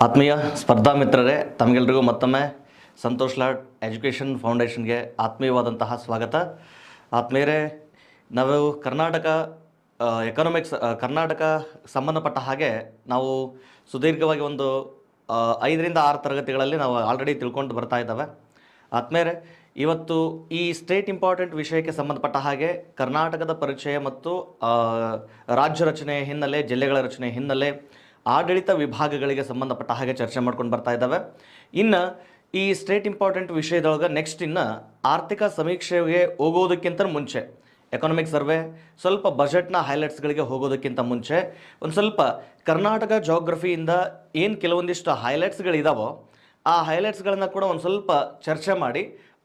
ಆತ್ಮೀಯ ಸ್ಪರ್ಧಾ ಮಿತ್ರರೇ, ತಮಗೆಲ್ಲರಿಗೂ ಮತ್ತೊಮ್ಮೆ ಸಂತೋಷ್ ಲಾಡ್ ಎಜುಕೇಷನ್ ಫೌಂಡೇಶನ್ಗೆ ಆತ್ಮೀಯವಾದಂತಹ ಸ್ವಾಗತ. ಆತ್ಮೀಯರೇ, ನಾವು ಕರ್ನಾಟಕ ಸಂಬಂಧಪಟ್ಟ ಹಾಗೆ ನಾವು ಸುದೀರ್ಘವಾಗಿ ಒಂದು 5ರಿಂದ 6 ತರಗತಿಗಳಲ್ಲಿ ನಾವು ಆಲ್ರೆಡಿ ತಿಳ್ಕೊಂಡು ಬರ್ತಾ ಇದ್ದಾವೆ. ಆತ್ಮೀಯರೇ, ಇವತ್ತು ಈ ಸ್ಟೇಟ್ ಇಂಪಾರ್ಟೆಂಟ್ ವಿಷಯಕ್ಕೆ ಸಂಬಂಧಪಟ್ಟ ಹಾಗೆ ಕರ್ನಾಟಕದ ಪರಿಚಯ ಮತ್ತು ರಾಜ್ಯ ರಚನೆಯ ಹಿನ್ನೆಲೆ, ಜಿಲ್ಲೆಗಳ ರಚನೆಯ ಹಿನ್ನೆಲೆ, ಆಡಳಿತ ವಿಭಾಗಗಳಿಗೆ ಸಂಬಂಧಪಟ್ಟ ಹಾಗೆ ಚರ್ಚೆ ಮಾಡ್ಕೊಂಡು ಬರ್ತಾ ಇದ್ದಾವೆ. ಇನ್ನು ಈ ಸ್ಟೇಟ್ ಇಂಪಾರ್ಟೆಂಟ್ ವಿಷಯದೊಳಗೆ ನೆಕ್ಸ್ಟ್ ಇನ್ನು ಆರ್ಥಿಕ ಸಮೀಕ್ಷೆಗೆ ಹೋಗೋದಕ್ಕಿಂತ ಮುಂಚೆ, ಎಕನಾಮಿಕ್ ಸರ್ವೆ, ಸ್ವಲ್ಪ ಬಜೆಟ್ನ ಹೈಲೈಟ್ಸ್ಗಳಿಗೆ ಹೋಗೋದಕ್ಕಿಂತ ಮುಂಚೆ ಒಂದು ಸ್ವಲ್ಪ ಕರ್ನಾಟಕ ಜಾಗ್ರಫಿಯಿಂದ ಏನು ಕೆಲವೊಂದಿಷ್ಟು ಹೈಲೈಟ್ಸ್ಗಳಿದಾವೋ ಆ ಹೈಲೈಟ್ಸ್ಗಳನ್ನು ಕೂಡ ಒಂದು ಸ್ವಲ್ಪ ಚರ್ಚೆ ಮಾಡಿ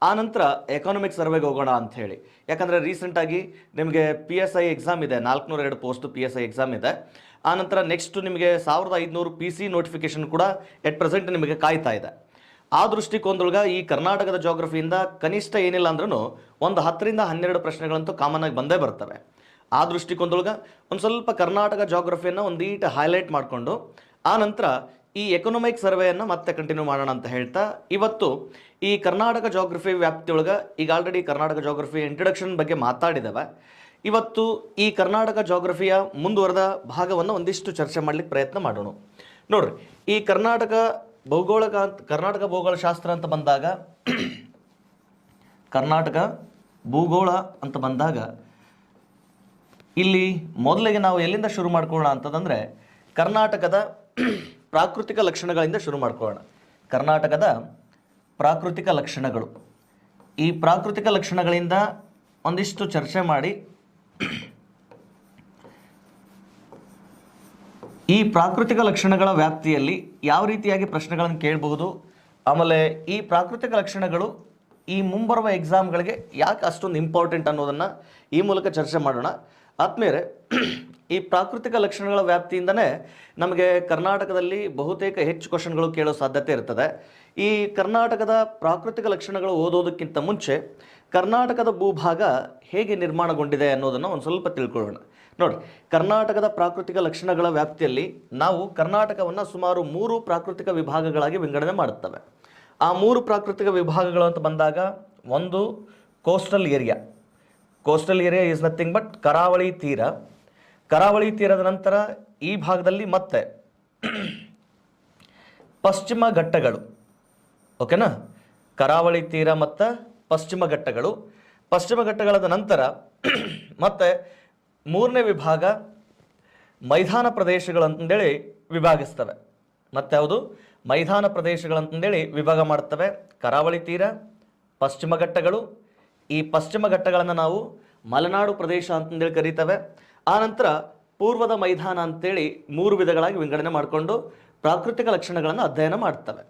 ಆನಂತರ ಎಕನಾಮಿಕ್ ಸರ್ವೆಗೆ ಹೋಗೋಣ ಅಂಥೇಳಿ. ಯಾಕಂದರೆ ರೀಸೆಂಟಾಗಿ ನಿಮಗೆ PSI ಎಕ್ಸಾಮ್ ಇದೆ, 402 ಪೋಸ್ಟ್ PSI ಎಕ್ಸಾಮ್ ಇದೆ. ಆನಂತರ ನೆಕ್ಸ್ಟ್ ನಿಮಗೆ 1500 PC ನೋಟಿಫಿಕೇಶನ್ ಕೂಡ ಎಟ್ ಪ್ರೆಸೆಂಟ್ ನಿಮಗೆ ಕಾಯ್ತಾ ಇದೆ. ಆ ದೃಷ್ಟಿಕೋನದೊಳಗೆ ಈ ಕರ್ನಾಟಕದ ಜಾಗ್ರಫಿಯಿಂದ ಕನಿಷ್ಠ ಏನಿಲ್ಲ ಅಂದ್ರೂ ಒಂದು 10ರಿಂದ 12 ಪ್ರಶ್ನೆಗಳಂತೂ ಕಾಮನ್ ಆಗಿ ಬಂದೇ ಬರ್ತವೆ. ಆ ದೃಷ್ಟಿಕೋನದೊಳಗೆ ಒಂದು ಸ್ವಲ್ಪ ಕರ್ನಾಟಕ ಜಾಗ್ರಫಿಯನ್ನು ಒಂದೀಟ ಹೈಲೈಟ್ ಮಾಡಿಕೊಂಡು ಆನಂತರ ಈ ಎಕನಾಮಿಕ್ ಸರ್ವೆಯನ್ನು ಮತ್ತೆ ಕಂಟಿನ್ಯೂ ಮಾಡೋಣ ಅಂತ ಹೇಳ್ತಾ, ಇವತ್ತು ಈ ಕರ್ನಾಟಕ ಜಾಗ್ರಫಿ ವ್ಯಾಪ್ತಿಯೊಳಗೆ ಈಗ ಆಲ್ರೆಡಿ ಕರ್ನಾಟಕ ಜಾಗ್ರಫಿ ಇಂಟ್ರಡಕ್ಷನ್ ಬಗ್ಗೆ ಮಾತಾಡಿದ್ದೇವೆ. ಇವತ್ತು ಈ ಕರ್ನಾಟಕ ಜಾಗ್ರಫಿಯ ಮುಂದುವರೆದ ಭಾಗವನ್ನು ಒಂದಿಷ್ಟು ಚರ್ಚೆ ಮಾಡಲಿಕ್ಕೆ ಪ್ರಯತ್ನ ಮಾಡೋಣ. ನೋಡ್ರಿ, ಈ ಕರ್ನಾಟಕ ಭೂಗೋಳಶಾಸ್ತ್ರ ಅಂತ ಬಂದಾಗ ಕರ್ನಾಟಕ ಭೂಗೋಳ ಅಂತ ಬಂದಾಗ ಇಲ್ಲಿ ಮೊದಲಿಗೆ ನಾವು ಎಲ್ಲಿಂದ ಶುರು ಮಾಡ್ಕೊಳ್ಳೋಣ ಅಂತಂದರೆ ಕರ್ನಾಟಕದ ಪ್ರಾಕೃತಿಕ ಲಕ್ಷಣಗಳಿಂದ ಶುರು ಮಾಡ್ಕೊಳ್ಳೋಣ. ಕರ್ನಾಟಕದ ಪ್ರಾಕೃತಿಕ ಲಕ್ಷಣಗಳು, ಈ ಪ್ರಾಕೃತಿಕ ಲಕ್ಷಣಗಳಿಂದ ಒಂದಿಷ್ಟು ಚರ್ಚೆ ಮಾಡಿ ಈ ಪ್ರಾಕೃತಿಕ ಲಕ್ಷಣಗಳ ವ್ಯಾಪ್ತಿಯಲ್ಲಿ ಯಾವ ರೀತಿಯಾಗಿ ಪ್ರಶ್ನೆಗಳನ್ನು ಕೇಳಬಹುದು, ಆಮೇಲೆ ಈ ಪ್ರಾಕೃತಿಕ ಲಕ್ಷಣಗಳು ಈ ಮುಂಬರುವ ಎಕ್ಸಾಮ್ಗಳಿಗೆ ಯಾಕೆ ಅಷ್ಟೊಂದು ಇಂಪಾರ್ಟೆಂಟ್ ಅನ್ನೋದನ್ನು ಈ ಮೂಲಕ ಚರ್ಚೆ ಮಾಡೋಣ. ಆದ್ಮೇಲೆ ಈ ಪ್ರಾಕೃತಿಕ ಲಕ್ಷಣಗಳ ವ್ಯಾಪ್ತಿಯಿಂದನೇ ನಮಗೆ ಕರ್ನಾಟಕದಲ್ಲಿ ಬಹುತೇಕ ಹೆಚ್ಚು ಕ್ವಶನ್ಗಳು ಕೇಳೋ ಸಾಧ್ಯತೆ ಇರ್ತದೆ. ಈ ಕರ್ನಾಟಕದ ಪ್ರಾಕೃತಿಕ ಲಕ್ಷಣಗಳು ಓದೋದಕ್ಕಿಂತ ಮುಂಚೆ ಕರ್ನಾಟಕದ ಭೂಭಾಗ ಹೇಗೆ ನಿರ್ಮಾಣಗೊಂಡಿದೆ ಅನ್ನೋದನ್ನು ಒಂದು ಸ್ವಲ್ಪ ತಿಳ್ಕೊಳ್ಳೋಣ. ನೋಡಿ, ಕರ್ನಾಟಕದ ಪ್ರಾಕೃತಿಕ ಲಕ್ಷಣಗಳ ವ್ಯಾಪ್ತಿಯಲ್ಲಿ ನಾವು ಕರ್ನಾಟಕವನ್ನು ಸುಮಾರು 3 ಪ್ರಾಕೃತಿಕ ವಿಭಾಗಗಳಾಗಿ ವಿಂಗಡಣೆ ಮಾಡುತ್ತವೆ. ಆ 3 ಪ್ರಾಕೃತಿಕ ವಿಭಾಗಗಳು ಅಂತ ಬಂದಾಗ, ಒಂದು coastal area. Coastal area is nothing but ಕರಾವಳಿ ತೀರ. ಕರಾವಳಿ ತೀರದ ನಂತರ ಈ ಭಾಗದಲ್ಲಿ ಮತ್ತೆ ಪಶ್ಚಿಮ ಘಟ್ಟಗಳು. ಓಕೆನಾ? ಕರಾವಳಿ ತೀರ ಮತ್ತು ಪಶ್ಚಿಮ ಘಟ್ಟಗಳು. ಪಶ್ಚಿಮ ಘಟ್ಟಗಳಾದ ನಂತರ ಮತ್ತೆ 3ನೇ ವಿಭಾಗ ಮೈದಾನ ಪ್ರದೇಶಗಳಂತಂದೇಳಿ ವಿಭಾಗಿಸ್ತವೆ. ಮತ್ತೆ ಯಾವುದು? ಮೈದಾನ ಪ್ರದೇಶಗಳಂತಂದೇಳಿ ವಿಭಾಗ ಮಾಡುತ್ತವೆ. ಕರಾವಳಿ ತೀರ, ಪಶ್ಚಿಮ ಘಟ್ಟಗಳು. ಈ ಪಶ್ಚಿಮ ಘಟ್ಟಗಳನ್ನು ನಾವು ಮಲೆನಾಡು ಪ್ರದೇಶ ಅಂತಂದೇಳಿ ಕರೀತೇವೆ. ಆನಂತರ ಪೂರ್ವದ ಮೈದಾನ ಅಂತೇಳಿ 3 ವಿಧಗಳಾಗಿ ವಿಂಗಡಣೆ ಮಾಡಿಕೊಂಡು ಪ್ರಾಕೃತಿಕ ಲಕ್ಷಣಗಳನ್ನು ಅಧ್ಯಯನ ಮಾಡ್ತವೆ.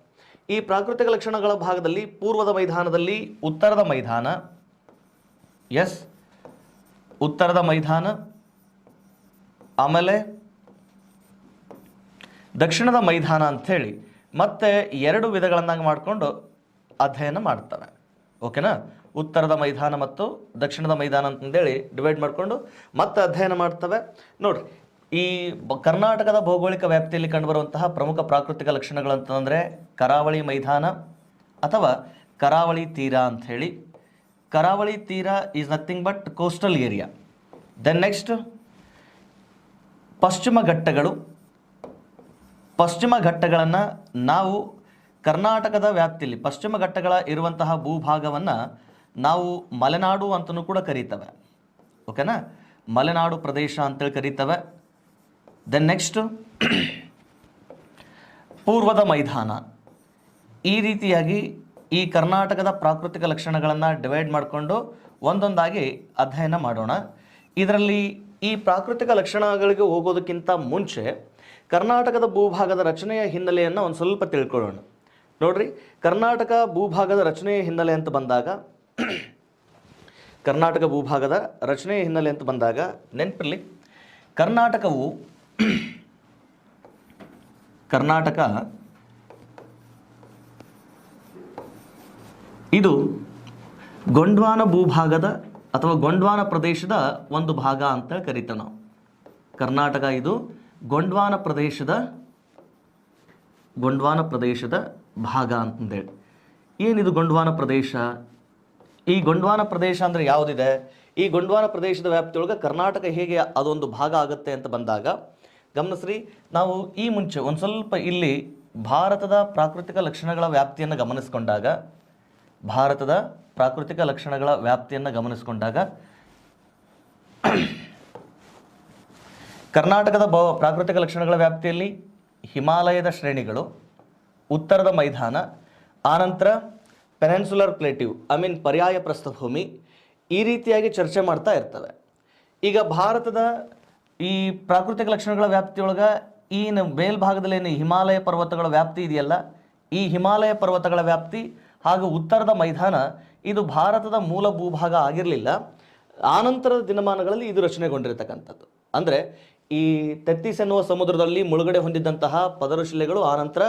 ಈ ಪ್ರಾಕೃತಿಕ ಲಕ್ಷಣಗಳ ಭಾಗದಲ್ಲಿ ಪೂರ್ವದ ಮೈದಾನದಲ್ಲಿ ಉತ್ತರದ ಮೈದಾನ, ಉತ್ತರದ ಮೈದಾನ, ಆಮೇಲೆ ದಕ್ಷಿಣದ ಮೈದಾನ ಅಂಥೇಳಿ ಮತ್ತೆ 2 ವಿಧಗಳನ್ನಾಗಿ ಮಾಡಿಕೊಂಡು ಅಧ್ಯಯನ ಮಾಡ್ತವೆ. ಓಕೆನಾ? ಉತ್ತರದ ಮೈದಾನ ಮತ್ತು ದಕ್ಷಿಣದ ಮೈದಾನ ಅಂತಂದೇಳಿ ಡಿವೈಡ್ ಮಾಡಿಕೊಂಡು ಮತ್ತೆ ಅಧ್ಯಯನ ಮಾಡ್ತವೆ. ನೋಡ್ರಿ, ಈ ಕರ್ನಾಟಕದ ಭೌಗೋಳಿಕ ವ್ಯಾಪ್ತಿಯಲ್ಲಿ ಕಂಡುಬರುವಂತಹ ಪ್ರಮುಖ ಪ್ರಾಕೃತಿಕ ಲಕ್ಷಣಗಳಂತಂದರೆ ಕರಾವಳಿ ಮೈದಾನ ಅಥವಾ ಕರಾವಳಿ ತೀರ ಅಂಥೇಳಿ. ಕರಾವಳಿ ತೀರ is nothing but coastal area. Then next ಪಶ್ಚಿಮ ಘಟ್ಟಗಳು. ಪಶ್ಚಿಮ ಘಟ್ಟಗಳನ್ನು ನಾವು ಕರ್ನಾಟಕದ ವ್ಯಾಪ್ತಿಯಲ್ಲಿ ಪಶ್ಚಿಮ ಘಟ್ಟಗಳ ಇರುವಂತಹ ಭೂಭಾಗವನ್ನು ನಾವು ಮಲೆನಾಡು ಅಂತಲೂ ಕೂಡ ಕರೀತವೆ. ಓಕೆನಾ? ಮಲೆನಾಡು ಪ್ರದೇಶ ಅಂತೇಳಿ ಕರೀತವೆ. ದೆನ್ ನೆಕ್ಸ್ಟ್ ಪೂರ್ವದ ಮೈದಾನ. ಈ ರೀತಿಯಾಗಿ ಈ ಕರ್ನಾಟಕದ ಪ್ರಾಕೃತಿಕ ಲಕ್ಷಣಗಳನ್ನು ಡಿವೈಡ್ ಮಾಡಿಕೊಂಡು ಒಂದೊಂದಾಗಿ ಅಧ್ಯಯನ ಮಾಡೋಣ. ಇದರಲ್ಲಿ ಈ ಪ್ರಾಕೃತಿಕ ಲಕ್ಷಣಗಳಿಗೆ ಹೋಗೋದಕ್ಕಿಂತ ಮುಂಚೆ ಕರ್ನಾಟಕದ ಭೂಭಾಗದ ರಚನೆಯ ಹಿನ್ನೆಲೆಯನ್ನು ಒಂದು ಸ್ವಲ್ಪ ತಿಳ್ಕೊಳ್ಳೋಣ. ನೋಡ್ರಿ, ಕರ್ನಾಟಕ ಭೂಭಾಗದ ರಚನೆಯ ಹಿನ್ನೆಲೆ ಅಂತ ಬಂದಾಗ ಕರ್ನಾಟಕ ಭೂಭಾಗದ ರಚನೆಯ ಹಿನ್ನೆಲೆ ಅಂತ ಬಂದಾಗ ನೆನಪಿರಲಿ, ಕರ್ನಾಟಕ ಇದು ಗೊಂಡ್ವಾನ ಭೂಭಾಗದ ಅಥವಾ ಗೊಂಡ್ವಾನ ಪ್ರದೇಶದ ಒಂದು ಭಾಗ ಅಂತ ಕರಿತೇವೆ ನಾವು. ಕರ್ನಾಟಕ ಇದು ಗೊಂಡ್ವಾನ ಪ್ರದೇಶದ ಗೊಂಡ್ವಾನ ಪ್ರದೇಶದ ಭಾಗ ಅಂತಂದೇಳಿ. ಏನಿದು ಗೊಂಡ್ವಾನ ಪ್ರದೇಶ? ಈ ಗೊಂಡ್ವಾನ ಪ್ರದೇಶ ಅಂದರೆ ಯಾವುದಿದೆ? ಈ ಗೊಂಡ್ವಾನ ಪ್ರದೇಶದ ವ್ಯಾಪ್ತಿಯೊಳಗೆ ಕರ್ನಾಟಕ ಹೇಗೆ ಅದೊಂದು ಭಾಗ ಆಗುತ್ತೆ ಅಂತ ಬಂದಾಗ ಗಮನಿಸ್ರಿ, ನಾವು ಈ ಮುಂಚೆ ಒಂದು ಸ್ವಲ್ಪ ಇಲ್ಲಿ ಭಾರತದ ಪ್ರಾಕೃತಿಕ ಲಕ್ಷಣಗಳ ವ್ಯಾಪ್ತಿಯನ್ನು ಗಮನಿಸಿಕೊಂಡಾಗ ಕರ್ನಾಟಕದ ಪ್ರಾಕೃತಿಕ ಲಕ್ಷಣಗಳ ವ್ಯಾಪ್ತಿಯಲ್ಲಿ ಹಿಮಾಲಯದ ಶ್ರೇಣಿಗಳು, ಉತ್ತರದ ಮೈದಾನ, ಆನಂತರ ಪೆನಿನ್ಸುಲರ್ ಪ್ಲೇಟ್ಯೂ ಪರ್ಯಾಯ ಪ್ರಸ್ಥಭೂಮಿ, ಈ ರೀತಿಯಾಗಿ ಚರ್ಚೆ ಮಾಡ್ತಾ ಇರ್ತವೆ. ಈಗ ಭಾರತದ ಈ ಪ್ರಾಕೃತಿಕ ಲಕ್ಷಣಗಳ ವ್ಯಾಪ್ತಿಯೊಳಗೆ ಈ ಮೇಲ್ಭಾಗದಲ್ಲಿ ಏನು ಹಿಮಾಲಯ ಪರ್ವತಗಳ ವ್ಯಾಪ್ತಿ ಇದೆಯಲ್ಲ, ಈ ಹಿಮಾಲಯ ಪರ್ವತಗಳ ವ್ಯಾಪ್ತಿ ಹಾಗೂ ಉತ್ತರದ ಮೈದಾನ ಇದು ಭಾರತದ ಮೂಲ ಭೂಭಾಗ ಆಗಿರಲಿಲ್ಲ. ಆನಂತರದ ದಿನಮಾನಗಳಲ್ಲಿ ಇದು ರಚನೆಗೊಂಡಿರತಕ್ಕಂಥದ್ದು. ಅಂದರೆ ಈ ತೆತ್ತಿಸ್ ಎನ್ನುವ ಸಮುದ್ರದಲ್ಲಿ ಮುಳುಗಡೆ ಹೊಂದಿದ್ದಂತಹ ಪದರುಶಿಲೆಗಳು ಆನಂತರ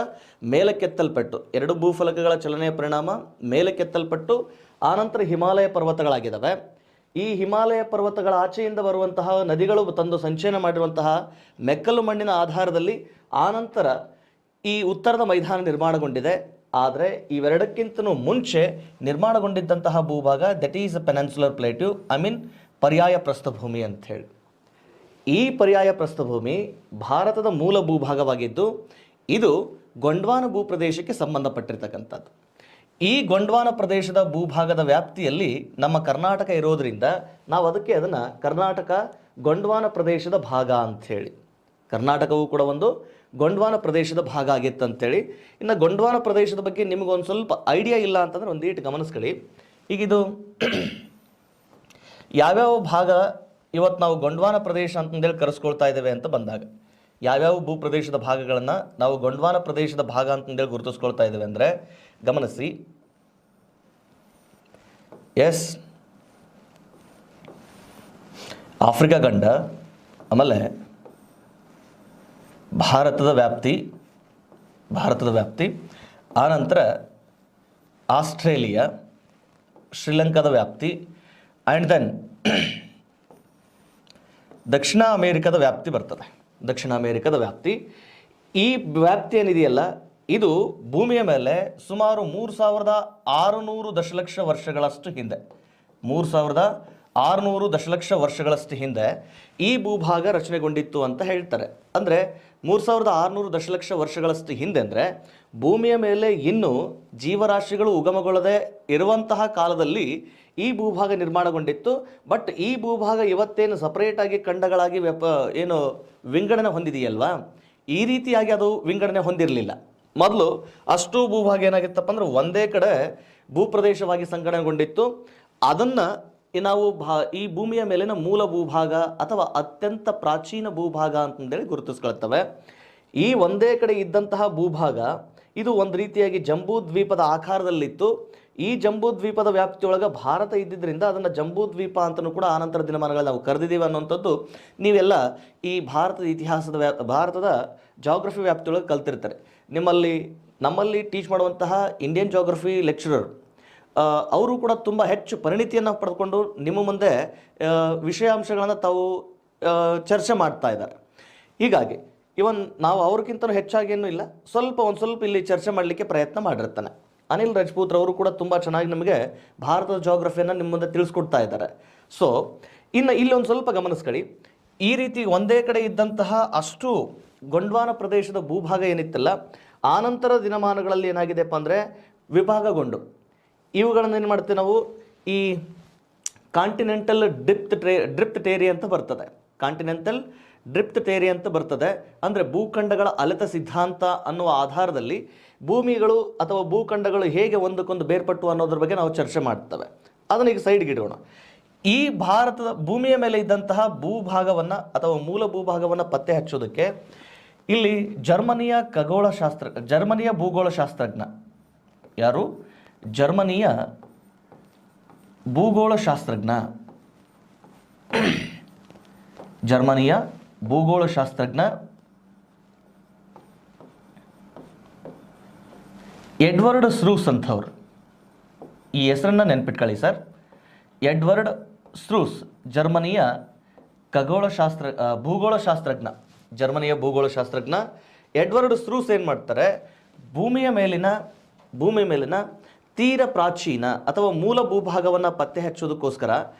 ಮೇಲಕ್ಕೆತ್ತಲ್ಪಟ್ಟು, ಎರಡು ಭೂಫಲಕಗಳ ಚಲನೆಯ ಪರಿಣಾಮ ಮೇಲಕ್ಕೆತ್ತಲ್ಪಟ್ಟು ಆನಂತರ ಹಿಮಾಲಯ ಪರ್ವತಗಳಾಗಿದ್ದಾವೆ. ಈ ಹಿಮಾಲಯ ಪರ್ವತಗಳ ಆಚೆಯಿಂದ ಬರುವಂತಹ ನದಿಗಳು ತಂದು ಸಂಚಯನ ಮಾಡಿರುವಂತಹ ಮೆಕ್ಕಲು ಮಣ್ಣಿನ ಆಧಾರದಲ್ಲಿ ಆನಂತರ ಈ ಉತ್ತರದ ಮೈದಾನ ನಿರ್ಮಾಣಗೊಂಡಿದೆ. ಆದರೆ ಇವೆರಡಕ್ಕಿಂತಲೂ ಮುಂಚೆ ನಿರ್ಮಾಣಗೊಂಡಿದ್ದಂತಹ ಭೂಭಾಗ ದಟ್ ಈಸ್ ಪೆನಿನ್ಸುಲರ್ ಪ್ಲೇಟ್ಯೂ ಪರ್ಯಾಯ ಪ್ರಸ್ಥಭೂಮಿ ಅಂಥೇಳಿ. ಈ ಪರ್ಯಾಯ ಪ್ರಸ್ಥಭೂಮಿ ಭಾರತದ ಮೂಲ ಭೂಭಾಗವಾಗಿದ್ದು ಇದು ಗೊಂಡ್ವಾನ ಭೂಪ್ರದೇಶಕ್ಕೆ ಸಂಬಂಧಪಟ್ಟಿರ್ತಕ್ಕಂಥದ್ದು. ಈ ಗೊಂಡ್ವಾನ ಪ್ರದೇಶದ ಭೂಭಾಗದ ವ್ಯಾಪ್ತಿಯಲ್ಲಿ ನಮ್ಮ ಕರ್ನಾಟಕ ಇರೋದರಿಂದ ನಾವು ಅದನ್ನು ಕರ್ನಾಟಕ ಗೊಂಡ್ವಾನ ಪ್ರದೇಶದ ಭಾಗ ಅಂಥೇಳಿ, ಕರ್ನಾಟಕವೂ ಕೂಡ ಒಂದು ಗೊಂಡ್ವಾನ ಪ್ರದೇಶದ ಭಾಗ ಆಗಿತ್ತಂತೇಳಿ. ಇನ್ನು ಗೊಂಡ್ವಾನ ಪ್ರದೇಶದ ಬಗ್ಗೆ ನಿಮಗೊಂದು ಸ್ವಲ್ಪ ಐಡಿಯಾ ಇಲ್ಲ ಅಂತಂದರೆ ಒಂದೀಟು ಗಮನಿಸ್ಕೊಳ್ಳಿ. ಈಗಿದು ಯಾವ್ಯಾವ ಭಾಗ ಇವತ್ತು ನಾವು ಗೊಂಡ್ವಾನ ಪ್ರದೇಶ ಅಂತಂದೇಳಿ ಕರೆಸ್ಕೊಳ್ತಾ ಇದ್ದೇವೆ ಅಂತ ಬಂದಾಗ ಯಾವ್ಯಾವ ಭೂಪ್ರದೇಶದ ಭಾಗಗಳನ್ನು ನಾವು ಗೊಂಡ್ವಾನ ಪ್ರದೇಶದ ಭಾಗ ಅಂತಂದೇಳಿ ಗುರುತಿಸ್ಕೊಳ್ತಾ ಇದ್ದೇವೆ ಅಂದರೆ ಗಮನಿಸಿ. ಎಸ್, ಆಫ್ರಿಕಾ ಖಂಡ, ಆಮೇಲೆ ಭಾರತದ ವ್ಯಾಪ್ತಿ, ಆನಂತರ ಆಸ್ಟ್ರೇಲಿಯಾ, ಶ್ರೀಲಂಕಾದ ವ್ಯಾಪ್ತಿ, ಆ್ಯಂಡ್ ದೆನ್ ದಕ್ಷಿಣ ಅಮೇರಿಕದ ವ್ಯಾಪ್ತಿ ಬರ್ತದೆ. ದಕ್ಷಿಣ ಅಮೇರಿಕದ ವ್ಯಾಪ್ತಿ, ಈ ವ್ಯಾಪ್ತಿ ಏನಿದೆಯಲ್ಲ ಇದು ಭೂಮಿಯ ಮೇಲೆ ಸುಮಾರು 3600 ದಶಲಕ್ಷ ವರ್ಷಗಳಷ್ಟು ಹಿಂದೆ 3600 ದಶಲಕ್ಷ ವರ್ಷಗಳಷ್ಟು ಹಿಂದೆ ಈ ಭೂಭಾಗ ರಚನೆಗೊಂಡಿತ್ತು ಅಂತ ಹೇಳ್ತಾರೆ. ಅಂದರೆ 3600 ದಶಲಕ್ಷ ವರ್ಷಗಳಷ್ಟು ಹಿಂದೆ ಅಂದರೆ ಭೂಮಿಯ ಮೇಲೆ ಇನ್ನೂ ಜೀವರಾಶಿಗಳು ಉಗಮಗೊಳ್ಳದೆ ಇರುವಂತಹ ಕಾಲದಲ್ಲಿ ಈ ಭೂಭಾಗ ನಿರ್ಮಾಣಗೊಂಡಿತ್ತು. ಬಟ್ ಈ ಭೂಭಾಗ ಇವತ್ತೇನು ಸಪರೇಟಾಗಿ ಖಂಡಗಳಾಗಿ ಏನು ವಿಂಗಡಣೆ ಹೊಂದಿದೆಯಲ್ವಾ, ಈ ರೀತಿಯಾಗಿ ಅದು ವಿಂಗಡಣೆ ಹೊಂದಿರಲಿಲ್ಲ. ಮೊದಲು ಅಷ್ಟು ಭೂಭಾಗ ಏನಾಗಿತ್ತಪ್ಪ ಅಂದ್ರೆ ಒಂದೇ ಕಡೆ ಭೂಪ್ರದೇಶವಾಗಿ ಸಂಗಡಣೆಗೊಂಡಿತ್ತು. ಅದನ್ನು ನಾವು ಈ ಭೂಮಿಯ ಮೇಲಿನ ಮೂಲ ಭೂಭಾಗ ಅಥವಾ ಅತ್ಯಂತ ಪ್ರಾಚೀನ ಭೂಭಾಗ ಅಂತಂದೇಳಿ ಗುರುತಿಸ್ಕೊಳ್ತವೆ. ಈ ಒಂದೇ ಕಡೆ ಇದ್ದಂತಹ ಭೂಭಾಗ ಇದು ಒಂದು ರೀತಿಯಾಗಿ ಜಂಬೂ ದ್ವೀಪದ ಆಕಾರದಲ್ಲಿತ್ತು. ಈ ಜಂಬೂ ದ್ವೀಪದ ವ್ಯಾಪ್ತಿಯೊಳಗೆ ಭಾರತ ಇದ್ದಿದ್ದರಿಂದ ಅದನ್ನು ಜಂಬೂ ದ್ವೀಪ ಅಂತಲೂ ಕೂಡ ಆನಂತರ ದಿನಮಾನಗಳಲ್ಲಿ ನಾವು ಕರೆದಿದ್ದೀವಿ ಅನ್ನೋಂಥದ್ದು ನೀವೆಲ್ಲ ಈ ಭಾರತದ ಇತಿಹಾಸದ ಭಾರತದ ಜಾಗ್ರಫಿ ವ್ಯಾಪ್ತಿಯೊಳಗೆ ಕಲ್ತಿರ್ತಾರೆ. ನಮ್ಮಲ್ಲಿ ಟೀಚ್ ಮಾಡುವಂತಹ ಇಂಡಿಯನ್ ಜಾಗ್ರಫಿ ಲೆಕ್ಚರರ್ ಅವರು ಕೂಡ ತುಂಬ ಹೆಚ್ಚು ಪರಿಣಿತಿಯನ್ನು ಪಡೆದುಕೊಂಡು ನಿಮ್ಮ ಮುಂದೆ ವಿಷಯಾಂಶಗಳನ್ನು ತಾವು ಚರ್ಚೆ ಮಾಡ್ತಾ ಇದ್ದಾರೆ. ಹೀಗಾಗಿ ನಾವು ಅವ್ರಿಗಿಂತಲೂ ಹೆಚ್ಚಾಗೇನೂ ಇಲ್ಲ, ಒಂದು ಸ್ವಲ್ಪ ಇಲ್ಲಿ ಚರ್ಚೆ ಮಾಡಲಿಕ್ಕೆ ಪ್ರಯತ್ನ ಮಾಡಿರ್ತಾನೆ. ಅನಿಲ್ ರಜಪೂತ್ರವರು ಕೂಡ ತುಂಬ ಚೆನ್ನಾಗಿ ನಮಗೆ ಭಾರತದ ಜಾಗ್ರಫಿಯನ್ನು ನಿಮ್ಮ ಮುಂದೆ ತಿಳಿಸ್ಕೊಡ್ತಾ ಇದ್ದಾರೆ. ಸೊ ಇನ್ನು ಇಲ್ಲೊಂದು ಸ್ವಲ್ಪ ಗಮನಿಸ್ಕೊಳ್ಳಿ. ಈ ರೀತಿ ಒಂದೇ ಕಡೆ ಇದ್ದಂತಹ ಅಷ್ಟು ಗೊಂಡ್ವಾನ ಪ್ರದೇಶದ ಭೂಭಾಗ ಏನಿತ್ತಲ್ಲ, ಆನಂತರ ದಿನಮಾನಗಳಲ್ಲಿ ಏನಾಗಿದೆಪ್ಪ ಅಂದರೆ ವಿಭಾಗಗೊಂಡು ಇವುಗಳನ್ನು ಏನು ಮಾಡ್ತೀವಿ ನಾವು ಈ ಕಾಂಟಿನೆಂಟಲ್ ಡ್ರಿಫ್ಟ್ ಥಿಯರಿ ಅಂತ ಬರ್ತದೆ. ಕಾಂಟಿನೆಂಟಲ್ ಡ್ರಿಫ್ಟ್ ಥಿಯರಿ ಅಂತ ಬರ್ತದೆ. ಅಂದರೆ ಭೂಖಂಡಗಳ ಅಲೆತ ಸಿದ್ಧಾಂತ ಅನ್ನುವ ಆಧಾರದಲ್ಲಿ ಭೂಮಿಗಳು ಅಥವಾ ಭೂಖಂಡಗಳು ಹೇಗೆ ಒಂದಕ್ಕೊಂದು ಬೇರ್ಪಟ್ಟು ಅನ್ನೋದ್ರ ಬಗ್ಗೆ ನಾವು ಚರ್ಚೆ ಮಾಡ್ತೇವೆ. ಅದನ್ನು ಈಗ ಸೈಡ್ಗೆ ಇಡೋಣ. ಈ ಭಾರತದ ಭೂಮಿಯ ಮೇಲೆ ಇದ್ದಂತಹ ಭೂಭಾಗವನ್ನು ಅಥವಾ ಮೂಲ ಭೂಭಾಗವನ್ನು ಪತ್ತೆ ಹಚ್ಚೋದಕ್ಕೆ ಇಲ್ಲಿ ಜರ್ಮನಿಯ ಭೂಗೋಳಶಾಸ್ತ್ರಜ್ಞ ಯಾರು? ಜರ್ಮನಿಯ ಭೂಗೋಳಶಾಸ್ತ್ರಜ್ಞ ಎಡ್ವರ್ಡ್ ಸ್ರೂಸ್ ಅಂಥವ್ರು. ಈ ಹೆಸರನ್ನು ನೆನ್ಪಿಟ್ಕೊಳ್ಳಿ ಸರ್. ಎಡ್ವರ್ಡ್ ಸ್ರೂಸ್ ಜರ್ಮನಿಯ ಭೂಗೋಳಶಾಸ್ತ್ರಜ್ಞ. ಜರ್ಮನಿಯ ಭೂಗೋಳಶಾಸ್ತ್ರಜ್ಞ ಎಡ್ವರ್ಡ್ ಸ್ರೂಸ್ ಏನು ಮಾಡ್ತಾರೆ, ಭೂಮಿಯ ಮೇಲಿನ ತೀರ ಪ್ರಾಚೀನ ಅಥವಾ ಮೂಲ ಭೂಭಾಗವನ್ನು ಪತ್ತೆ ಹಚ್ಚೋದಕ್ಕೋಸ್ಕರ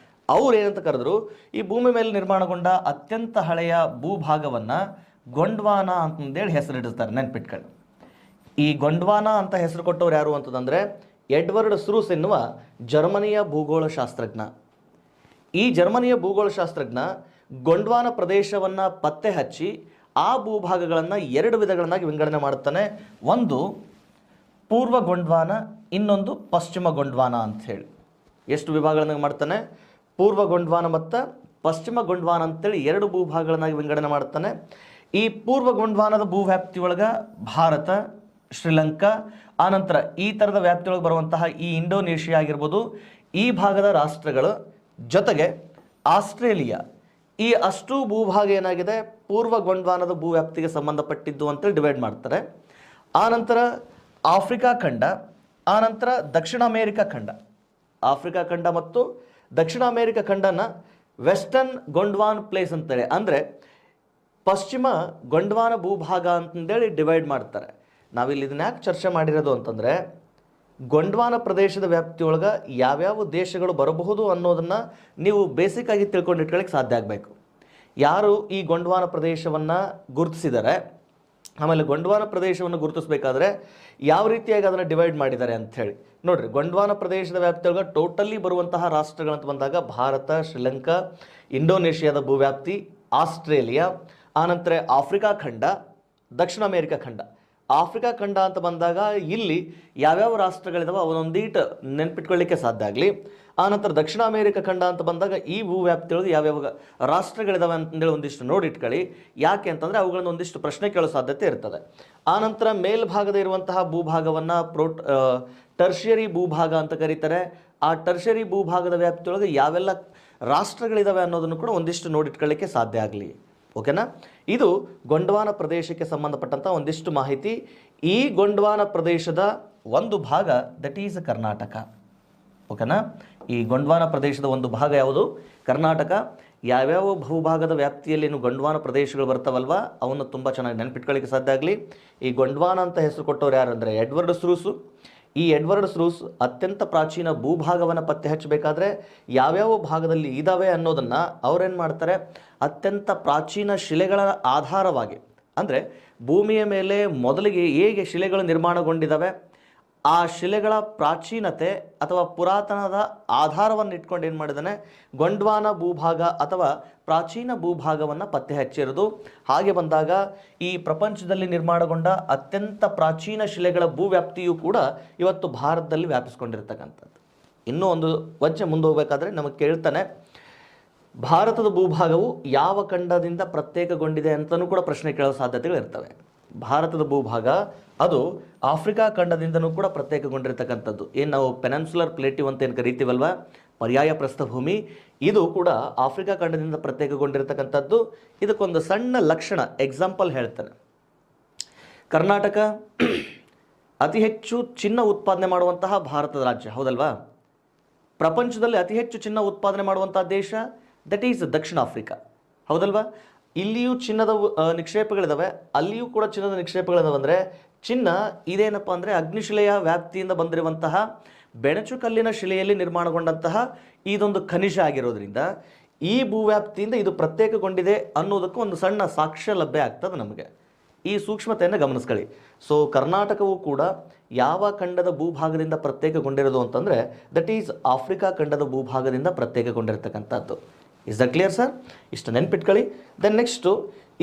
ಅವ್ರು ಏನಂತ ಕರೆದ್ರು, ಈ ಭೂಮಿ ಮೇಲೆ ನಿರ್ಮಾಣಗೊಂಡ ಅತ್ಯಂತ ಹಳೆಯ ಭೂಭಾಗವನ್ನು ಗೊಂಡ್ವಾನ ಅಂತಂದೇಳಿ ಹೆಸರಿಡ್ತಾರೆ. ನೆನ್ಪಿಟ್ಕೊಳ್ಳಿ. ಈ ಗೊಂಡ್ವಾನ ಅಂತ ಹೆಸರು ಕೊಟ್ಟವ್ರು ಯಾರು ಅಂತಂದರೆ ಎಡ್ವರ್ಡ್ ಸ್ರೂಸ್ ಎನ್ನುವ ಜರ್ಮನಿಯ ಭೂಗೋಳಶಾಸ್ತ್ರಜ್ಞ. ಈ ಜರ್ಮನಿಯ ಭೂಗೋಳಶಾಸ್ತ್ರಜ್ಞ ಗೊಂಡ್ವಾನ ಪ್ರದೇಶವನ್ನು ಪತ್ತೆ ಹಚ್ಚಿ ಆ ಭೂಭಾಗಗಳನ್ನು 2 ವಿಧಗಳನ್ನಾಗಿ ವಿಂಗಡಣೆ ಮಾಡುತ್ತಾನೆ. ಒಂದು ಪೂರ್ವ ಗೊಂಡ್ವಾನ, ಇನ್ನೊಂದು ಪಶ್ಚಿಮ ಗೊಂಡ್ವಾನ ಅಂತ ಹೇಳಿ. ಎಷ್ಟು ವಿಭಾಗಗಳನ್ನಾಗಿ ಮಾಡ್ತಾನೆ? ಪೂರ್ವ ಗೊಂಡ್ವಾನ ಮತ್ತು ಪಶ್ಚಿಮ ಗೊಂಡ್ವಾನ ಅಂತೇಳಿ 2 ಭೂಭಾಗಗಳನ್ನಾಗಿ ವಿಂಗಡಣೆ ಮಾಡುತ್ತಾನೆ. ಈ ಪೂರ್ವ ಗೊಂಡ್ವಾನದ ಭೂವ್ಯಾಪ್ತಿಯೊಳಗೆ ಭಾರತ, ಶ್ರೀಲಂಕಾ, ಆನಂತರ ಈ ಥರದ ವ್ಯಾಪ್ತಿಯೊಳಗೆ ಬರುವಂತಹ ಈ ಇಂಡೋನೇಷಿಯಾ ಆಗಿರ್ಬೋದು, ಈ ಭಾಗದ ರಾಷ್ಟ್ರಗಳು ಜೊತೆಗೆ ಆಸ್ಟ್ರೇಲಿಯಾ, ಈ ಅಷ್ಟು ಭೂಭಾಗ ಏನಾಗಿದೆ ಪೂರ್ವ ಗೊಂಡ್ವಾನದ ಭೂವ್ಯಾಪ್ತಿಗೆ ಸಂಬಂಧಪಟ್ಟಿದ್ದು ಅಂತೇಳಿ ಡಿವೈಡ್ ಮಾಡ್ತಾರೆ. ಆನಂತರ ಆಫ್ರಿಕಾ ಖಂಡ, ಆನಂತರ ದಕ್ಷಿಣ ಅಮೇರಿಕಾ ಖಂಡ. ಆಫ್ರಿಕಾ ಖಂಡ ಮತ್ತು ದಕ್ಷಿಣ ಅಮೇರಿಕಾ ಖಂಡನ ವೆಸ್ಟರ್ನ್ ಗೊಂಡ್ವಾನ್ ಪ್ಲೇಸ್ ಅಂತೇಳಿ, ಅಂದರೆ ಪಶ್ಚಿಮ ಗೊಂಡ್ವಾನ ಭೂಭಾಗ ಅಂತಂದೇಳಿ ಡಿವೈಡ್ ಮಾಡ್ತಾರೆ. ನಾವಿಲ್ಲಿ ಇದನ್ನ ಯಾಕೆ ಚರ್ಚೆ ಮಾಡಿರೋದು ಅಂತಂದರೆ, ಗೊಂಡ್ವಾನ ಪ್ರದೇಶದ ವ್ಯಾಪ್ತಿಯೊಳಗೆ ಯಾವ್ಯಾವ ದೇಶಗಳು ಬರಬಹುದು ಅನ್ನೋದನ್ನು ನೀವು ಬೇಸಿಕ್ ಆಗಿ ತಿಳ್ಕೊಂಡು ಇಟ್ಕೊಳ್ಳಿಕ್ಕೆ ಸಾಧ್ಯ ಆಗಬೇಕು. ಯಾರು ಈ ಗೊಂಡ್ವಾನ ಪ್ರದೇಶವನ್ನು ಗುರುತಿಸಿದ್ದಾರೆ, ಆಮೇಲೆ ಗೊಂಡ್ವಾನ ಪ್ರದೇಶವನ್ನು ಗುರುತಿಸಬೇಕಾದ್ರೆ ಯಾವ ರೀತಿಯಾಗಿ ಅದನ್ನು ಡಿವೈಡ್ ಮಾಡಿದ್ದಾರೆ ಅಂಥೇಳಿ ನೋಡಿರಿ. ಗೊಂಡ್ವಾನ ಪ್ರದೇಶದ ವ್ಯಾಪ್ತಿಯೊಳಗೆ ಟೋಟಲಿ ಬರುವಂತಹ ರಾಷ್ಟ್ರಗಳಂತ ಬಂದಾಗ ಭಾರತ, ಶ್ರೀಲಂಕಾ, ಇಂಡೋನೇಷಿಯಾದ ಭೂವ್ಯಾಪ್ತಿ, ಆಸ್ಟ್ರೇಲಿಯಾ, ಆನಂತರ ಆಫ್ರಿಕಾ ಖಂಡ, ದಕ್ಷಿಣ ಅಮೇರಿಕಾ ಖಂಡ. ಆಫ್ರಿಕಾ ಖಂಡ ಅಂತ ಬಂದಾಗ ಇಲ್ಲಿ ಯಾವ್ಯಾವ ರಾಷ್ಟ್ರಗಳಿದಾವೆ ಅವನೊಂದೀಟು ನೆನ್ಪಿಟ್ಕೊಳ್ಳಿಕ್ಕೆ ಸಾಧ್ಯ ಆಗಲಿ. ಆನಂತರ ದಕ್ಷಿಣ ಅಮೇರಿಕಾ ಖಂಡ ಅಂತ ಬಂದಾಗ ಈ ಭೂವ್ಯಾಪ್ತಿಯೊಳಗೆ ಯಾವ್ಯಾವ ರಾಷ್ಟ್ರಗಳಿದಾವೆ ಅಂತಂದೇಳಿ ಒಂದಿಷ್ಟು ನೋಡಿಟ್ಕೊಳ್ಳಿ. ಯಾಕೆ ಅಂತಂದರೆ ಅವುಗಳನ್ನು ಒಂದಿಷ್ಟು ಪ್ರಶ್ನೆ ಕೇಳೋ ಸಾಧ್ಯತೆ ಇರ್ತದೆ. ಆನಂತರ ಮೇಲ್ಭಾಗದ ಇರುವಂತಹ ಭೂಭಾಗವನ್ನು ಟರ್ಷಿಯರಿ ಭೂಭಾಗ ಅಂತ ಕರೀತಾರೆ. ಆ ಟರ್ಷಿಯರಿ ಭೂಭಾಗದ ವ್ಯಾಪ್ತಿಯೊಳಗೆ ಯಾವೆಲ್ಲ ರಾಷ್ಟ್ರಗಳಿದಾವೆ ಅನ್ನೋದನ್ನು ಕೂಡ ಒಂದಿಷ್ಟು ನೋಡಿಟ್ಕೊಳ್ಳಿಕ್ಕೆ ಸಾಧ್ಯ ಆಗಲಿ. ಓಕೆನಾ? ಇದು ಗೊಂಡ್ವಾನ ಪ್ರದೇಶಕ್ಕೆ ಸಂಬಂಧಪಟ್ಟಂಥ ಒಂದಿಷ್ಟು ಮಾಹಿತಿ. ಈ ಗೊಂಡ್ವಾನ ಪ್ರದೇಶದ ಒಂದು ಭಾಗ ದಟ್ ಈಸ್ ಕರ್ನಾಟಕ. ಓಕೆನಾ? ಈ ಗೊಂಡ್ವಾನ ಪ್ರದೇಶದ ಒಂದು ಭಾಗ ಯಾವುದು? ಕರ್ನಾಟಕ. ಯಾವ್ಯಾವ ಭೂಭಾಗದ ವ್ಯಾಪ್ತಿಯಲ್ಲಿ ಏನು ಗೊಂಡ್ವಾನ ಪ್ರದೇಶಗಳು ಬರ್ತಾವಲ್ವ ಅವನ್ನು ತುಂಬ ಚೆನ್ನಾಗಿ ನೆನಪಿಟ್ಕೊಳ್ಳಿಕ್ಕೆ ಸಾಧ್ಯ ಆಗಲಿ. ಈ ಗೊಂಡ್ವಾನ ಅಂತ ಹೆಸರು ಕೊಟ್ಟವ್ರು ಯಾರಂದರೆ ಎಡ್ವರ್ಡ್ ಸ್ರೂಸು. ಈ ಎಡ್ವರ್ಡ್ ಸ್ರೂಸ್ ಅತ್ಯಂತ ಪ್ರಾಚೀನ ಭೂಭಾಗವನ್ನು ಪತ್ತೆ ಹಚ್ಚಬೇಕಾದ್ರೆ ಯಾವ್ಯಾವ ಭಾಗದಲ್ಲಿ ಇದ್ದಾವೆ ಅನ್ನೋದನ್ನು ಅವ್ರೇನು ಮಾಡ್ತಾರೆ, ಅತ್ಯಂತ ಪ್ರಾಚೀನ ಶಿಲೆಗಳ ಆಧಾರವಾಗಿ, ಅಂದರೆ ಭೂಮಿಯ ಮೇಲೆ ಮೊದಲಿಗೆ ಹೇಗೆ ಶಿಲೆಗಳು ನಿರ್ಮಾಣಗೊಂಡಿದ್ದಾವೆ ಆ ಶಿಲೆಗಳ ಪ್ರಾಚೀನತೆ ಅಥವಾ ಪುರಾತನದ ಆಧಾರವನ್ನು ಇಟ್ಕೊಂಡು ಏನು ಮಾಡಿದ್ದಾನೆ, ಗೊಂಡ್ವಾನ ಭೂಭಾಗ ಅಥವಾ ಪ್ರಾಚೀನ ಭೂಭಾಗವನ್ನು ಪತ್ತೆ ಹಚ್ಚಿರೋದು. ಹಾಗೆ ಬಂದಾಗ ಈ ಪ್ರಪಂಚದಲ್ಲಿ ನಿರ್ಮಾಣಗೊಂಡ ಅತ್ಯಂತ ಪ್ರಾಚೀನ ಶಿಲೆಗಳ ಭೂವ್ಯಾಪ್ತಿಯು ಕೂಡ ಇವತ್ತು ಭಾರತದಲ್ಲಿ ವ್ಯಾಪಿಸ್ಕೊಂಡಿರ್ತಕ್ಕಂಥದ್ದು. ಇನ್ನೂ ಒಂದು ವಜ್ಜೆ ಮುಂದೆ ಹೋಗಬೇಕಾದ್ರೆ ನಮಗೆ ಕೇಳ್ತಾನೆ, ಭಾರತದ ಭೂಭಾಗವು ಯಾವ ಖಂಡದಿಂದ ಪ್ರತ್ಯೇಕಗೊಂಡಿದೆ ಅಂತಲೂ ಕೂಡ ಪ್ರಶ್ನೆ ಕೇಳೋ ಸಾಧ್ಯತೆಗಳಿರ್ತವೆ. ಭಾರತದ ಭೂಭಾಗ ಅದು ಆಫ್ರಿಕಾ ಖಂಡದಿಂದನೂ ಕೂಡ ಪ್ರತ್ಯೇಕಗೊಂಡಿರ್ತಕ್ಕಂಥದ್ದು. ಏನು ನಾವು ಪೆನಿನ್ಸುಲರ್ ಪ್ಲೇಟಿವ್ ಅಂತ ಏನು ಕರಿತೀವಲ್ವ, ಪರ್ಯಾಯ ಪ್ರಸ್ಥಭೂಮಿ, ಇದು ಕೂಡ ಆಫ್ರಿಕಾ ಖಂಡದಿಂದ ಪ್ರತ್ಯೇಕಗೊಂಡಿರ್ತಕ್ಕಂಥದ್ದು. ಇದಕ್ಕೊಂದು ಸಣ್ಣ ಲಕ್ಷಣ ಎಕ್ಸಾಂಪಲ್ ಹೇಳ್ತಾನೆ. ಕರ್ನಾಟಕ ಅತಿ ಹೆಚ್ಚು ಚಿನ್ನ ಉತ್ಪಾದನೆ ಮಾಡುವಂತಹ ಭಾರತದ ರಾಜ್ಯ, ಹೌದಲ್ವಾ? ಪ್ರಪಂಚದಲ್ಲಿ ಅತಿ ಹೆಚ್ಚು ಚಿನ್ನ ಉತ್ಪಾದನೆ ಮಾಡುವಂತಹ ದೇಶ ದಟ್ ಈಸ್ ದಕ್ಷಿಣ ಆಫ್ರಿಕಾ, ಹೌದಲ್ವಾ? ಇಲ್ಲಿಯೂ ಚಿನ್ನದ ನಿಕ್ಷೇಪಗಳಿದಾವೆ, ಅಲ್ಲಿಯೂ ಕೂಡ ಚಿನ್ನದ ನಿಕ್ಷೇಪಗಳಿದಾವೆ. ಅಂದರೆ ಚಿನ್ನ ಇದೇನಪ್ಪ ಅಂದರೆ ಅಗ್ನಿಶಿಲೆಯ ವ್ಯಾಪ್ತಿಯಿಂದ ಬಂದಿರುವಂತಹ ಬೆಣಚು ಕಲ್ಲಿನ ಶಿಲೆಯಲ್ಲಿ ನಿರ್ಮಾಣಗೊಂಡಂತಹ ಇದೊಂದು ಖನಿಜ ಆಗಿರೋದ್ರಿಂದ ಈ ಭೂವ್ಯಾಪ್ತಿಯಿಂದ ಇದು ಪ್ರತ್ಯೇಕಗೊಂಡಿದೆ ಅನ್ನೋದಕ್ಕೂ ಒಂದು ಸಣ್ಣ ಸಾಕ್ಷ್ಯ ಲಭ್ಯ ಆಗ್ತದೆ ನಮಗೆ. ಈ ಸೂಕ್ಷ್ಮತೆಯನ್ನು ಗಮನಿಸ್ಕೊಳ್ಳಿ. ಸೊ ಕರ್ನಾಟಕವು ಕೂಡ ಯಾವ ಖಂಡದ ಭೂಭಾಗದಿಂದ ಪ್ರತ್ಯೇಕಗೊಂಡಿರೋದು ಅಂತಂದರೆ ದಟ್ ಈಸ್ ಆಫ್ರಿಕಾ ಖಂಡದ ಭೂಭಾಗದಿಂದ ಪ್ರತ್ಯೇಕಗೊಂಡಿರ್ತಕ್ಕಂಥದ್ದು. Is the clear sir? ಇಷ್ಟು ನೆನ್ಪಿಟ್ಕೊಳ್ಳಿ. ದೆನ್ ನೆಕ್ಸ್ಟು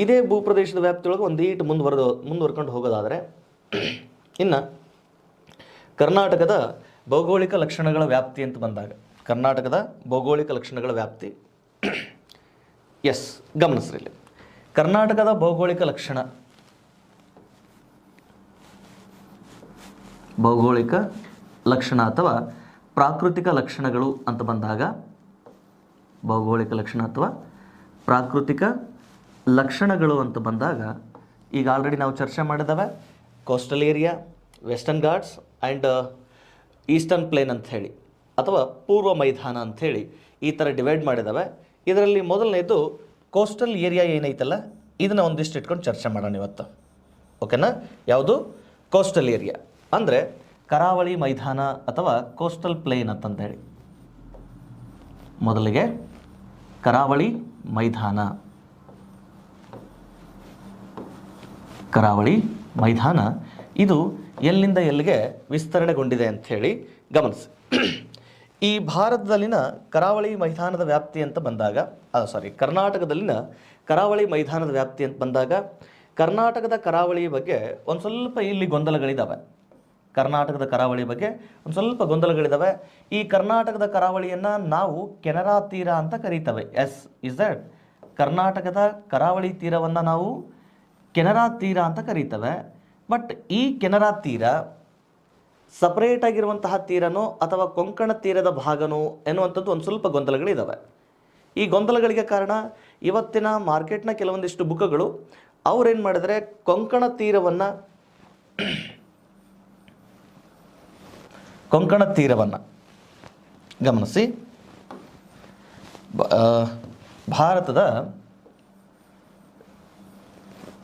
ಇದೇ ಭೂಪ್ರದೇಶದ ವ್ಯಾಪ್ತಿಯೊಳಗೆ ಒಂದೀಟು ಮುಂದುವರ್ಕೊಂಡು ಹೋಗೋದಾದರೆ, ಇನ್ನು ಕರ್ನಾಟಕದ ಭೌಗೋಳಿಕ ಲಕ್ಷಣಗಳ ವ್ಯಾಪ್ತಿ ಅಂತ ಬಂದಾಗ, ಕರ್ನಾಟಕದ ಭೌಗೋಳಿಕ ಲಕ್ಷಣಗಳ ವ್ಯಾಪ್ತಿ ಎಸ್ ಗಮನಿಸ್ರಿ. ಇಲ್ಲಿ ಕರ್ನಾಟಕದ ಭೌಗೋಳಿಕ ಲಕ್ಷಣ ಅಥವಾ ಪ್ರಾಕೃತಿಕ ಲಕ್ಷಣಗಳು ಅಂತ ಬಂದಾಗ, ಭೌಗೋಳಿಕ ಲಕ್ಷಣ ಅಥವಾ ಪ್ರಾಕೃತಿಕ ಲಕ್ಷಣಗಳು ಅಂತ ಬಂದಾಗ ಈಗ ಆಲ್ರೆಡಿ ನಾವು ಚರ್ಚೆ ಮಾಡಿದ್ದಾವೆ. Coastal area, Western Ghats and eastern plain ಅಂತ ಹೇಳಿ ಅಥವಾ ಪೂರ್ವ ಮೈದಾನ ಅಂಥೇಳಿ ಈ ಥರ ಡಿವೈಡ್ ಮಾಡಿದ್ದಾವೆ. ಇದರಲ್ಲಿ ಮೊದಲನೇದು ಕೋಸ್ಟಲ್ ಏರಿಯಾ ಏನೈತಲ್ಲ, ಇದನ್ನು ಒಂದಿಷ್ಟು ಇಟ್ಕೊಂಡು ಚರ್ಚೆ ಮಾಡೋಣ ಇವತ್ತು. ಓಕೆನಾ? ಯಾವುದು? ಕೋಸ್ಟಲ್ ಏರಿಯಾ ಅಂದರೆ ಕರಾವಳಿ ಮೈದಾನ ಅಥವಾ ಕೋಸ್ಟಲ್ ಪ್ಲೇನ್ ಅಂತಂದೇಳಿ. ಮೊದಲಿಗೆ ಕರಾವಳಿ ಮೈದಾನ, ಕರಾವಳಿ ಮೈದಾನ ಇದು ಎಲ್ಲಿಂದ ಎಲ್ಲಿಗೆ ವಿಸ್ತರಣೆಗೊಂಡಿದೆ ಅಂಥೇಳಿ ಗಮನಿಸಿ. ಈ ಭಾರತದಲ್ಲಿನ ಕರಾವಳಿ ಮೈದಾನದ ವ್ಯಾಪ್ತಿ ಅಂತ ಬಂದಾಗ ಕರ್ನಾಟಕದಲ್ಲಿನ ಕರಾವಳಿ ಮೈದಾನದ ವ್ಯಾಪ್ತಿ ಅಂತ ಬಂದಾಗ ಕರ್ನಾಟಕದ ಕರಾವಳಿ ಬಗ್ಗೆ ಒಂದು ಸ್ವಲ್ಪ ಇಲ್ಲಿ ಗೊಂದಲಗಳಿದ್ದಾವೆ. ಕರ್ನಾಟಕದ ಕರಾವಳಿ ಬಗ್ಗೆ ಒಂದು ಸ್ವಲ್ಪ ಗೊಂದಲಗಳಿದ್ದಾವೆ. ಈ ಕರ್ನಾಟಕದ ಕರಾವಳಿಯನ್ನು ನಾವು ಕೆನರಾ ತೀರ ಅಂತ ಕರೀತೇವೆ. ಇಸ್ ದಟ್ ಕರ್ನಾಟಕದ ಕರಾವಳಿ ತೀರವನ್ನು ನಾವು ಕೆನರಾ ತೀರ ಅಂತ ಕರೀತೇವೆ. ಬಟ್ ಈ ಕೆನರಾ ತೀರ ಸಪರೇಟ್ ಆಗಿರುವಂತಹ ತೀರನೋ ಅಥವಾ ಕೊಂಕಣ ತೀರದ ಭಾಗನೋ ಎನ್ನುವಂಥದ್ದು ಒಂದು ಸ್ವಲ್ಪ ಗೊಂದಲಗಳಿದ್ದಾವೆ. ಈ ಗೊಂದಲಗಳಿಗೆ ಕಾರಣ ಇವತ್ತಿನ ಮಾರ್ಕೆಟ್ನ ಕೆಲವೊಂದಿಷ್ಟು ಬುಕ್ಗಳು ಅವರೇನು ಮಾಡಿದರೆ ಕೊಂಕಣ ತೀರವನ್ನು ಗಮನಿಸಿ. ಭಾರತದ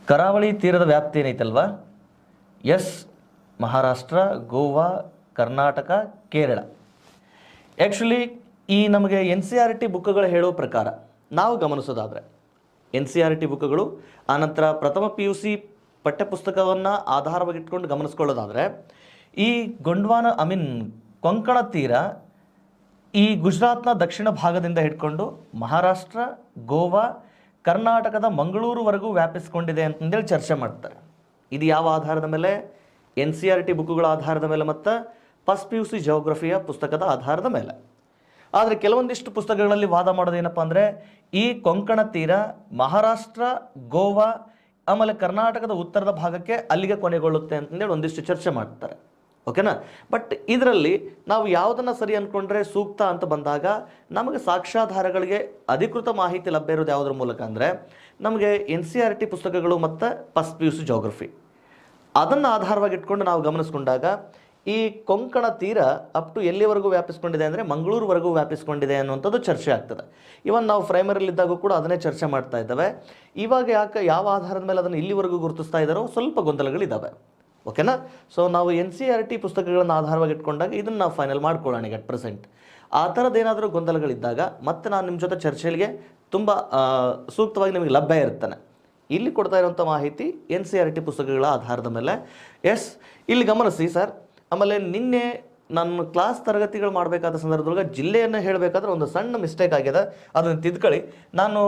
ಕರಾವಳಿ ತೀರದ ವ್ಯಾಪ್ತಿ ಏನೈತಲ್ವ, ಮಹಾರಾಷ್ಟ್ರ, ಗೋವಾ, ಕರ್ನಾಟಕ, ಕೇರಳ. ಆ್ಯಕ್ಚುಲಿ ಈ ನಮಗೆ NCERT ಬುಕ್ಗಳು ಹೇಳೋ ಪ್ರಕಾರ ನಾವು ಗಮನಿಸೋದಾದರೆ NCERT ಬುಕ್ಗಳು ಆನಂತರ ಪ್ರಥಮ PUC ಪಠ್ಯಪುಸ್ತಕವನ್ನು ಆಧಾರವಾಗಿಟ್ಕೊಂಡು ಗಮನಿಸ್ಕೊಳ್ಳೋದಾದರೆ ಈ ಕೊಂಕಣ ತೀರ ಈ ಗುಜರಾತ್ನ ದಕ್ಷಿಣ ಭಾಗದಿಂದ ಹಿಡ್ಕೊಂಡು ಮಹಾರಾಷ್ಟ್ರ, ಗೋವಾ, ಕರ್ನಾಟಕದ ಮಂಗಳೂರುವರೆಗೂ ವ್ಯಾಪಿಸ್ಕೊಂಡಿದೆ ಅಂತಂದೇಳಿ ಚರ್ಚೆ ಮಾಡ್ತಾರೆ. ಇದು ಯಾವ ಆಧಾರದ ಮೇಲೆ? NCERT ಬುಕ್ಗಳ ಆಧಾರದ ಮೇಲೆ ಮತ್ತು ಫಸ್ಟ್ PUC ಜಿಯೋಗ್ರಫಿಯ ಪುಸ್ತಕದ ಆಧಾರದ ಮೇಲೆ. ಆದರೆ ಕೆಲವೊಂದಿಷ್ಟು ಪುಸ್ತಕಗಳಲ್ಲಿ ವಾದ ಮಾಡೋದೇನಪ್ಪ ಅಂದರೆ ಈ ಕೊಂಕಣ ತೀರ ಮಹಾರಾಷ್ಟ್ರ, ಗೋವಾ ಆಮೇಲೆ ಕರ್ನಾಟಕದ ಉತ್ತರದ ಭಾಗಕ್ಕೆ ಅಲ್ಲಿಗೆ ಕೊನೆಗೊಳ್ಳುತ್ತೆ ಅಂತಂದೇಳಿ ಒಂದಿಷ್ಟು ಚರ್ಚೆ ಮಾಡ್ತಾರೆ. ಓಕೆನಾ? ಬಟ್ ಇದರಲ್ಲಿ ನಾವು ಯಾವುದನ್ನು ಸರಿ ಅಂದ್ಕೊಂಡ್ರೆ ಸೂಕ್ತ ಅಂತ ಬಂದಾಗ ನಮಗೆ ಸಾಕ್ಷ್ಯಾಧಾರಗಳಿಗೆ ಅಧಿಕೃತ ಮಾಹಿತಿ ಲಭ್ಯ ಇರೋದು ಯಾವುದ್ರ ಮೂಲಕ ಅಂದರೆ ನಮಗೆ NCERT ಪುಸ್ತಕಗಳು ಮತ್ತು ಫಸ್ಟ್ PUC ಜಿಯೋಗ್ರಫಿ ಅದನ್ನು ಆಧಾರವಾಗಿ ಇಟ್ಕೊಂಡು ನಾವು ಗಮನಿಸ್ಕೊಂಡಾಗ ಈ ಕೊಂಕಣ ತೀರ ಅಪ್ ಟು ಎಲ್ಲಿವರೆಗೂ ವ್ಯಾಪಿಸ್ಕೊಂಡಿದೆ ಅಂದರೆ ಮಂಗಳೂರುವರೆಗೂ ವ್ಯಾಪಿಸ್ಕೊಂಡಿದೆ ಅನ್ನುವಂಥದ್ದು ಚರ್ಚೆ ಆಗ್ತದೆ. ಇವನ್ ನಾವು ಪ್ರೈಮರಿಲಿದ್ದಾಗ ಕೂಡ ಅದನ್ನೇ ಚರ್ಚೆ ಮಾಡ್ತಾ ಇದ್ದಾವೆ. ಇವಾಗ ಯಾವ ಆಧಾರದ ಮೇಲೆ ಅದನ್ನು ಇಲ್ಲಿವರೆಗೂ ಗುರುತಿಸ್ತಾ ಇದ್ದಾರೋ ಸ್ವಲ್ಪ ಗೊಂದಲಗಳಿದ್ದಾವೆ. ಓಕೆನಾ? ಸೊ ನಾವು NCERT ಪುಸ್ತಕಗಳನ್ನು ಆಧಾರವಾಗಿ ಇಟ್ಕೊಂಡಾಗ ಇದನ್ನು ನಾವು ಫೈನಲ್ ಮಾಡ್ಕೊಳ್ಳೋಣ ಈಗ ಅಟ್ ಪ್ರೆಸೆಂಟ್. ಆ ಥರದ್ದೇನಾದರೂ ಗೊಂದಲಗಳಿದ್ದಾಗ ಮತ್ತೆ ನಾನು ನಿಮ್ಮ ಜೊತೆ ಚರ್ಚೆಗೆ ತುಂಬ ಸೂಕ್ತವಾಗಿ ನಿಮಗೆ ಲಭ್ಯ ಇರ್ತಾನೆ. ಇಲ್ಲಿ ಕೊಡ್ತಾ ಇರುವಂಥ ಮಾಹಿತಿ NCERT ಪುಸ್ತಕಗಳ ಆಧಾರದ ಮೇಲೆ. ಇಲ್ಲಿ ಗಮನಿಸಿ ಸರ್. ಆಮೇಲೆ ನಿನ್ನೆ ನಾನು ಕ್ಲಾಸ್ ತರಗತಿಗಳು ಮಾಡಬೇಕಾದ ಸಂದರ್ಭದೊಳಗೆ ಜಿಲ್ಲೆಯನ್ನು ಹೇಳಬೇಕಾದ್ರೆ ಒಂದು ಸಣ್ಣ ಮಿಸ್ಟೇಕ್ ಆಗಿದೆ, ಅದನ್ನು ತಿದ್ಕೊಳ್ಳಿ. ನಾನು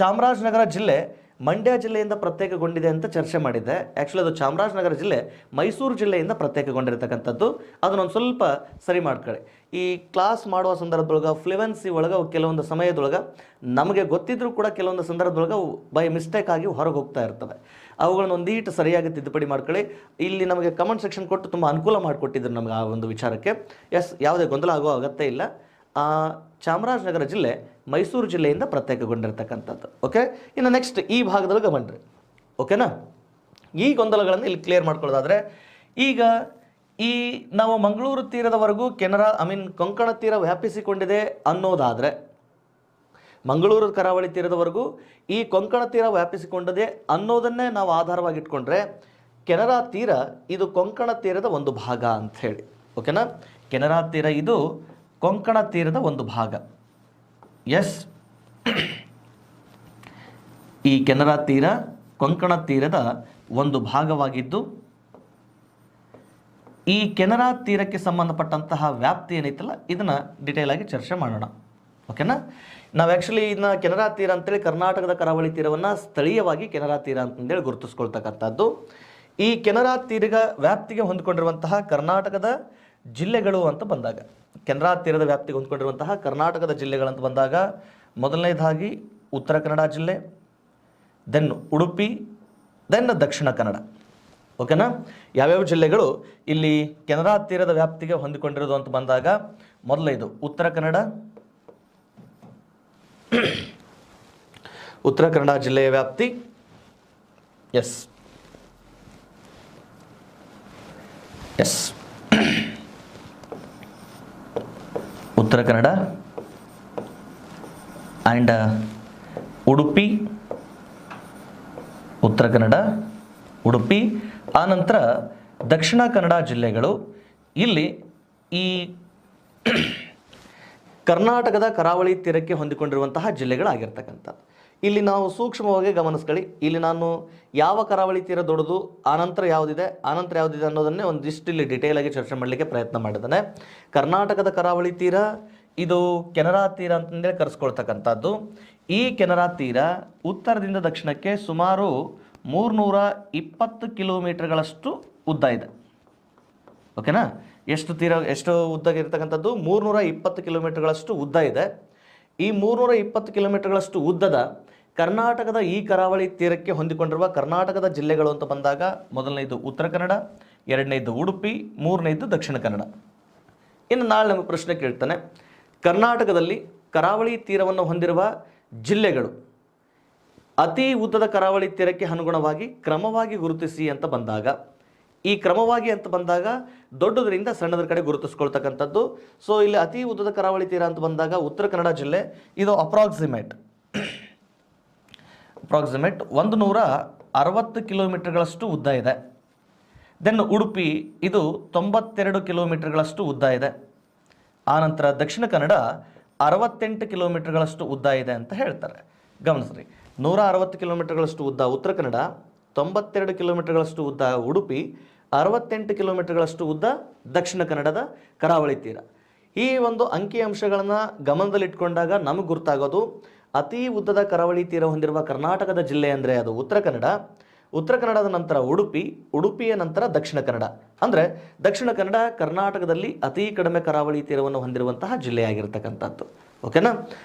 ಚಾಮರಾಜನಗರ ಜಿಲ್ಲೆ ಮಂಡ್ಯ ಜಿಲ್ಲೆಯಿಂದ ಪ್ರತ್ಯೇಕಗೊಂಡಿದೆ ಅಂತ ಚರ್ಚೆ ಮಾಡಿದ್ದೆ. ಆ್ಯಕ್ಚುಲಿ ಅದು ಚಾಮರಾಜನಗರ ಜಿಲ್ಲೆ ಮೈಸೂರು ಜಿಲ್ಲೆಯಿಂದ ಪ್ರತ್ಯೇಕಗೊಂಡಿರ್ತಕ್ಕಂಥದ್ದು. ಅದನ್ನೊಂದು ಸ್ವಲ್ಪ ಸರಿ ಮಾಡ್ಕೊಳ್ಳಿ. ಈ ಕ್ಲಾಸ್ ಮಾಡುವ ಸಂದರ್ಭದೊಳಗೆ ಫ್ಲುವೆನ್ಸಿ ಒಳಗೆ ಕೆಲವೊಂದು ಸಮಯದೊಳಗೆ ನಮಗೆ ಗೊತ್ತಿದ್ರೂ ಕೂಡ ಕೆಲವೊಂದು ಸಂದರ್ಭದೊಳಗೆ ಬೈ ಮಿಸ್ಟೇಕ್ ಆಗಿ ಹೊರಗೆ ಹೋಗ್ತಾ ಇರ್ತವೆ. ಅವುಗಳನ್ನ ಒಂದೀಟು ಸರಿಯಾಗಿ ತಿದ್ದುಪಡಿ ಮಾಡ್ಕೊಳ್ಳಿ. ಇಲ್ಲಿ ನಮಗೆ ಕಮೆಂಟ್ ಸೆಕ್ಷನ್ ಕೊಟ್ಟು ತುಂಬ ಅನುಕೂಲ ಮಾಡಿಕೊಟ್ಟಿದ್ರು ನಮಗೆ ಆ ಒಂದು ವಿಚಾರಕ್ಕೆ. ಯಾವುದೇ ಗೊಂದಲ ಆಗೋ ಅಗತ್ಯ ಇಲ್ಲ. ಚಾಮರಾಜನಗರ ಜಿಲ್ಲೆ ಮೈಸೂರು ಜಿಲ್ಲೆಯಿಂದ ಪ್ರತ್ಯೇಕಗೊಂಡಿರ್ತಕ್ಕಂಥದ್ದು. ಓಕೆ, ಇನ್ನು ನೆಕ್ಸ್ಟ್ ಈ ಭಾಗದೊಳಗೆ ಬನ್ನಿರಿ. ಓಕೆನಾ? ಈ ಗೊಂದಲಗಳನ್ನು ಇಲ್ಲಿ ಕ್ಲಿಯರ್ ಮಾಡ್ಕೊಳ್ಳೋದಾದರೆ ಈಗ ಈ ನಾವು ಮಂಗಳೂರು ತೀರದವರೆಗೂ ಕೊಂಕಣ ತೀರ ವ್ಯಾಪಿಸಿಕೊಂಡಿದೆ ಅನ್ನೋದಾದರೆ ಮಂಗಳೂರು ಕರಾವಳಿ ತೀರದವರೆಗೂ ಈ ಕೊಂಕಣ ತೀರ ವ್ಯಾಪಿಸಿಕೊಂಡಿದೆ ಅನ್ನೋದನ್ನೇ ನಾವು ಆಧಾರವಾಗಿಟ್ಕೊಂಡ್ರೆ ಕೆನರಾ ತೀರ ಇದು ಕೊಂಕಣ ತೀರದ ಒಂದು ಭಾಗ ಅಂಥೇಳಿ. ಓಕೆನಾ? ಕೆನರಾ ತೀರ ಇದು ಕೊಂಕಣ ತೀರದ ಒಂದು ಭಾಗ. ಈ ಕೆನರಾ ತೀರ ಕೊಂಕಣ ತೀರದ ಒಂದು ಭಾಗವಾಗಿದ್ದು ಈ ಕೆನರಾ ತೀರಕ್ಕೆ ಸಂಬಂಧಪಟ್ಟಂತಹ ವ್ಯಾಪ್ತಿ ಏನೈತಲ್ಲ ಇದನ್ನು ಡಿಟೇಲ್ ಆಗಿ ಚರ್ಚೆ ಮಾಡೋಣ. ಓಕೆನಾ? ನಾವು ಆ್ಯಕ್ಚುಲಿ ಇದನ್ನ ಕೆನರಾ ತೀರ ಅಂತೇಳಿ ಕರ್ನಾಟಕದ ಕರಾವಳಿ ತೀರವನ್ನು ಸ್ಥಳೀಯವಾಗಿ ಕೆನರಾ ತೀರ ಅಂತಂದೇಳಿ ಗುರುತಿಸ್ಕೊಳ್ತಕ್ಕಂಥದ್ದು. ಈ ಕೆನರಾ ತೀರ ವ್ಯಾಪ್ತಿಗೆ ಹೊಂದಿಕೊಂಡಿರುವಂತಹ ಕರ್ನಾಟಕದ ಜಿಲ್ಲೆಗಳು ಅಂತ ಬಂದಾಗ ಕೆನರಾ ತೀರದ ವ್ಯಾಪ್ತಿಗೆ ಹೊಂದ್ಕೊಂಡಿರುವಂತಹ ಕರ್ನಾಟಕದ ಜಿಲ್ಲೆಗಳಂತ ಬಂದಾಗ ಮೊದಲನೇದಾಗಿ ಉತ್ತರ ಕನ್ನಡ ಜಿಲ್ಲೆ, ದೆನ್ ಉಡುಪಿ, ದೆನ್ ದಕ್ಷಿಣ ಕನ್ನಡ. ಓಕೆನಾ? ಯಾವ್ಯಾವ ಜಿಲ್ಲೆಗಳು ಇಲ್ಲಿ ಕೆನರಾ ತೀರದ ವ್ಯಾಪ್ತಿಗೆ ಹೊಂದಿಕೊಂಡಿರೋದು ಅಂತ ಬಂದಾಗ ಮೊದಲನೇದು ಉತ್ತರ ಕನ್ನಡ ಜಿಲ್ಲೆಯ ವ್ಯಾಪ್ತಿ. ಉತ್ತರ ಕನ್ನಡ ಆ್ಯಂಡ್ ಉಡುಪಿ, ಉತ್ತರ ಕನ್ನಡ, ಉಡುಪಿ. ಆನಂತರ ದಕ್ಷಿಣ ಕನ್ನಡ ಜಿಲ್ಲೆಗಳು ಇಲ್ಲಿ ಈ ಕರ್ನಾಟಕದ ಕರಾವಳಿ ತೀರಕ್ಕೆ ಹೊಂದಿಕೊಂಡಿರುವಂತಹ ಜಿಲ್ಲೆಗಳಾಗಿರ್ತಕ್ಕಂಥದ್ದು. ಇಲ್ಲಿ ನಾವು ಸೂಕ್ಷ್ಮವಾಗಿ ಗಮನಿಸ್ಕೊಳ್ಳಿ. ಇಲ್ಲಿ ನಾನು ಯಾವ ಕರಾವಳಿ ತೀರ ದೊಡ್ಡದು, ಆನಂತರ ಯಾವುದಿದೆ ಅನ್ನೋದನ್ನೇ ಒಂದಿಷ್ಟು ಇಲ್ಲಿ ಡಿಟೇಲ್ ಆಗಿ ಚರ್ಚೆ ಮಾಡಲಿಕ್ಕೆ ಪ್ರಯತ್ನ ಮಾಡಿದ್ದಾನೆ. ಕರ್ನಾಟಕದ ಕರಾವಳಿ ತೀರ ಇದು ಕೆನರಾ ತೀರ ಅಂತಂದೇಳಿ ಕರೆಸ್ಕೊಳ್ತಕ್ಕಂಥದ್ದು. ಈ ಕೆನರಾ ತೀರ ಉತ್ತರದಿಂದ ದಕ್ಷಿಣಕ್ಕೆ ಸುಮಾರು 320 ಕಿಲೋಮೀಟರ್ಗಳಷ್ಟು ಉದ್ದ ಇದೆ. ಓಕೆನಾ? ಎಷ್ಟು ಉದ್ದಗಿರ್ತಕ್ಕಂಥದ್ದು? 320 ಕಿಲೋಮೀಟರ್ಗಳಷ್ಟು ಉದ್ದ ಇದೆ. ಈ 320 ಕಿಲೋಮೀಟರ್ಗಳಷ್ಟು ಉದ್ದದ ಕರ್ನಾಟಕದ ಈ ಕರಾವಳಿ ತೀರಕ್ಕೆ ಹೊಂದಿಕೊಂಡಿರುವ ಕರ್ನಾಟಕದ ಜಿಲ್ಲೆಗಳು ಅಂತ ಬಂದಾಗ ಮೊದಲನೇದು ಉತ್ತರ ಕನ್ನಡ, ಎರಡನೇದು ಉಡುಪಿ, ಮೂರನೇದು ದಕ್ಷಿಣ ಕನ್ನಡ. ಇನ್ನು ನಾಳೆ ನಮಗೆ ಪ್ರಶ್ನೆ ಕೇಳ್ತಾನೆ, ಕರ್ನಾಟಕದಲ್ಲಿ ಕರಾವಳಿ ತೀರವನ್ನು ಹೊಂದಿರುವ ಜಿಲ್ಲೆಗಳು ಅತಿ ಉದ್ದದ ಕರಾವಳಿ ತೀರಕ್ಕೆ ಅನುಗುಣವಾಗಿ ಕ್ರಮವಾಗಿ ಗುರುತಿಸಿ ಅಂತ ಬಂದಾಗ, ಈ ಕ್ರಮವಾಗಿ ಅಂತ ಬಂದಾಗ ದೊಡ್ಡದರಿಂದ ಸಣ್ಣದರ ಕಡೆ ಗುರುತಿಸ್ಕೊಳ್ತಕ್ಕಂಥದ್ದು. ಸೊ ಇಲ್ಲಿ ಅತಿ ಉದ್ದದ ಕರಾವಳಿ ತೀರ ಅಂತ ಬಂದಾಗ ಉತ್ತರ ಕನ್ನಡ ಜಿಲ್ಲೆ ಇದು ಅಪ್ರಾಕ್ಸಿಮೇಟ್ 160 ಕಿಲೋಮೀಟರ್ಗಳಷ್ಟು ಉದ್ದ ಇದೆ. ದೆನ್ ಉಡುಪಿ ಇದು 92 ಕಿಲೋಮೀಟರ್ಗಳಷ್ಟು ಉದ್ದ ಇದೆ. ಆನಂತರ ದಕ್ಷಿಣ ಕನ್ನಡ 68 ಕಿಲೋಮೀಟರ್ಗಳಷ್ಟು ಉದ್ದ ಇದೆ ಅಂತ ಹೇಳ್ತಾರೆ. ಗಮನಿಸ್ರಿ, 160 ಕಿಲೋಮೀಟರ್ಗಳಷ್ಟು ಉದ್ದ ಉತ್ತರ ಕನ್ನಡ, 92 ಕಿಲೋಮೀಟರ್ಗಳಷ್ಟು ಉದ್ದ ಉಡುಪಿ, 68 ಕಿಲೋಮೀಟರ್ಗಳಷ್ಟು ಉದ್ದ ದಕ್ಷಿಣ ಕನ್ನಡದ ಕರಾವಳಿ ತೀರ. ಈ ಒಂದು ಅಂಕಿಅಂಶಗಳನ್ನು ಗಮನದಲ್ಲಿಟ್ಕೊಂಡಾಗ ನಮಗೆ ಗುರ್ತಾಗೋದು ಅತಿ ಉದ್ದದ ಕರಾವಳಿ ತೀರ ಹೊಂದಿರುವ ಕರ್ನಾಟಕದ ಜಿಲ್ಲೆ ಅಂದರೆ ಅದು ಉತ್ತರ ಕನ್ನಡ, ಉತ್ತರ ಕನ್ನಡದ ನಂತರ ಉಡುಪಿ, ಉಡುಪಿಯ ನಂತರ ದಕ್ಷಿಣ ಕನ್ನಡ. ಅಂದರೆ ದಕ್ಷಿಣ ಕನ್ನಡ ಕರ್ನಾಟಕದಲ್ಲಿ ಅತಿ ಕಡಿಮೆ ಕರಾವಳಿ ತೀರವನ್ನು ಹೊಂದಿರುವಂತಹ ಜಿಲ್ಲೆಯಾಗಿರ್ತಕ್ಕಂಥದ್ದು. ಓಕೆನಾ?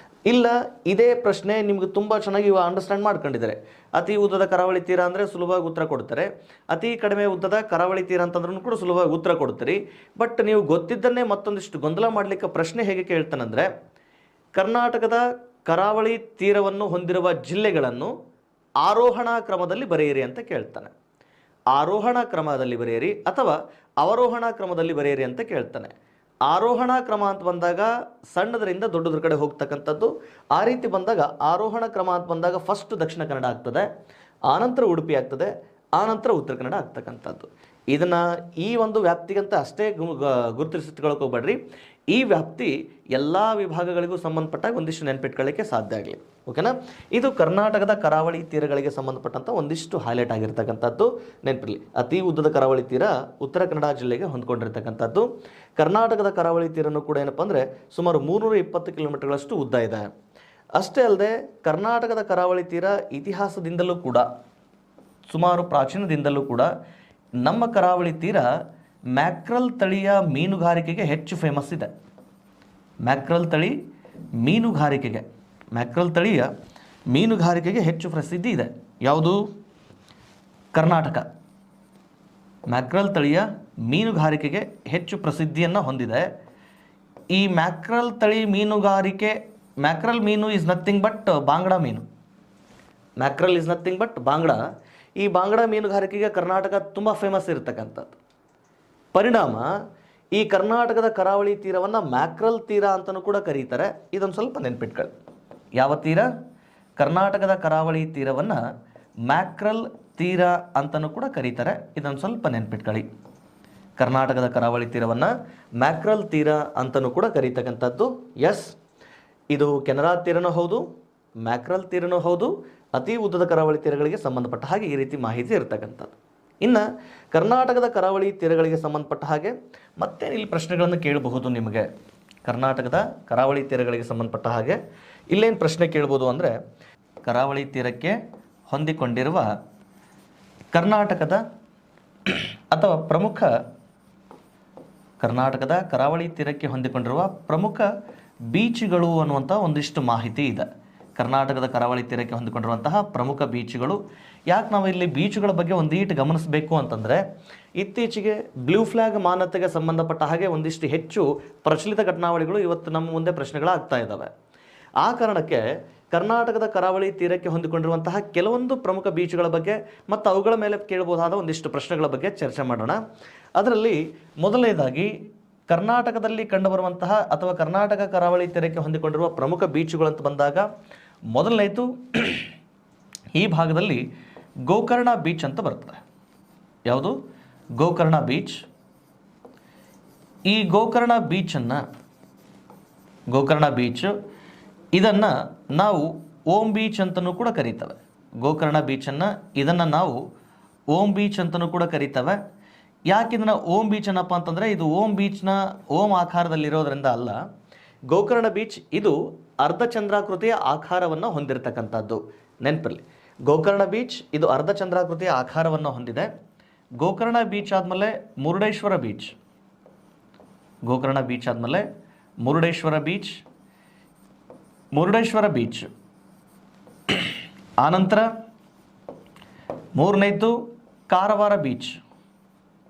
ಇಲ್ಲ, ಇದೇ ಪ್ರಶ್ನೆ ನಿಮಗೆ ತುಂಬ ಚೆನ್ನಾಗಿ ಅಂಡರ್ಸ್ಟ್ಯಾಂಡ್ ಮಾಡ್ಕೊಂಡಿದ್ದಾರೆ. ಅತಿ ಉದ್ದದ ಕರಾವಳಿ ತೀರ ಅಂದರೆ ಸುಲಭವಾಗಿ ಉತ್ತರ ಕೊಡ್ತಾರೆ, ಅತಿ ಕಡಿಮೆ ಉದ್ದದ ಕರಾವಳಿ ತೀರ ಅಂತಂದ್ರೂ ಕೂಡ ಸುಲಭವಾಗಿ ಉತ್ತರ ಕೊಡ್ತೀರಿ. ಬಟ್ ನೀವು ಗೊತ್ತಿದ್ದನ್ನೇ ಮತ್ತೊಂದಿಷ್ಟು ಗೊಂದಲ ಮಾಡಲಿಕ್ಕೆ ಪ್ರಶ್ನೆ ಹೇಗೆ ಕೇಳ್ತಾನಂದರೆ, ಕರ್ನಾಟಕದ ಕರಾವಳಿ ತೀರವನ್ನು ಹೊಂದಿರುವ ಜಿಲ್ಲೆಗಳನ್ನು ಆರೋಹಣ ಕ್ರಮದಲ್ಲಿ ಬರೆಯಿರಿ ಅಂತ ಕೇಳ್ತಾನೆ. ಆರೋಹಣ ಕ್ರಮದಲ್ಲಿ ಬರೆಯಿರಿ ಅಥವಾ ಅವರೋಹಣ ಕ್ರಮದಲ್ಲಿ ಬರೆಯಿರಿ ಅಂತ ಕೇಳ್ತಾನೆ. ಆರೋಹಣ ಕ್ರಮ ಅಂತ ಬಂದಾಗ ಸಣ್ಣದರಿಂದ ದೊಡ್ಡದ್ರ ಕಡೆ ಹೋಗ್ತಕ್ಕಂಥದ್ದು. ಆ ರೀತಿ ಬಂದಾಗ ಆರೋಹಣ ಕ್ರಮ ಅಂತ ಬಂದಾಗ ಫಸ್ಟ್ ದಕ್ಷಿಣ ಕನ್ನಡ ಆಗ್ತದೆ, ಆನಂತರ ಉಡುಪಿ ಆಗ್ತದೆ, ಆನಂತರ ಉತ್ತರ ಕನ್ನಡ ಆಗ್ತಕ್ಕಂಥದ್ದು. ಇದನ್ನು ಈ ಒಂದು ವ್ಯಾಪ್ತಿಗಂತ ಅಷ್ಟೇ ಗುರುತಿಸಿಟ್ಕೊಳ್ಳೋಕೆ ಹೋಗ್ಬೇಡ್ರಿ. ಈ ವ್ಯಾಪ್ತಿ ಎಲ್ಲ ವಿಭಾಗಗಳಿಗೂ ಸಂಬಂಧಪಟ್ಟಾಗ ಒಂದಿಷ್ಟು ನೆನಪಿಟ್ಕೊಳ್ಳಿಕ್ಕೆ ಸಾಧ್ಯ ಆಗಲಿ. ಓಕೆನಾ? ಇದು ಕರ್ನಾಟಕದ ಕರಾವಳಿ ತೀರಗಳಿಗೆ ಸಂಬಂಧಪಟ್ಟಂಥ ಒಂದಿಷ್ಟು ಹೈಲೈಟ್ ಆಗಿರ್ತಕ್ಕಂಥದ್ದು ನೆನಪಿರಲಿ. ಅತಿ ಉದ್ದದ ಕರಾವಳಿ ತೀರ ಉತ್ತರ ಕನ್ನಡ ಜಿಲ್ಲೆಗೆ ಹೊಂದ್ಕೊಂಡಿರ್ತಕ್ಕಂಥದ್ದು. ಕರ್ನಾಟಕದ ಕರಾವಳಿ ತೀರನೂ ಕೂಡ ಏನಪ್ಪ ಅಂದರೆ ಸುಮಾರು 320 ಕಿಲೋಮೀಟರ್ಗಳಷ್ಟು ಉದ್ದ ಇದೆ. ಅಷ್ಟೇ ಅಲ್ಲದೆ ಕರ್ನಾಟಕದ ಕರಾವಳಿ ತೀರ ಇತಿಹಾಸದಿಂದಲೂ ಕೂಡ ಸುಮಾರು ಪ್ರಾಚೀನದಿಂದಲೂ ಕೂಡ ನಮ್ಮ ಕರಾವಳಿ ತೀರ ಮ್ಯಾಕ್ರಲ್ ತಳಿಯ ಮೀನುಗಾರಿಕೆಗೆ ಹೆಚ್ಚು ಫೇಮಸ್ ಇದೆ. ಮ್ಯಾಕ್ರಲ್ ತಳಿಯ ಮೀನುಗಾರಿಕೆಗೆ ಹೆಚ್ಚು ಪ್ರಸಿದ್ಧಿ ಇದೆ. ಯಾವುದು? ಕರ್ನಾಟಕ ಮ್ಯಾಕ್ರಲ್ ತಳಿಯ ಮೀನುಗಾರಿಕೆಗೆ ಹೆಚ್ಚು ಪ್ರಸಿದ್ಧಿಯನ್ನು ಹೊಂದಿದೆ. ಈ ಮ್ಯಾಕ್ರಲ್ ತಳಿ ಮೀನುಗಾರಿಕೆ, ಮ್ಯಾಕ್ರಲ್ ಮೀನು ಈಸ್ ನಥಿಂಗ್ ಬಟ್ ಬಾಂಗ್ಡಾ ಮೀನು. ಮ್ಯಾಕ್ರಲ್ ಈಸ್ ನಥಿಂಗ್ ಬಟ್ ಬಾಂಗ್ಡಾ. ಈ ಬಾಂಗ್ಡಾ ಮೀನುಗಾರಿಕೆಗೆ ಕರ್ನಾಟಕ ತುಂಬ ಫೇಮಸ್ ಇರತಕ್ಕಂಥದ್ದು. ಪರಿಣಾಮ ಈ ಕರ್ನಾಟಕದ ಕರಾವಳಿ ತೀರವನ್ನು ಮ್ಯಾಕ್ರಲ್ ತೀರ ಅಂತಲೂ ಕೂಡ ಕರೀತಾರೆ. ಇದೊಂದು ಸ್ವಲ್ಪ ನೆನ್ಪಿಟ್ಕೊಳ್ಳಿ. ಯಾವ ತೀರ? ಕರ್ನಾಟಕದ ಕರಾವಳಿ ತೀರವನ್ನು ಮ್ಯಾಕ್ರಲ್ ತೀರ ಅಂತಲೂ ಕೂಡ ಕರೀತಾರೆ. ಇದೊಂದು ಸ್ವಲ್ಪ ನೆನ್ಪಿಟ್ಕೊಳ್ಳಿ. ಕರ್ನಾಟಕದ ಕರಾವಳಿ ತೀರವನ್ನು ಮ್ಯಾಕ್ರಲ್ ತೀರ ಅಂತಲೂ ಕೂಡ ಕರೀತಕ್ಕಂಥದ್ದು. ಎಸ್, ಇದು ಕೆನರಾ ತೀರನೂ ಹೌದು, ಮ್ಯಾಕ್ರಲ್ ತೀರನೂ ಹೌದು. ಅತಿ ಉದ್ದದ ಕರಾವಳಿ ತೀರಗಳಿಗೆ ಸಂಬಂಧಪಟ್ಟ ಹಾಗೆ ಈ ರೀತಿ ಮಾಹಿತಿ ಇರತಕ್ಕಂಥದ್ದು. ಇನ್ನು ಕರ್ನಾಟಕದ ಕರಾವಳಿ ತೀರಗಳಿಗೆ ಸಂಬಂಧಪಟ್ಟ ಹಾಗೆ ಮತ್ತೆ ಇಲ್ಲಿ ಪ್ರಶ್ನೆಗಳನ್ನು ಕೇಳಬಹುದು ನಿಮಗೆ. ಕರ್ನಾಟಕದ ಕರಾವಳಿ ತೀರಗಳಿಗೆ ಸಂಬಂಧಪಟ್ಟ ಹಾಗೆ ಇಲ್ಲೇನು ಪ್ರಶ್ನೆ ಕೇಳ್ಬೋದು ಅಂದರೆ, ಕರಾವಳಿ ತೀರಕ್ಕೆ ಹೊಂದಿಕೊಂಡಿರುವ ಕರ್ನಾಟಕದ ಅಥವಾ ಕರ್ನಾಟಕದ ಕರಾವಳಿ ತೀರಕ್ಕೆ ಹೊಂದಿಕೊಂಡಿರುವ ಪ್ರಮುಖ ಬೀಚ್ಗಳು ಅನ್ನುವಂಥ ಒಂದಿಷ್ಟು ಮಾಹಿತಿ ಇದೆ. ಕರ್ನಾಟಕದ ಕರಾವಳಿ ತೀರಕ್ಕೆ ಹೊಂದಿಕೊಂಡಿರುವಂತಹ ಪ್ರಮುಖ ಬೀಚ್ಗಳು. ಯಾಕೆ ನಾವು ಇಲ್ಲಿ ಬೀಚ್ಗಳ ಬಗ್ಗೆ ಒಂದೀಟು ಗಮನಿಸಬೇಕು ಅಂತಂದರೆ, ಇತ್ತೀಚೆಗೆ ಬ್ಲೂ ಫ್ಲ್ಯಾಗ್ ಮಾನ್ಯತೆಗೆ ಸಂಬಂಧಪಟ್ಟ ಹಾಗೆ ಒಂದಿಷ್ಟು ಹೆಚ್ಚು ಪ್ರಚಲಿತ ಘಟನಾವಳಿಗಳು ಇವತ್ತು ನಮ್ಮ ಮುಂದೆ ಪ್ರಶ್ನೆಗಳಾಗ್ತಾ ಇದ್ದಾವೆ. ಆ ಕಾರಣಕ್ಕೆ ಕರ್ನಾಟಕದ ಕರಾವಳಿ ತೀರಕ್ಕೆ ಹೊಂದಿಕೊಂಡಿರುವಂತಹ ಕೆಲವೊಂದು ಪ್ರಮುಖ ಬೀಚ್ಗಳ ಬಗ್ಗೆ ಮತ್ತು ಅವುಗಳ ಮೇಲೆ ಕೇಳಬಹುದಾದ ಒಂದಿಷ್ಟು ಪ್ರಶ್ನೆಗಳ ಬಗ್ಗೆ ಚರ್ಚೆ ಮಾಡೋಣ. ಅದರಲ್ಲಿ ಮೊದಲನೇದಾಗಿ ಕರ್ನಾಟಕದಲ್ಲಿ ಕಂಡುಬರುವಂತಹ ಅಥವಾ ಕರ್ನಾಟಕ ಕರಾವಳಿ ತೀರಕ್ಕೆ ಹೊಂದಿಕೊಂಡಿರುವ ಪ್ರಮುಖ ಬೀಚ್ಗಳು ಅಂತ ಬಂದಾಗ ಮೊದಲನೇದು ಈ ಭಾಗದಲ್ಲಿ ಗೋಕರ್ಣ ಬೀಚ್ ಅಂತ ಬರ್ತದೆ. ಯಾವುದು? ಗೋಕರ್ಣ ಬೀಚ್. ಈ ಗೋಕರ್ಣ ಬೀಚ್ ಇದನ್ನು ನಾವು ಓಂ ಬೀಚ್ ಅಂತಲೂ ಕೂಡ ಕರೀತೇವೆ. ಗೋಕರ್ಣ ಬೀಚನ್ನು ಇದನ್ನು ನಾವು ಓಂ ಬೀಚ್ ಅಂತಲೂ ಕೂಡ ಕರೀತೇವೆ. ಯಾಕೆ ಇದನ್ನು ಓಂ ಬೀಚ್ ಅನ್ನಪ್ಪ ಅಂತಂದರೆ ಇದು ಓಂ ಆಕಾರದಲ್ಲಿರೋದ್ರಿಂದ ಅಲ್ಲ. ಗೋಕರ್ಣ ಬೀಚ್ ಇದು ಅರ್ಧಚಂದ್ರಾಕೃತಿಯ ಆಕಾರವನ್ನು ಹೊಂದಿರತಕ್ಕಂಥದ್ದು. ನೆನಪಿರಲಿ, ಗೋಕರ್ಣ ಬೀಚ್ ಇದು ಅರ್ಧಚಂದ್ರಾಕೃತಿಯ ಆಕಾರವನ್ನು ಹೊಂದಿದೆ. ಗೋಕರ್ಣ ಬೀಚ್ ಆದಮೇಲೆ ಮುರುಡೇಶ್ವರ ಬೀಚ್. ಗೋಕರ್ಣ ಬೀಚ್ ಆದಮೇಲೆ ಮುರುಡೇಶ್ವರ ಬೀಚ್. ಆನಂತರ ಮೂರನೇದು ಕಾರವಾರ ಬೀಚ್.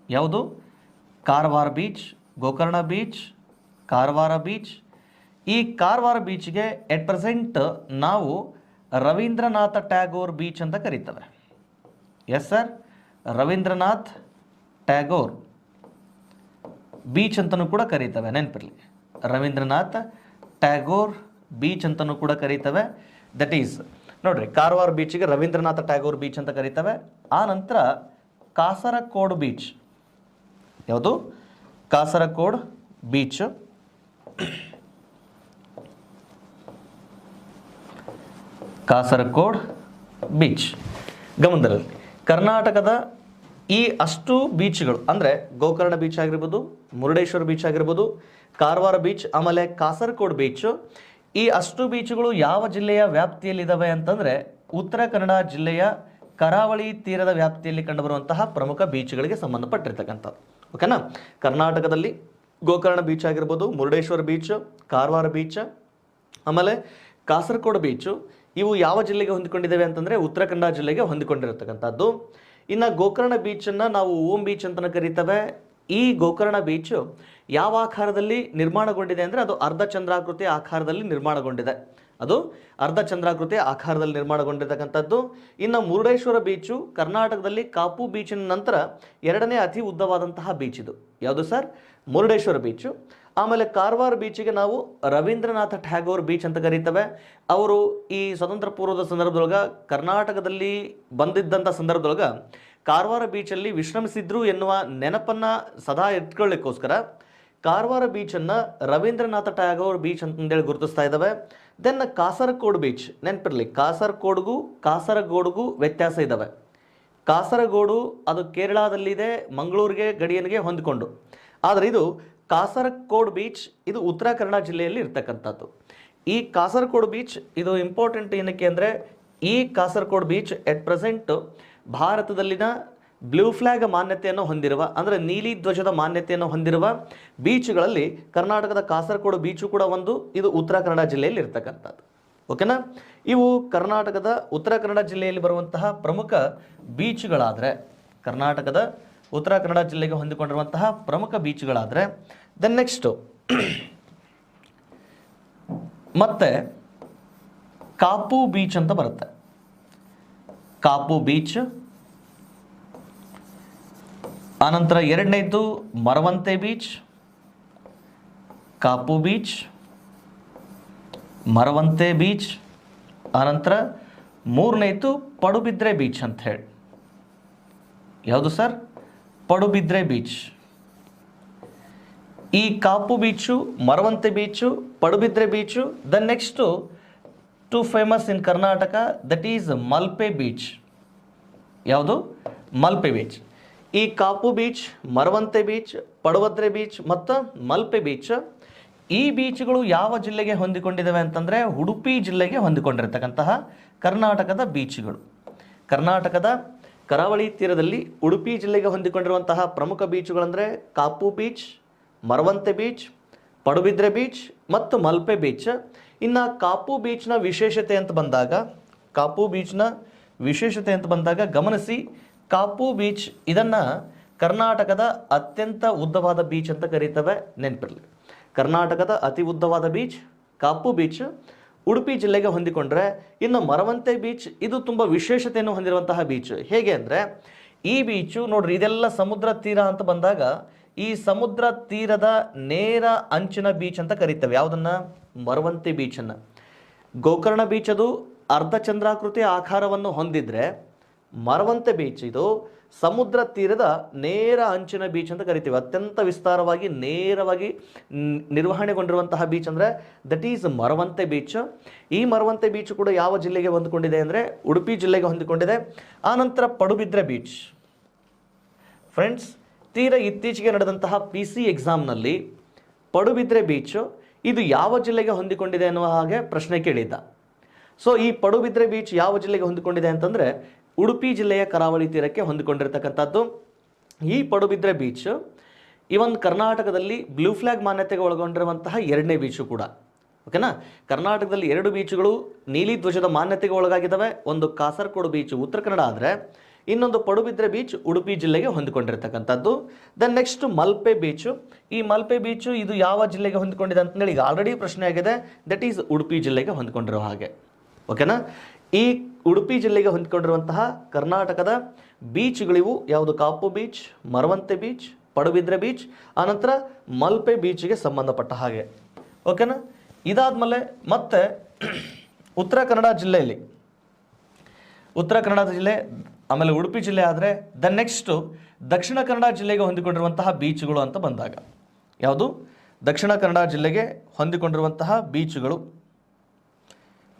ಯಾವುದು? Karwar beach. Gokarna beach, Karwar beach. ಈ ಕಾರವಾರ ಬೀಚ್ಗೆ ಎಟ್ ಪ್ರೆಸೆಂಟ್ ನಾವು ರವೀಂದ್ರನಾಥ ಟ್ಯಾಗೋರ್ ಬೀಚ್ ಅಂತ ಕರೀತೇವೆ. Yes sir, Rabindranath Tagore beach ಅಂತಲೂ ಕೂಡ ಕರೀತೇವೆ. ನೆನಪಿರಲಿ, ರವೀಂದ್ರನಾಥ್ ಟ್ಯಾಗೋರ್ ಬೀಚ್ ಅಂತಲೂ ಕೂಡ ಕರೀತೇವೆ. ದಟ್ ಈಸ್ ನೋಡ್ರಿ, ಕಾರವಾರ ಬೀಚಿಗೆ ರವೀಂದ್ರನಾಥ ಟ್ಯಾಗೋರ್ ಬೀಚ್ ಅಂತ ಕರೀತೇವೆ. ಆ ನಂತರ ಕಾಸರಕೋಡ್ ಬೀಚ್. ಯಾವುದು? ಕಾಸರಕೋಡ್ ಬೀಚ್. ಕಾಸರಕೋಡ್ ಬೀಚ್ ಗಮನದಲ್ಲಿ ಕರ್ನಾಟಕದ ಈ ಅಷ್ಟು ಬೀಚ್ಗಳು ಅಂದರೆ ಗೋಕರ್ಣ ಬೀಚ್ ಆಗಿರ್ಬೋದು, ಮುರುಡೇಶ್ವರ ಬೀಚ್ ಆಗಿರ್ಬೋದು, ಕಾರವಾರ ಬೀಚ್, ಆಮೇಲೆ ಕಾಸರಕೋಡ್ ಬೀಚು, ಈ ಅಷ್ಟು ಬೀಚ್ಗಳು ಯಾವ ಜಿಲ್ಲೆಯ ವ್ಯಾಪ್ತಿಯಲ್ಲಿದ್ದಾವೆ ಅಂತಂದರೆ ಉತ್ತರ ಕನ್ನಡ ಜಿಲ್ಲೆಯ ಕರಾವಳಿ ತೀರದ ವ್ಯಾಪ್ತಿಯಲ್ಲಿ ಕಂಡುಬರುವಂತಹ ಪ್ರಮುಖ ಬೀಚ್ಗಳಿಗೆ ಸಂಬಂಧಪಟ್ಟಿರ್ತಕ್ಕಂಥದ್ದು. ಓಕೆನಾ? ಕರ್ನಾಟಕದಲ್ಲಿ ಗೋಕರ್ಣ ಬೀಚ್ ಆಗಿರ್ಬೋದು, ಮುರುಡೇಶ್ವರ ಬೀಚ್, ಕಾರವಾರ ಬೀಚ್, ಆಮೇಲೆ ಕಾಸರಕೋಡ್ ಬೀಚು, ಇವು ಯಾವ ಜಿಲ್ಲೆಗೆ ಹೊಂದಿಕೊಂಡಿದ್ದಾವೆ ಅಂತಂದರೆ ಉತ್ತರ ಕನ್ನಡ ಜಿಲ್ಲೆಗೆ ಹೊಂದಿಕೊಂಡಿರತಕ್ಕಂಥದ್ದು. ಇನ್ನು ಗೋಕರ್ಣ ಬೀಚನ್ನು ನಾವು ಓಂ ಬೀಚ್ ಅಂತ ಕರೀತೇವೆ. ಈ ಗೋಕರ್ಣ ಬೀಚು ಯಾವ ಆಕಾರದಲ್ಲಿ ನಿರ್ಮಾಣಗೊಂಡಿದೆ ಅಂದರೆ ಅದು ಅರ್ಧಚಂದ್ರಾಕೃತಿಯ ಆಕಾರದಲ್ಲಿ ನಿರ್ಮಾಣಗೊಂಡಿದೆ. ಅದು ಅರ್ಧಚಂದ್ರಾಕೃತಿಯ ಆಕಾರದಲ್ಲಿ ನಿರ್ಮಾಣಗೊಂಡಿರ್ತಕ್ಕಂಥದ್ದು. ಇನ್ನು ಮುರುಡೇಶ್ವರ ಬೀಚು ಕರ್ನಾಟಕದಲ್ಲಿ ಕಾಪು ಬೀಚಿನ ನಂತರ ಎರಡನೇ ಅತಿ ಉದ್ದವಾದಂತಹ ಬೀಚ್ ಇದು. ಯಾವುದು ಸರ್? ಮುರುಡೇಶ್ವರ ಬೀಚು. ಆಮೇಲೆ ಕಾರವಾರ ಬೀಚಿಗೆ ನಾವು ರವೀಂದ್ರನಾಥ ಟ್ಯಾಗೋರ್ ಬೀಚ್ ಅಂತ ಕರೀತೇವೆ. ಅವರು ಈ ಸ್ವತಂತ್ರ ಪೂರ್ವದ ಸಂದರ್ಭದೊಳಗೆ ಕರ್ನಾಟಕದಲ್ಲಿ ಬಂದಿದ್ದಂಥ ಸಂದರ್ಭದೊಳಗೆ ಕಾರವಾರ ಬೀಚಲ್ಲಿ ವಿಶ್ರಮಿಸಿದ್ರು ಎನ್ನುವ ನೆನಪನ್ನು ಸದಾ ಇಟ್ಕೊಳ್ಳಿಕ್ಕೋಸ್ಕರ ಕಾರವಾರ ಬೀಚನ್ನು ರವೀಂದ್ರನಾಥ ಟ್ಯಾಗೋರ್ ಬೀಚ್ ಅಂತಂದೇಳಿ ಗುರುತಿಸ್ತಾ ಇದ್ದಾವೆ. ದೆನ್ ಕಾಸರಕೋಡ್ ಬೀಚ್, ನೆನಪಿರಲಿ, ಕಾಸರಗೋಡ್ಗೂ ವ್ಯತ್ಯಾಸ ಇದ್ದಾವೆ. ಕಾಸರಗೋಡು ಅದು ಕೇರಳದಲ್ಲಿದೆ, ಮಂಗಳೂರಿಗೆ ಗಡಿಯನಿಗೆ ಹೊಂದಿಕೊಂಡು. ಆದರೆ ಇದು ಕಾಸರಕೋಡ್ ಬೀಚ್ ಇದು ಉತ್ತರ ಕನ್ನಡ ಜಿಲ್ಲೆಯಲ್ಲಿ ಇರ್ತಕ್ಕಂಥದ್ದು. ಈ ಕಾಸರಕೋಡ್ ಬೀಚ್ ಇದು ಇಂಪಾರ್ಟೆಂಟ್ ಏನಕ್ಕೆ ಅಂದರೆ ಈ ಕಾಸರಕೋಡ್ ಬೀಚ್ ಎಟ್ ಪ್ರೆಸೆಂಟ್ ಭಾರತದಲ್ಲಿನ ಬ್ಲೂ ಫ್ಲ್ಯಾಗ್ ಮಾನ್ಯತೆಯನ್ನು ಹೊಂದಿರುವ ಅಂದರೆ ನೀಲಿ ಧ್ವಜದ ಮಾನ್ಯತೆಯನ್ನು ಹೊಂದಿರುವ ಬೀಚ್ಗಳಲ್ಲಿ ಕರ್ನಾಟಕದ ಕಾಸರಕೋಡ್ ಬೀಚು ಕೂಡ ಒಂದು. ಇದು ಉತ್ತರ ಕನ್ನಡ ಜಿಲ್ಲೆಯಲ್ಲಿ ಇರ್ತಕ್ಕಂಥದ್ದು. ಓಕೆನಾ? ಇವು ಕರ್ನಾಟಕದ ಉತ್ತರ ಕನ್ನಡ ಜಿಲ್ಲೆಯಲ್ಲಿ ಬರುವಂತಹ ಪ್ರಮುಖ ಬೀಚ್ಗಳಾದರೆ, ಕರ್ನಾಟಕದ ಉತ್ತರ ಕನ್ನಡ ಜಿಲ್ಲೆಗೆ ಹೊಂದಿಕೊಂಡಿರುವಂತಹ ಪ್ರಮುಖ ಬೀಚ್ಗಳಾದರೆ ದೆನ್ ನೆಕ್ಸ್ಟು ಮತ್ತೆ ಕಾಪು ಬೀಚ್ ಅಂತ ಬರುತ್ತೆ. ಕಾಪು ಬೀಚ್. ಆನಂತರ ಎರಡನೇದು Maravanthe beach, Kapu beach, Maravanthe beach. ಆನಂತರ ಮೂರನೇದು ಪಡುಬಿದ್ರೆ ಬೀಚ್ ಅಂತ ಹೇಳಿ. ಯಾವುದು ಸರ್? ಪಡುಬಿದ್ರೆ ಬೀಚ್. ಈ Kapu beach, Maravanthe beach, Padubidri beach. The next to famous in Karnataka, that is Malpe beach. ಯಾವುದು? ಮಲ್ಪೆ ಬೀಚ್. ಈ Kapu beach, Maravanthe beach, Padubidri beach ಮತ್ತು ಮಲ್ಪೆ ಬೀಚ್, ಈ ಬೀಚ್ಗಳು ಯಾವ ಜಿಲ್ಲೆಗೆ ಹೊಂದಿಕೊಂಡಿದ್ದಾವೆ ಅಂತಂದರೆ ಉಡುಪಿ ಜಿಲ್ಲೆಗೆ ಹೊಂದಿಕೊಂಡಿರ್ತಕ್ಕಂತಹ ಕರ್ನಾಟಕದ ಬೀಚ್ಗಳು. ಕರ್ನಾಟಕದ ಕರಾವಳಿ ತೀರದಲ್ಲಿ ಉಡುಪಿ ಜಿಲ್ಲೆಗೆ ಹೊಂದಿಕೊಂಡಿರುವಂತಹ ಪ್ರಮುಖ ಬೀಚ್ಗಳಂದರೆ Kapu beach, Maravanthe beach, Padubidri beach ಮತ್ತು ಮಲ್ಪೆ ಬೀಚ್. ಇನ್ನು ಕಾಪು ಬೀಚ್ನ ವಿಶೇಷತೆ ಅಂತ ಬಂದಾಗ ಗಮನಿಸಿ, ಕಾಪು ಬೀಚ್ ಇದನ್ನು ಕರ್ನಾಟಕದ ಅತ್ಯಂತ ಉದ್ದವಾದ ಬೀಚ್ ಅಂತ ಕರೀತೇವೆ. ನೆನಪಿರಲಿ, ಕರ್ನಾಟಕದ ಅತಿ ಉದ್ದವಾದ ಬೀಚ್ ಕಾಪು ಬೀಚ್ ಉಡುಪಿ ಜಿಲ್ಲೆಗೆ ಹೊಂದಿಕೊಂಡ್ರೆ, ಇನ್ನು ಮರವಂತೆ ಬೀಚ್ ಇದು ತುಂಬ ವಿಶೇಷತೆಯನ್ನು ಹೊಂದಿರುವಂತಹ ಬೀಚ್. ಹೇಗೆ ಅಂದರೆ ಈ ಬೀಚು ನೋಡ್ರಿ, ಇದೆಲ್ಲ ಸಮುದ್ರ ತೀರ ಅಂತ ಬಂದಾಗ ಈ ಸಮುದ್ರ ತೀರದ ನೇರ ಅಂಚಿನ ಬೀಚ್ ಅಂತ ಕರೀತೇವೆ. ಯಾವುದನ್ನು? ಮರವಂತೆ ಬೀಚನ್ನು. ಗೋಕರ್ಣ ಬೀಚ್ ಅದು ಅರ್ಧಚಂದ್ರಾಕೃತಿಯ ಆಕಾರವನ್ನು ಹೊಂದಿದ್ರೆ, ಮರವಂತೆ ಬೀಚ್ ಇದು ಸಮುದ್ರ ತೀರದ ನೇರ ಅಂಚಿನ ಬೀಚ್ ಅಂತ ಕರಿತೀವಿ. ಅತ್ಯಂತ ವಿಸ್ತಾರವಾಗಿ ನೇರವಾಗಿ ನಿರ್ವಹಣೆಗೊಂಡಿರುವಂತಹ ಬೀಚ್ ಅಂದರೆ ದಟ್ ಈಸ್ ಮರವಂತೆ ಬೀಚ್. ಈ ಮರವಂತೆ ಬೀಚ್ ಕೂಡ ಯಾವ ಜಿಲ್ಲೆಗೆ ಹೊಂದಿಕೊಂಡಿದೆ ಅಂದರೆ ಉಡುಪಿ ಜಿಲ್ಲೆಗೆ ಹೊಂದಿಕೊಂಡಿದೆ. ಆನಂತರ ಪಡುಬಿದ್ರೆ ಬೀಚ್. ಫ್ರೆಂಡ್ಸ್, ತೀರಾ ಇತ್ತೀಚೆಗೆ ನಡೆದಂತಹ PC ಎಕ್ಸಾಮ್ನಲ್ಲಿ ಪಡುಬಿದ್ರೆ ಬೀಚು ಇದು ಯಾವ ಜಿಲ್ಲೆಗೆ ಹೊಂದಿಕೊಂಡಿದೆ ಅನ್ನುವ ಹಾಗೆ ಪ್ರಶ್ನೆ ಕೇಳಿದ್ದ. ಸೊ ಈ ಪಡುಬಿದ್ರೆ ಬೀಚ್ ಯಾವ ಜಿಲ್ಲೆಗೆ ಹೊಂದಿಕೊಂಡಿದೆ ಅಂತಂದರೆ ಉಡುಪಿ ಜಿಲ್ಲೆಯ ಕರಾವಳಿ ತೀರಕ್ಕೆ ಹೊಂದಿಕೊಂಡಿರ್ತಕ್ಕಂಥದ್ದು. ಈ ಪಡುಬಿದ್ರೆ ಬೀಚ್ ಇವನ್ ಕರ್ನಾಟಕದಲ್ಲಿ ಬ್ಲೂ ಫ್ಲಾಗ್ ಮಾನ್ಯತೆಗೆ ಒಳಗೊಂಡಿರುವಂತಹ ಎರಡನೇ ಬೀಚು ಕೂಡ. ಓಕೆನಾ, ಕರ್ನಾಟಕದಲ್ಲಿ 2 ಬೀಚ್ಗಳು ನೀಲಿ ಧ್ವಜದ ಮಾನ್ಯತೆಗೆ ಒಳಗಾಗಿದ್ದಾವೆ. ಒಂದು ಕಾಸರಗೋಡು ಬೀಚ್ ಉತ್ತರ ಕನ್ನಡ ಆದರೆ ಇನ್ನೊಂದು ಪಡುಬಿದ್ರೆ ಬೀಚ್ ಉಡುಪಿ ಜಿಲ್ಲೆಗೆ ಹೊಂದಿಕೊಂಡಿರ್ತಕ್ಕಂಥದ್ದು. Then next Malpe beach. ಈ ಮಲ್ಪೆ ಬೀಚು ಇದು ಯಾವ ಜಿಲ್ಲೆಗೆ ಹೊಂದಿಕೊಂಡಿದೆ ಅಂತೇಳಿ ಈಗ ಆಲ್ರೆಡಿ ಪ್ರಶ್ನೆ ಆಗಿದೆ. ದಟ್ ಈಸ್ ಉಡುಪಿ ಜಿಲ್ಲೆಗೆ ಹೊಂದಿಕೊಂಡಿರೋ ಹಾಗೆ. ಓಕೆನಾ, ಈ ಉಡುಪಿ ಜಿಲ್ಲೆಗೆ ಹೊಂದಿಕೊಂಡಿರುವಂತಹ ಕರ್ನಾಟಕದ ಬೀಚ್ಗಳಿವು ಯಾವುದು? Kapu beach, Maravanthe beach, Padubidri beach, ಆನಂತರ ಮಲ್ಪೆ ಬೀಚ್ಗೆ ಸಂಬಂಧಪಟ್ಟ ಹಾಗೆ. ಓಕೆನಾ, ಇದಾದ್ಮೇಲೆ ಮತ್ತೆ ಉತ್ತರ ಕನ್ನಡ ಜಿಲ್ಲೆಯಲ್ಲಿ ಉತ್ತರ ಕನ್ನಡ ಜಿಲ್ಲೆ ಆಮೇಲೆ ಉಡುಪಿ ಜಿಲ್ಲೆ ಆದರೆ ದ ನೆಕ್ಸ್ಟು ದಕ್ಷಿಣ ಕನ್ನಡ ಜಿಲ್ಲೆಗೆ ಹೊಂದಿಕೊಂಡಿರುವಂತಹ ಬೀಚ್ಗಳು ಅಂತ ಬಂದಾಗ ಯಾವುದು? ದಕ್ಷಿಣ ಕನ್ನಡ ಜಿಲ್ಲೆಗೆ ಹೊಂದಿಕೊಂಡಿರುವಂತಹ ಬೀಚ್ಗಳು,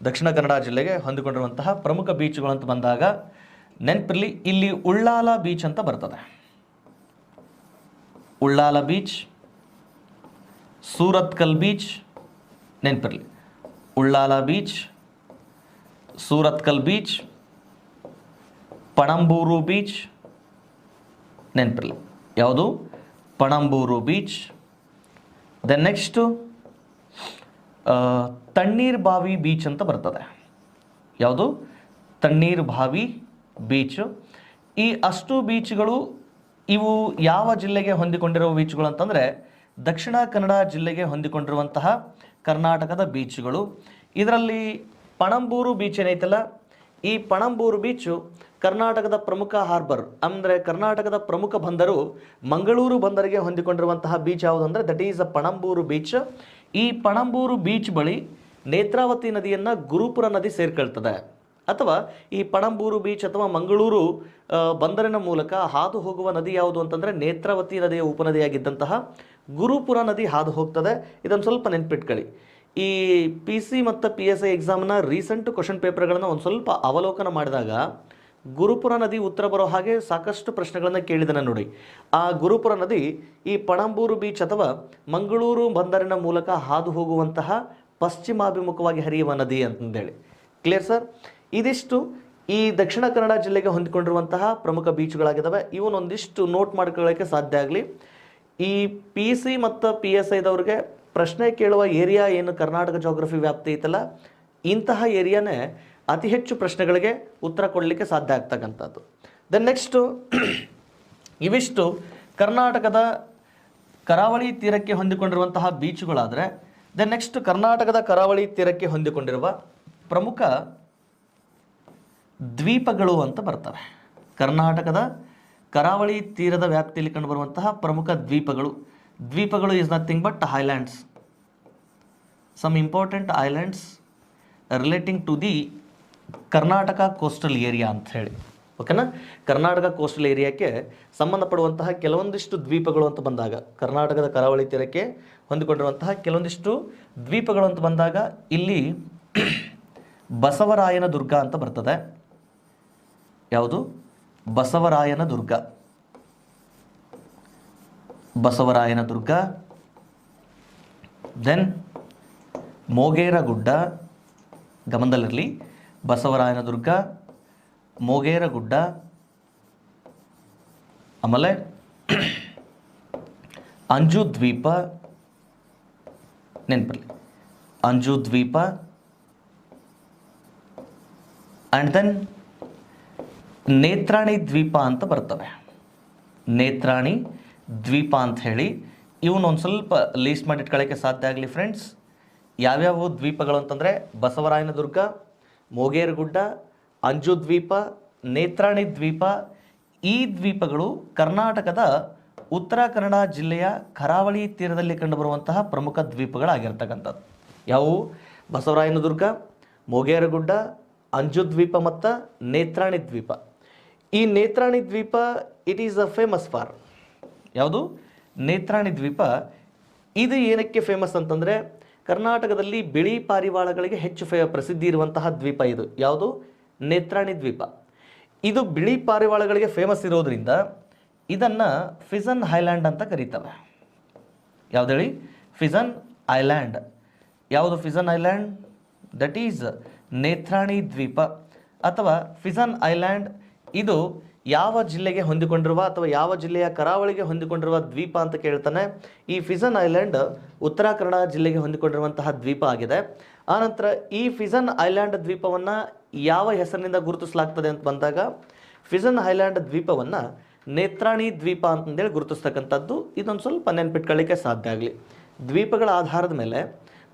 ದಕ್ಷಿಣ ಕನ್ನಡ ಜಿಲ್ಲೆಗೆ ಹೊಂದಿಕೊಂಡಿರುವಂತಹ ಪ್ರಮುಖ ಬೀಚ್ಗಳು ಅಂತ ಬಂದಾಗ ನೆನಪಿರಲಿ, ಇಲ್ಲಿ ಉಳ್ಳಾಲ ಬೀಚ್ ಅಂತ ಬರ್ತದೆ. ಉಳ್ಳಾಲ ಬೀಚ್, ಸೂರತ್ಕಲ್ ಬೀಚ್, ನೆನಪಿರಲಿ Ullal beach, Surathkal beach, Panambur beach, ನೆನಪಿರಲಿ ಯಾವುದು? ಪಣಂಬೂರು ಬೀಚ್. ದೆನ್ ನೆಕ್ಸ್ಟು ತಣ್ಣೀರ್ ಬಾವಿ ಬೀಚ್ ಅಂತ ಬರ್ತದೆ. ಯಾವುದು? ತಣ್ಣೀರ್ ಬಾವಿ ಬೀಚು. ಈ ಅಷ್ಟು ಬೀಚ್ಗಳು ಇವು ಯಾವ ಜಿಲ್ಲೆಗೆ ಹೊಂದಿಕೊಂಡಿರೋ ಬೀಚ್ಗಳು ಅಂತಂದರೆ ದಕ್ಷಿಣ ಕನ್ನಡ ಜಿಲ್ಲೆಗೆ ಹೊಂದಿಕೊಂಡಿರುವಂತಹ ಕರ್ನಾಟಕದ ಬೀಚ್ಗಳು. ಇದರಲ್ಲಿ ಪಣಂಬೂರು ಬೀಚ್ ಏನೈತಲ್ಲ, ಈ ಪಣಂಬೂರು ಬೀಚು ಕರ್ನಾಟಕದ ಪ್ರಮುಖ ಹಾರ್ಬರ್ ಅಂದರೆ ಕರ್ನಾಟಕದ ಪ್ರಮುಖ ಬಂದರು ಮಂಗಳೂರು ಬಂದರಿಗೆ ಹೊಂದಿಕೊಂಡಿರುವಂತಹ ಬೀಚ್ ಯಾವುದು ಅಂದರೆ that is a Panambur beach. ಈ ಪಣಂಬೂರು ಬೀಚ್ ಬಳಿ ನೇತ್ರಾವತಿ ನದಿಯನ್ನು ಗುರುಪುರ ನದಿ ಸೇರ್ಕೊಳ್ತದೆ. ಅಥವಾ ಈ ಪಣಂಬೂರು ಬೀಚ್ ಅಥವಾ ಮಂಗಳೂರು ಬಂದರಿನ ಮೂಲಕ ಹಾದು ಹೋಗುವ ನದಿ ಯಾವುದು ಅಂತಂದರೆ ನೇತ್ರಾವತಿ ನದಿಯ ಉಪನದಿಯಾಗಿದ್ದಂತಹ ಗುರುಪುರ ನದಿ ಹಾದು ಹೋಗ್ತದೆ. ಇದನ್ನು ಸ್ವಲ್ಪ ನೆನ್ಪಿಟ್ಕೊಳ್ಳಿ. ಈ PC ಮತ್ತು PSI ಎಕ್ಸಾಮ್ನ ರೀಸೆಂಟ್ ಕ್ವಶನ್ ಪೇಪರ್ಗಳನ್ನು ಒಂದು ಸ್ವಲ್ಪ ಅವಲೋಕನ ಮಾಡಿದಾಗ ಗುರುಪುರ ನದಿ ಉತ್ತರ ಬರೋ ಹಾಗೆ ಸಾಕಷ್ಟು ಪ್ರಶ್ನೆಗಳನ್ನು ಕೇಳಿದ್ದಾನೆ ನೋಡಿ. ಆ ಗುರುಪುರ ನದಿ ಈ ಪಣಂಬೂರು ಬೀಚ್ ಅಥವಾ ಮಂಗಳೂರು ಬಂದರಿನ ಮೂಲಕ ಹಾದು ಹೋಗುವಂತಹ ಪಶ್ಚಿಮಾಭಿಮುಖವಾಗಿ ಹರಿಯುವ ನದಿ ಅಂತಂದೇಳಿ. Clear sir? ಇದಿಷ್ಟು ಈ ದಕ್ಷಿಣ ಕನ್ನಡ ಜಿಲ್ಲೆಗೆ ಹೊಂದಿಕೊಂಡಿರುವಂತಹ ಪ್ರಮುಖ ಬೀಚ್ಗಳಾಗಿದ್ದಾವೆ. ಇವನ್ನೊಂದಿಷ್ಟು ನೋಟ್ ಮಾಡ್ಕೊಳ್ಳೋಕ್ಕೆ ಸಾಧ್ಯ ಆಗಲಿ. ಈ PC ಮತ್ತು PSIದವ್ರಿಗೆ ಪ್ರಶ್ನೆ ಕೇಳುವ ಏರಿಯಾ ಏನು ಕರ್ನಾಟಕ ಜಾಗ್ರಫಿ ವ್ಯಾಪ್ತಿ ಐತಲ್ಲ, ಇಂತಹ ಏರಿಯಾನೇ ಅತಿ ಹೆಚ್ಚು ಪ್ರಶ್ನೆಗಳಿಗೆ ಉತ್ತರ ಕೊಡಲಿಕ್ಕೆ ಸಾಧ್ಯ ಆಗ್ತಕ್ಕಂಥದ್ದು. ದೆನ್ ನೆಕ್ಸ್ಟು ಇವಿಷ್ಟು ಕರ್ನಾಟಕದ ಕರಾವಳಿ ತೀರಕ್ಕೆ ಹೊಂದಿಕೊಂಡಿರುವಂತಹ ಬೀಚ್ಗಳಾದರೆ ದೆನ್ ನೆಕ್ಸ್ಟ್ ಕರ್ನಾಟಕದ ಕರಾವಳಿ ತೀರಕ್ಕೆ ಹೊಂದಿಕೊಂಡಿರುವ ಪ್ರಮುಖ ದ್ವೀಪಗಳು ಅಂತ ಬರ್ತವೆ. ಕರ್ನಾಟಕದ ಕರಾವಳಿ ತೀರದ ವ್ಯಾಪ್ತಿಯಲ್ಲಿ ಕಂಡುಬರುವಂತಹ ಪ್ರಮುಖ ದ್ವೀಪಗಳು is nothing but islands. Some important islands relating to the Karnataka coastal area ಅಂತ ಹೇಳಿ. ಓಕೆನಾ, ಕರ್ನಾಟಕ ಕೋಸ್ಟಲ್ ಏರಿಯಾಕ್ಕೆ ಸಂಬಂಧಪಡುವಂತಹ ಕೆಲವೊಂದಿಷ್ಟು ದ್ವೀಪಗಳು ಅಂತ ಬಂದಾಗ ಕರ್ನಾಟಕದ ಕರಾವಳಿ ತೀರಕ್ಕೆ ಹೊಂದಿಕೊಂಡಿರುವಂತಹ ಕೆಲವೊಂದಿಷ್ಟು ದ್ವೀಪಗಳು ಅಂತ ಬಂದಾಗ ಇಲ್ಲಿ ಬಸವರಾಯನ ದುರ್ಗ ಅಂತ ಬರ್ತದೆ. ಯಾವುದು? ಬಸವರಾಯನ ದುರ್ಗ. ಬಸವರಾಯನ ದುರ್ಗ. ದೆನ್ ಮೋಗೇರಗುಡ್ಡ, ಗಮನದಲ್ಲಿರಲಿ, ಬಸವರಾಯನ ದುರ್ಗ, ಮೋಗೇರಗುಡ್ಡ, ಆಮೇಲೆ ಅಂಜು ದ್ವೀಪ, ನೆನಪಲ್ಲಿ ಅಂಜು ದ್ವೀಪ, ಆ್ಯಂಡ್ ದೆನ್ ನೇತ್ರಾಣಿ ದ್ವೀಪ ಅಂತ ಬರ್ತವೆ. ನೇತ್ರಾಣಿ ದ್ವೀಪ ಅಂತ ಹೇಳಿ ಇವನ್ನೊಂದು ಸ್ವಲ್ಪ ಲೀಸ್ಟ್ ಮಾಡಿ ಇಟ್ಕೊಳ್ಳೋಕ್ಕೆ ಸಾಧ್ಯ ಆಗಲಿ ಫ್ರೆಂಡ್ಸ್. ಯಾವ್ಯಾವ ದ್ವೀಪಗಳು ಅಂತಂದರೆ ಬಸವರಾಯನ ದುರ್ಗ, ಮೋಗೇರಗುಡ್ಡ, ಅಂಜು ದ್ವೀಪ, ನೇತ್ರಾಣಿ ದ್ವೀಪ. ಈ ದ್ವೀಪಗಳು ಕರ್ನಾಟಕದ ಉತ್ತರ ಕನ್ನಡ ಜಿಲ್ಲೆಯ ಕರಾವಳಿ ತೀರದಲ್ಲಿ ಕಂಡುಬರುವಂತಹ ಪ್ರಮುಖ ದ್ವೀಪಗಳಾಗಿರ್ತಕ್ಕಂಥದ್ದು. ಯಾವುವು? ಬಸವರಾಯನ ದುರ್ಗ, ಮೋಗೇರಗುಡ್ಡ, ಅಂಜು ದ್ವೀಪ ಮತ್ತು ನೇತ್ರಾಣಿ ದ್ವೀಪ. ಈ ನೇತ್ರಾಣಿ ದ್ವೀಪ it is a famous for ಯಾವುದು? ನೇತ್ರಾಣಿ ದ್ವೀಪ. ಇದು ಏನಕ್ಕೆ ಫೇಮಸ್ ಅಂತಂದರೆ ಕರ್ನಾಟಕದಲ್ಲಿ ಬಿಳಿ ಪಾರಿವಾಳಗಳಿಗೆ ಹೆಚ್ಚು ಪ್ರಸಿದ್ಧಿ ಇರುವಂತಹ ದ್ವೀಪ ಇದು. ಯಾವುದು? ನೇತ್ರಾಣಿ ದ್ವೀಪ. ಇದು ಬಿಳಿ ಪಾರಿವಾಳಗಳಿಗೆ ಫೇಮಸ್ ಇರೋದ್ರಿಂದ ಇದನ್ನು ಫಿಜನ್ ಐಲ್ಯಾಂಡ್ ಅಂತ ಕರೀತವೆ. ಯಾವ್ದು ಹೇಳಿ? Pigeon island. ಯಾವುದು pigeon island? That is Netrani ದ್ವೀಪ ಅಥವಾ ಫಿಜನ್ ಐಲ್ಯಾಂಡ್. ಇದು ಯಾವ ಜಿಲ್ಲೆಗೆ ಹೊಂದಿಕೊಂಡಿರುವ ಅಥವಾ ಯಾವ ಜಿಲ್ಲೆಯ ಕರಾವಳಿಗೆ ಹೊಂದಿಕೊಂಡಿರುವ ದ್ವೀಪ ಅಂತ ಕೇಳ್ತಾನೆ. ಈ ಫಿಜನ್ ಐಲ್ಯಾಂಡ್ ಉತ್ತರ ಕನ್ನಡ ಜಿಲ್ಲೆಗೆ ಹೊಂದಿಕೊಂಡಿರುವಂತಹ ದ್ವೀಪ ಆಗಿದೆ. ಆನಂತರ ಈ ಫಿಜನ್ ಐಲ್ಯಾಂಡ್ ದ್ವೀಪವನ್ನು ಯಾವ ಹೆಸರಿನಿಂದ ಗುರುತಿಸಲಾಗ್ತದೆ ಅಂತ ಬಂದಾಗ ಫಿಜನ್ ಐಲ್ಯಾಂಡ್ ದ್ವೀಪವನ್ನು ನೇತ್ರಾಣಿ ದ್ವೀಪ ಅಂತಂದೇಳಿ ಗುರುತಿಸ್ತಕ್ಕಂಥದ್ದು. ಇದೊಂದು ಸ್ವಲ್ಪ ನೆನ್ಪಿಟ್ಕೊಳ್ಳಿಕ್ಕೆ ಸಾಧ್ಯ ಆಗಲಿ. ದ್ವೀಪಗಳ ಆಧಾರದ ಮೇಲೆ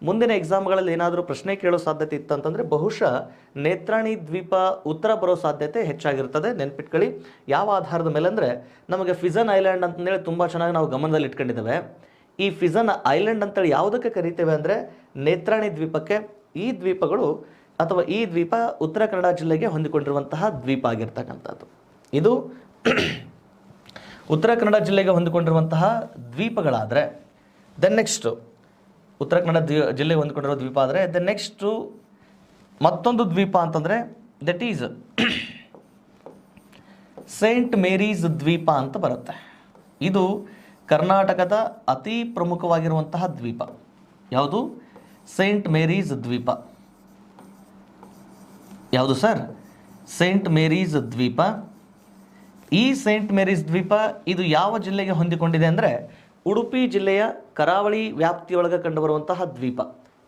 ಮುಂದಿನ ಎಕ್ಸಾಮ್ಗಳಲ್ಲಿ ಏನಾದರೂ ಪ್ರಶ್ನೆ ಕೇಳೋ ಸಾಧ್ಯತೆ ಇತ್ತಂತಂದರೆ ಬಹುಶಃ ನೇತ್ರಾಣಿ ದ್ವೀಪ ಉತ್ತರ ಬರೋ ಸಾಧ್ಯತೆ ಹೆಚ್ಚಾಗಿರ್ತದೆ. ನೆನ್ಪಿಟ್ಕೊಳ್ಳಿ. ಯಾವ ಆಧಾರದ ಮೇಲೆ ಅಂದರೆ ನಮಗೆ ಫಿಜನ್ ಐಲ್ಯಾಂಡ್ ಅಂತಂದೇಳಿ ತುಂಬ ಚೆನ್ನಾಗಿ ನಾವು ಗಮನದಲ್ಲಿ ಇಟ್ಕೊಂಡಿದ್ದೇವೆ. ಈ ಫಿಜನ್ ಐಲ್ಯಾಂಡ್ ಅಂತೇಳಿ ಯಾವುದಕ್ಕೆ ಕರಿತೇವೆ ಅಂದರೆ ನೇತ್ರಾಣಿ ದ್ವೀಪಕ್ಕೆ. ಈ ದ್ವೀಪಗಳು ಅಥವಾ ಈ ದ್ವೀಪ ಉತ್ತರ ಕನ್ನಡ ಜಿಲ್ಲೆಗೆ ಹೊಂದಿಕೊಂಡಿರುವಂತಹ ದ್ವೀಪ ಆಗಿರ್ತಕ್ಕಂಥದ್ದು. ಇದು ಉತ್ತರ ಕನ್ನಡ ಜಿಲ್ಲೆಗೆ ಹೊಂದಿಕೊಂಡಿರುವಂತಹ ದ್ವೀಪಗಳಾದರೆ ದೆನ್ ನೆಕ್ಸ್ಟು ಉತ್ತರ ಕನ್ನಡ ಜಿಲ್ಲೆಗೆ ಹೊಂದಿಕೊಂಡಿರೋ ದ್ವೀಪ ಆದರೆ ದೆನ್ ನೆಕ್ಸ್ಟು ಮತ್ತೊಂದು ದ್ವೀಪ ಅಂತಂದರೆ ದಟ್ ಈಸ್ ಸೇಂಟ್ ಮೇರೀಸ್ ದ್ವೀಪ ಅಂತ ಬರುತ್ತೆ. ಇದು ಕರ್ನಾಟಕದ ಅತಿ ಪ್ರಮುಖವಾಗಿರುವಂತಹ ದ್ವೀಪ. ಯಾವುದು? ಸೇಂಟ್ ಮೇರೀಸ್ ದ್ವೀಪ. ಯಾವುದು ಸರ್? ಸೇಂಟ್ ಮೇರೀಸ್ ದ್ವೀಪ. ಈ ಸೇಂಟ್ ಮೇರೀಸ್ ದ್ವೀಪ ಇದು ಯಾವ ಜಿಲ್ಲೆಗೆ ಹೊಂದಿಕೊಂಡಿದೆ ಅಂದರೆ ಉಡುಪಿ ಜಿಲ್ಲೆಯ ಕರಾವಳಿ ವ್ಯಾಪ್ತಿಯೊಳಗೆ ಕಂಡುಬರುವಂತಹ ದ್ವೀಪ.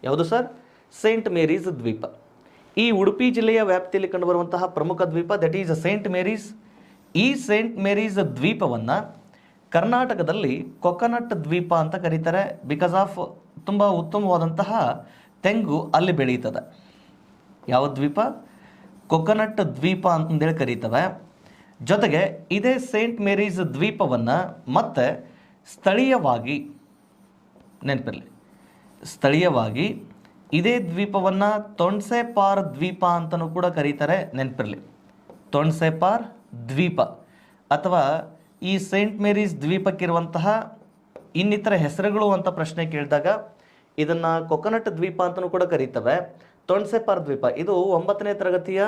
ಯಾವುದು ಸರ್? ಸೇಂಟ್ ಮೇರೀಸ್ ದ್ವೀಪ. ಈ ಉಡುಪಿ ಜಿಲ್ಲೆಯ ವ್ಯಾಪ್ತಿಯಲ್ಲಿ ಕಂಡುಬರುವಂತಹ ಪ್ರಮುಖ ದ್ವೀಪ ದಟ್ ಈಸ್ ಸೇಂಟ್ ಮೇರೀಸ್. ಈ ಸೇಂಟ್ ಮೇರೀಸ್ ದ್ವೀಪವನ್ನು ಕರ್ನಾಟಕದಲ್ಲಿ ಕೊಕೊನಟ್ ದ್ವೀಪ ಅಂತ ಕರೀತಾರೆ. ಬಿಕಾಸ್ ಆಫ್ ತುಂಬ ಉತ್ತಮವಾದಂತಹ ತೆಂಗು ಅಲ್ಲಿ ಬೆಳೀತದೆ. ಯಾವ ದ್ವೀಪ? ಕೊಕೊನಟ್ ದ್ವೀಪ ಅಂತಂದೇಳಿ ಕರೀತವೆ. ಜೊತೆಗೆ ಇದೇ ಸೇಂಟ್ ಮೇರೀಸ್ ದ್ವೀಪವನ್ನು ಮತ್ತೆ ಸ್ಥಳೀಯವಾಗಿ ನೆನಪಿರಲಿ, ಸ್ಥಳೀಯವಾಗಿ ಇದೇ ದ್ವೀಪವನ್ನು ತೊಣ್ಸೆಪಾರ್ ದ್ವೀಪ ಅಂತಲೂ ಕೂಡ ಕರೀತಾರೆ. ನೆನಪಿರಲಿ, ತೊಣ್ಸೆಪಾರ್ ದ್ವೀಪ ಅಥವಾ ಈ ಸೇಂಟ್ ಮೇರೀಸ್ ದ್ವೀಪಕ್ಕಿರುವಂತಹ ಇನ್ನಿತರ ಹೆಸರುಗಳು ಅಂತ ಪ್ರಶ್ನೆ ಕೇಳಿದಾಗ ಇದನ್ನು ಕೊಕೊನಟ್ ದ್ವೀಪ ಅಂತಲೂ ಕೂಡ ಕರೀತವೆ. ತೊಣ್ಸೆಪಾರ್ ದ್ವೀಪ ಇದು 9ನೇ ತರಗತಿಯ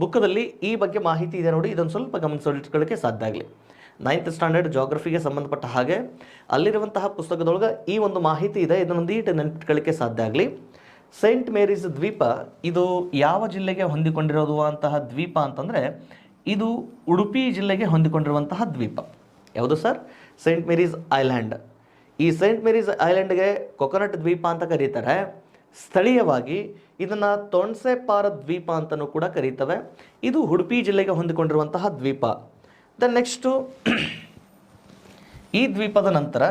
ಬುಕ್ಕದಲ್ಲಿ ಈ ಬಗ್ಗೆ ಮಾಹಿತಿ ಇದೆ ನೋಡಿ. ಇದೊಂದು ಸ್ವಲ್ಪ ಗಮನಿಸಿಟ್ಕೊಳ್ಳೋಕ್ಕೆ ಸಾಧ್ಯ ಆಗಲಿ. 9th ಸ್ಟ್ಯಾಂಡರ್ಡ್ ಜಾಗ್ರಫಿಗೆ ಸಂಬಂಧಪಟ್ಟ ಹಾಗೆ ಅಲ್ಲಿರುವಂತಹ ಪುಸ್ತಕದೊಳಗೆ ಈ ಒಂದು ಮಾಹಿತಿ ಇದೆ. ಇದನ್ನೊಂದೀಟು ನೆನಪಿಟ್ಕೊಳ್ಳಿಕ್ಕೆ ಸಾಧ್ಯ ಆಗಲಿ. ಸೇಂಟ್ ಮೇರೀಸ್ ದ್ವೀಪ ಇದು ಯಾವ ಜಿಲ್ಲೆಗೆ ಹೊಂದಿಕೊಂಡಿರುವಂತಹ ದ್ವೀಪ ಅಂತಂದರೆ ಇದು ಉಡುಪಿ ಜಿಲ್ಲೆಗೆ ಹೊಂದಿಕೊಂಡಿರುವಂತಹ ದ್ವೀಪ. ಯಾವುದು ಸರ್? Saint Mary's island. ಈ ಸೇಂಟ್ ಮೇರೀಸ್ ಐಲ್ಯಾಂಡ್ಗೆ ಕೊಕೊನಟ್ ದ್ವೀಪ ಅಂತ ಕರೀತಾರೆ. ಸ್ಥಳೀಯವಾಗಿ ಇದನ್ನು ತೊಣ್ಸೆಪಾರ್ ದ್ವೀಪ ಅಂತಲೂ ಕೂಡ ಕರೀತವೆ. ಇದು ಉಡುಪಿ ಜಿಲ್ಲೆಗೆ ಹೊಂದಿಕೊಂಡಿರುವಂತಹ ದ್ವೀಪ. ದೆನ್ ನೆಕ್ಸ್ಟು ಈ ದ್ವೀಪದ ನಂತರ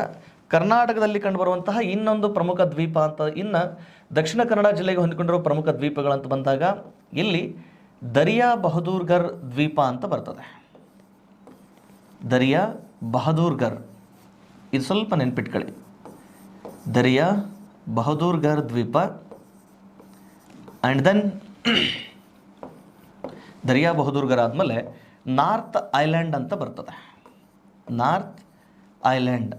ಕರ್ನಾಟಕದಲ್ಲಿ ಕಂಡುಬರುವಂತಹ ಇನ್ನೊಂದು ಪ್ರಮುಖ ದ್ವೀಪ ಅಂತ, ಇನ್ನು ದಕ್ಷಿಣ ಕನ್ನಡ ಜಿಲ್ಲೆಗೆ ಹೊಂದಿಕೊಂಡಿರುವ ಪ್ರಮುಖ ದ್ವೀಪಗಳಂತ ಬಂದಾಗ ಇಲ್ಲಿ ದರಿಯಾ ಬಹದ್ದೂರ್ಗರ್ ದ್ವೀಪ ಅಂತ ಬರ್ತದೆ. ದರಿಯಾ ಬಹದ್ದೂರ್ಗರ್ ಇದು ಸ್ವಲ್ಪ ನೆನ್ಪಿಟ್ಕೊಳ್ಳಿ. ದರಿಯಾ ಬಹದ್ದೂರ್ಗರ್ ದ್ವೀಪ ಆ್ಯಂಡ್ ದೆನ್ ದರಿಯಾ ಬಹದ್ದೂರ್ಗರ್ ಆದಮೇಲೆ ನಾರ್ತ್ ಐಲ್ಯಾಂಡ್ ಅಂತ ಬರ್ತದೆ. North island.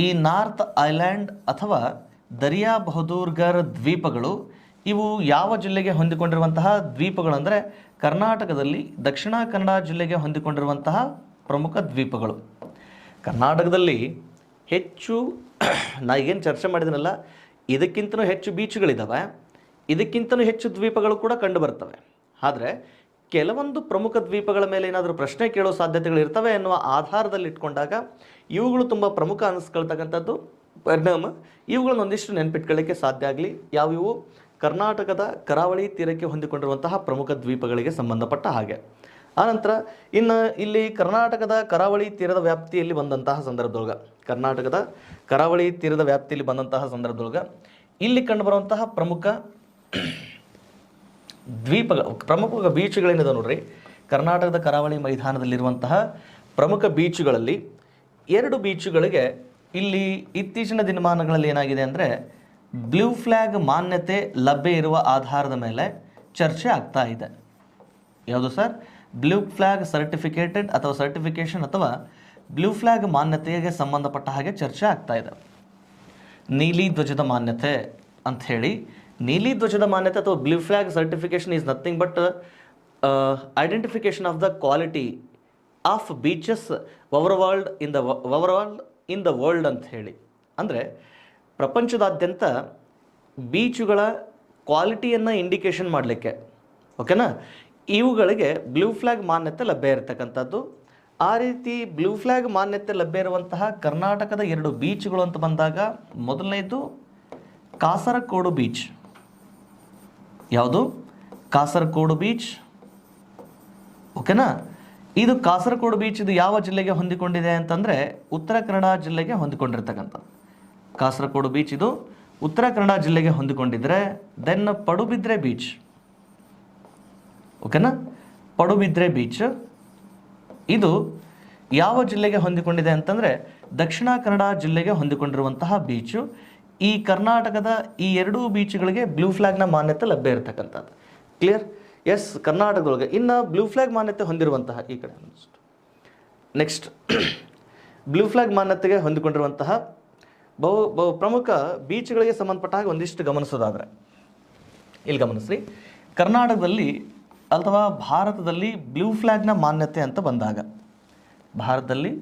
ಈ ನಾರ್ತ್ ಐಲ್ಯಾಂಡ್ ಅಥವಾ ದರಿಯಾ ಬಹದ್ದೂರ್ಗರ್ ದ್ವೀಪಗಳು ಇವು ಯಾವ ಜಿಲ್ಲೆಗೆ ಹೊಂದಿಕೊಂಡಿರುವಂತಹ ದ್ವೀಪಗಳು ಅಂದರೆ ಕರ್ನಾಟಕದಲ್ಲಿ ದಕ್ಷಿಣ ಕನ್ನಡ ಜಿಲ್ಲೆಗೆ ಹೊಂದಿಕೊಂಡಿರುವಂತಹ ಪ್ರಮುಖ ದ್ವೀಪಗಳು. ಕರ್ನಾಟಕದಲ್ಲಿ ಹೆಚ್ಚು ನಾ ಈಗೇನು ಚರ್ಚೆ ಮಾಡಿದ್ದೀನಲ್ಲ ಇದಕ್ಕಿಂತಲೂ ಹೆಚ್ಚು ಬೀಚ್ಗಳಿದ್ದಾವೆ, ಇದಕ್ಕಿಂತಲೂ ಹೆಚ್ಚು ದ್ವೀಪಗಳು ಕೂಡ ಕಂಡು ಬರ್ತವೆ. ಆದರೆ ಕೆಲವೊಂದು ಪ್ರಮುಖ ದ್ವೀಪಗಳ ಮೇಲೆ ಏನಾದರೂ ಪ್ರಶ್ನೆ ಕೇಳೋ ಸಾಧ್ಯತೆಗಳು ಇರ್ತವೆ ಎನ್ನುವ ಆಧಾರದಲ್ಲಿ ಇಟ್ಕೊಂಡಾಗ ಇವುಗಳು ತುಂಬ ಪ್ರಮುಖ ಅನ್ನಿಸ್ಕೊಳ್ತಕ್ಕಂಥದ್ದು ಪರಿಣಾಮ. ಇವುಗಳನ್ನ ಒಂದಿಷ್ಟು ನೆನಪಿಟ್ಕೊಳ್ಳಿಕ್ಕೆ ಸಾಧ್ಯ ಆಗಲಿ. ಯಾವಿವು? ಕರ್ನಾಟಕದ ಕರಾವಳಿ ತೀರಕ್ಕೆ ಹೊಂದಿಕೊಂಡಿರುವಂತಹ ಪ್ರಮುಖ ದ್ವೀಪಗಳಿಗೆ ಸಂಬಂಧಪಟ್ಟ ಹಾಗೆ. ಆನಂತರ ಇನ್ನು ಇಲ್ಲಿ ಕರ್ನಾಟಕದ ಕರಾವಳಿ ತೀರದ ವ್ಯಾಪ್ತಿಯಲ್ಲಿ ಬಂದಂತಹ ಸಂದರ್ಭದೊಳಗೆ ಇಲ್ಲಿ ಕಂಡುಬರುವಂತಹ ಪ್ರಮುಖ ಪ್ರಮುಖ ಬೀಚ್ಗಳೇನಿದೆ ನೋಡ್ರಿ. ಕರ್ನಾಟಕದ ಕರಾವಳಿ ಮೈದಾನದಲ್ಲಿರುವಂತಹ ಪ್ರಮುಖ ಬೀಚ್ಗಳಲ್ಲಿ 2 ಬೀಚ್ಗಳಿಗೆ ಇಲ್ಲಿ ಇತ್ತೀಚಿನ ದಿನಮಾನಗಳಲ್ಲಿ ಏನಾಗಿದೆ ಅಂದರೆ ಬ್ಲೂ ಫ್ಲ್ಯಾಗ್ ಮಾನ್ಯತೆ ಲಭ್ಯ ಇರುವ ಆಧಾರದ ಮೇಲೆ ಚರ್ಚೆ ಆಗ್ತಾ ಇದೆ. ಯಾವುದು ಸರ್? ಬ್ಲೂ ಫ್ಲ್ಯಾಗ್ ಸರ್ಟಿಫಿಕೇಟೆಡ್ ಅಥವಾ ಸರ್ಟಿಫಿಕೇಷನ್ ಅಥವಾ ಬ್ಲೂ ಫ್ಲ್ಯಾಗ್ ಮಾನ್ಯತೆಗೆ ಸಂಬಂಧಪಟ್ಟ ಹಾಗೆ ಚರ್ಚೆ ಆಗ್ತಾ ಇದೆ. ನೀಲಿ ಧ್ವಜದ ಮಾನ್ಯತೆ ಅಂತ ಹೇಳಿ, ನೀಲಿ ಧ್ವಜದ ಮಾನ್ಯತೆ ಅಥವಾ blue flag certification is nothing but identification of the quality of beaches over world in the world ಅಂತ ಹೇಳಿ. ಅಂದರೆ ಪ್ರಪಂಚದಾದ್ಯಂತ ಬೀಚುಗಳ ಕ್ವಾಲಿಟಿಯನ್ನು ಇಂಡಿಕೇಶನ್ ಮಾಡಲಿಕ್ಕೆ, ಓಕೆನಾ, ಇವುಗಳಿಗೆ ಬ್ಲೂ ಫ್ಲ್ಯಾಗ್ ಮಾನ್ಯತೆ ಲಭ್ಯ ಇರತಕ್ಕಂಥದ್ದು. ಆ ರೀತಿ ಬ್ಲೂ ಫ್ಲ್ಯಾಗ್ ಮಾನ್ಯತೆ ಲಭ್ಯ ಇರುವಂತಹ ಕರ್ನಾಟಕದ 2 ಬೀಚ್ಗಳು ಅಂತ ಬಂದಾಗ, ಮೊದಲನೇದು ಕಾಸರಕೋಡು ಬೀಚ್. ಯಾವುದು? ಕಾಸರಕೋಡು ಬೀಚ್, ಓಕೆನಾ. ಇದು ಕಾಸರಕೋಡು ಬೀಚ್ ಇದು ಯಾವ ಜಿಲ್ಲೆಗೆ ಹೊಂದಿಕೊಂಡಿದೆ ಅಂತಂದರೆ ಉತ್ತರ ಕನ್ನಡ ಜಿಲ್ಲೆಗೆ ಹೊಂದಿಕೊಂಡಿರ್ತಕ್ಕಂಥದ್ದು. ಕಾಸರಕೋಡು ಬೀಚ್ ಇದು ಉತ್ತರ ಕನ್ನಡ ಜಿಲ್ಲೆಗೆ ಹೊಂದಿಕೊಂಡಿದ್ರೆ, ದೆನ್ ಪಡುಬಿದ್ರೆ ಬೀಚ್, ಓಕೆನಾ. ಪಡುಬಿದ್ರೆ ಬೀಚ್ ಇದು ಯಾವ ಜಿಲ್ಲೆಗೆ ಹೊಂದಿಕೊಂಡಿದೆ ಅಂತಂದರೆ ದಕ್ಷಿಣ ಕನ್ನಡ ಜಿಲ್ಲೆಗೆ ಹೊಂದಿಕೊಂಡಿರುವಂತಹ ಬೀಚು. ಈ ಕರ್ನಾಟಕದ ಈ 2 ಬೀಚ್ಗಳಿಗೆ ಬ್ಲೂ ಫ್ಲ್ಯಾಗ್ನ ಮಾನ್ಯತೆ ಲಭ್ಯ ಇರತಕ್ಕಂಥದ್ದು. ಕ್ಲಿಯರ್? ಎಸ್, ಕರ್ನಾಟಕದೊಳಗೆ. ಇನ್ನು ಬ್ಲೂ ಫ್ಲ್ಯಾಗ್ ಮಾನ್ಯತೆ ಹೊಂದಿರುವಂತಹ ಈ ಕಡೆ ನೆಕ್ಸ್ಟ್ ಬ್ಲೂ ಫ್ಲ್ಯಾಗ್ ಮಾನ್ಯತೆಗೆ ಹೊಂದಿಕೊಂಡಿರುವಂತಹ ಬಹು ಪ್ರಮುಖ ಬೀಚ್ಗಳಿಗೆ ಸಂಬಂಧಪಟ್ಟ ಹಾಗೆ ಒಂದಿಷ್ಟು ಗಮನಿಸೋದಾದರೆ ಇಲ್ಲಿ ಗಮನಿಸ್ರಿ. ಕರ್ನಾಟಕದಲ್ಲಿ ಅಥವಾ ಭಾರತದಲ್ಲಿ ಬ್ಲೂ ಫ್ಲ್ಯಾಗ್ನ ಮಾನ್ಯತೆ ಅಂತ ಬಂದಾಗ, ಭಾರತದಲ್ಲಿ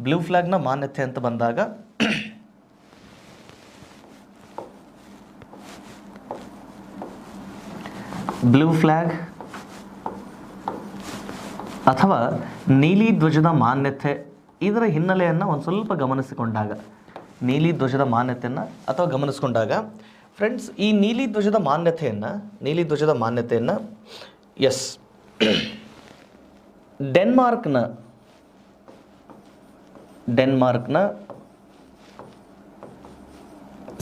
ಬ್ಲೂ ಫ್ಲ್ಯಾಗ್ನ ಮಾನ್ಯತೆ ಅಂತ ಬಂದಾಗ ಬ್ಲೂ ಫ್ಲ್ಯಾಗ್ ಅಥವಾ ನೀಲಿ ಧ್ವಜದ ಮಾನ್ಯತೆ, ಇದರ ಹಿನ್ನೆಲೆಯನ್ನು ಒಂದು ಸ್ವಲ್ಪ ಗಮನಿಸಿಕೊಂಡಾಗ, ನೀಲಿ ಧ್ವಜದ ಮಾನ್ಯತೆಯನ್ನು ಅಥವಾ ಗಮನಿಸಿಕೊಂಡಾಗ ಫ್ರೆಂಡ್ಸ್, ಈ ನೀಲಿ ಧ್ವಜದ ಮಾನ್ಯತೆಯನ್ನು ಎಸ್, ಡೆನ್ಮಾರ್ಕ್ನ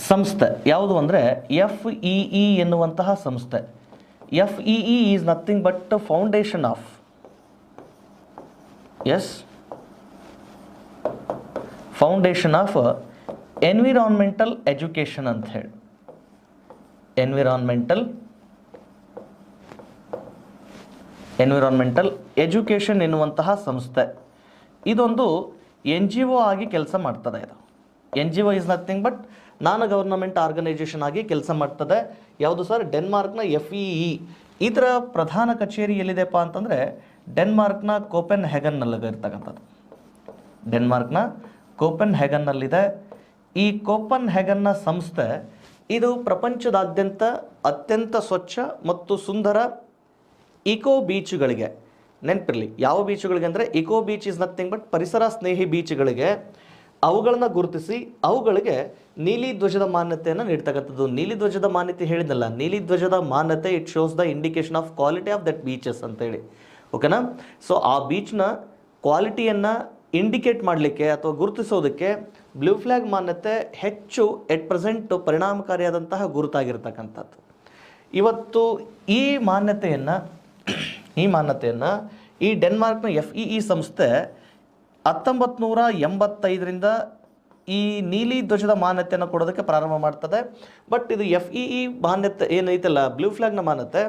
ಸಂಸ್ಥೆ ಯಾವುದು ಅಂದರೆ FEE ಎನ್ನುವಂತಹ ಸಂಸ್ಥೆ. FEE is nothing but foundation of environmental education ಅಂತ ಹೇಳಿ. ಎನ್ವಿರಾನ್ಮೆಂಟಲ್ ಎಜುಕೇಷನ್ ಎನ್ನುವಂತಹ ಸಂಸ್ಥೆ ಇದೊಂದು NGO ಆಗಿ ಕೆಲಸ ಮಾಡ್ತದೆ. ಇದು NGO is nothing but non government organisation ಆಗಿ ಕೆಲಸ ಮಾಡ್ತದೆ. ಯಾವುದು ಸರ್? ಡೆನ್ಮಾರ್ಕ್ನ FEE. ಇದರ ಪ್ರಧಾನ ಕಚೇರಿ ಎಲ್ಲಿದೆಪ್ಪ ಅಂತಂದರೆ ಡೆನ್ಮಾರ್ಕ್ನ ಕೋಪೆನ್ ಹೆಗನ್ನಲ್ಲಿದೆ ಇರ್ತಕ್ಕಂಥದ್ದು. ಡೆನ್ಮಾರ್ಕ್ನ ಕೋಪೆನ್ ಹೆಗನ್ನಲ್ಲಿದೆ. ಈ ಕೋಪೆನ್ ಹೆಗನ್ನ ಸಂಸ್ಥೆ ಇದು ಪ್ರಪಂಚದಾದ್ಯಂತ ಅತ್ಯಂತ ಸ್ವಚ್ಛ ಮತ್ತು ಸುಂದರ ಇಕೋ ಬೀಚ್ಗಳಿಗೆ, ನೆನಪಿರಲಿ ಯಾವ ಬೀಚ್ಗಳಿಗೆ ಅಂದರೆ eco beach is nothing but ಪರಿಸರ ಸ್ನೇಹಿ ಬೀಚ್ಗಳಿಗೆ, ಅವುಗಳನ್ನು ಗುರುತಿಸಿ ಅವುಗಳಿಗೆ ನೀಲಿ ಧ್ವಜದ ಮಾನ್ಯತೆಯನ್ನು ನೀಡ್ತಕ್ಕಂಥದ್ದು. ನೀಲಿ ಧ್ವಜದ ಮಾನ್ಯತೆ ಹೇಳಿದ್ನಲ್ಲ, ನೀಲಿ ಧ್ವಜದ ಮಾನ್ಯತೆ it shows the indication of quality of that beaches ಅಂತೇಳಿ, ಓಕೆನಾ. ಸೊ ಆ ಬೀಚ್ನ ಕ್ವಾಲಿಟಿಯನ್ನು ಇಂಡಿಕೇಟ್ ಮಾಡಲಿಕ್ಕೆ ಅಥವಾ ಗುರುತಿಸೋದಕ್ಕೆ ಬ್ಲೂ ಫ್ಲ್ಯಾಗ್ ಮಾನ್ಯತೆ ಹೆಚ್ಚು ಎಟ್ ಪ್ರೆಸೆಂಟ್ ಪರಿಣಾಮಕಾರಿಯಾದಂತಹ ಗುರುತಾಗಿರ್ತಕ್ಕಂಥದ್ದು. ಇವತ್ತು ಈ ಮಾನ್ಯತೆಯನ್ನು ಈ ಡೆನ್ಮಾರ್ಕ್ನ FEE ಸಂಸ್ಥೆ 1985ರಿಂದ ಈ ನೀಲಿ ಧ್ವಜದ ಮಾನ್ಯತೆಯನ್ನು ಕೊಡೋದಕ್ಕೆ ಪ್ರಾರಂಭ ಮಾಡ್ತದೆ. ಬಟ್ ಇದು FEE ಮಾನ್ಯತೆ ಏನೈತಲ್ಲ, ಬ್ಲೂ ಫ್ಲ್ಯಾಗ್ನ ಮಾನ್ಯತೆ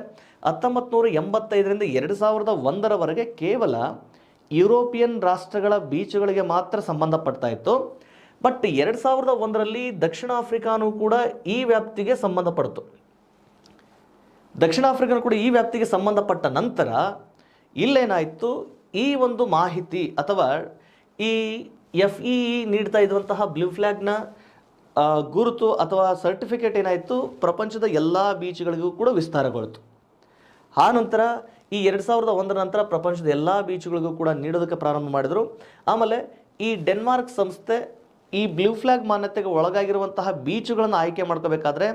1985ರಿಂದ 2001ರವರೆಗೆ ಕೇವಲ ಯುರೋಪಿಯನ್ ರಾಷ್ಟ್ರಗಳ ಬೀಚ್ಗಳಿಗೆ ಮಾತ್ರ ಸಂಬಂಧಪಡ್ತಾ ಇತ್ತು. ಬಟ್ 2001ರಲ್ಲಿ ದಕ್ಷಿಣ ಆಫ್ರಿಕಾನೂ ಕೂಡ ಈ ವ್ಯಾಪ್ತಿಗೆ ಸಂಬಂಧಪಡ್ತು. ದಕ್ಷಿಣ ಆಫ್ರಿಕಾನು ಕೂಡ ಈ ವ್ಯಾಪ್ತಿಗೆ ಸಂಬಂಧಪಟ್ಟ ನಂತರ ಇಲ್ಲೇನಾಯಿತು, ಈ ಒಂದು ಮಾಹಿತಿ ಅಥವಾ ಈ FEE ನೀಡ್ತಾ ಇದ್ದಂತಹ ಬ್ಲೂ ಫ್ಲ್ಯಾಗ್ನ ಗುರುತು ಅಥವಾ ಸರ್ಟಿಫಿಕೇಟ್ ಏನಾಯಿತು, ಪ್ರಪಂಚದ ಎಲ್ಲ ಬೀಚ್ಗಳಿಗೂ ಕೂಡ ವಿಸ್ತಾರಗೊಳ್ತು. ಆ ನಂತರ ಈ 2001ರ ನಂತರ ಪ್ರಪಂಚದ ಎಲ್ಲ ಬೀಚ್ಗಳಿಗೂ ಕೂಡ ನೀಡೋದಕ್ಕೆ ಪ್ರಾರಂಭ ಮಾಡಿದರು. ಆಮೇಲೆ ಈ ಡೆನ್ಮಾರ್ಕ್ ಸಂಸ್ಥೆ ಈ ಬ್ಲೂ ಫ್ಲ್ಯಾಗ್ ಮಾನ್ಯತೆಗೆ ಒಳಗಾಗಿರುವಂತಹ ಬೀಚ್ಗಳನ್ನು ಆಯ್ಕೆ ಮಾಡ್ಕೋಬೇಕಾದ್ರೆ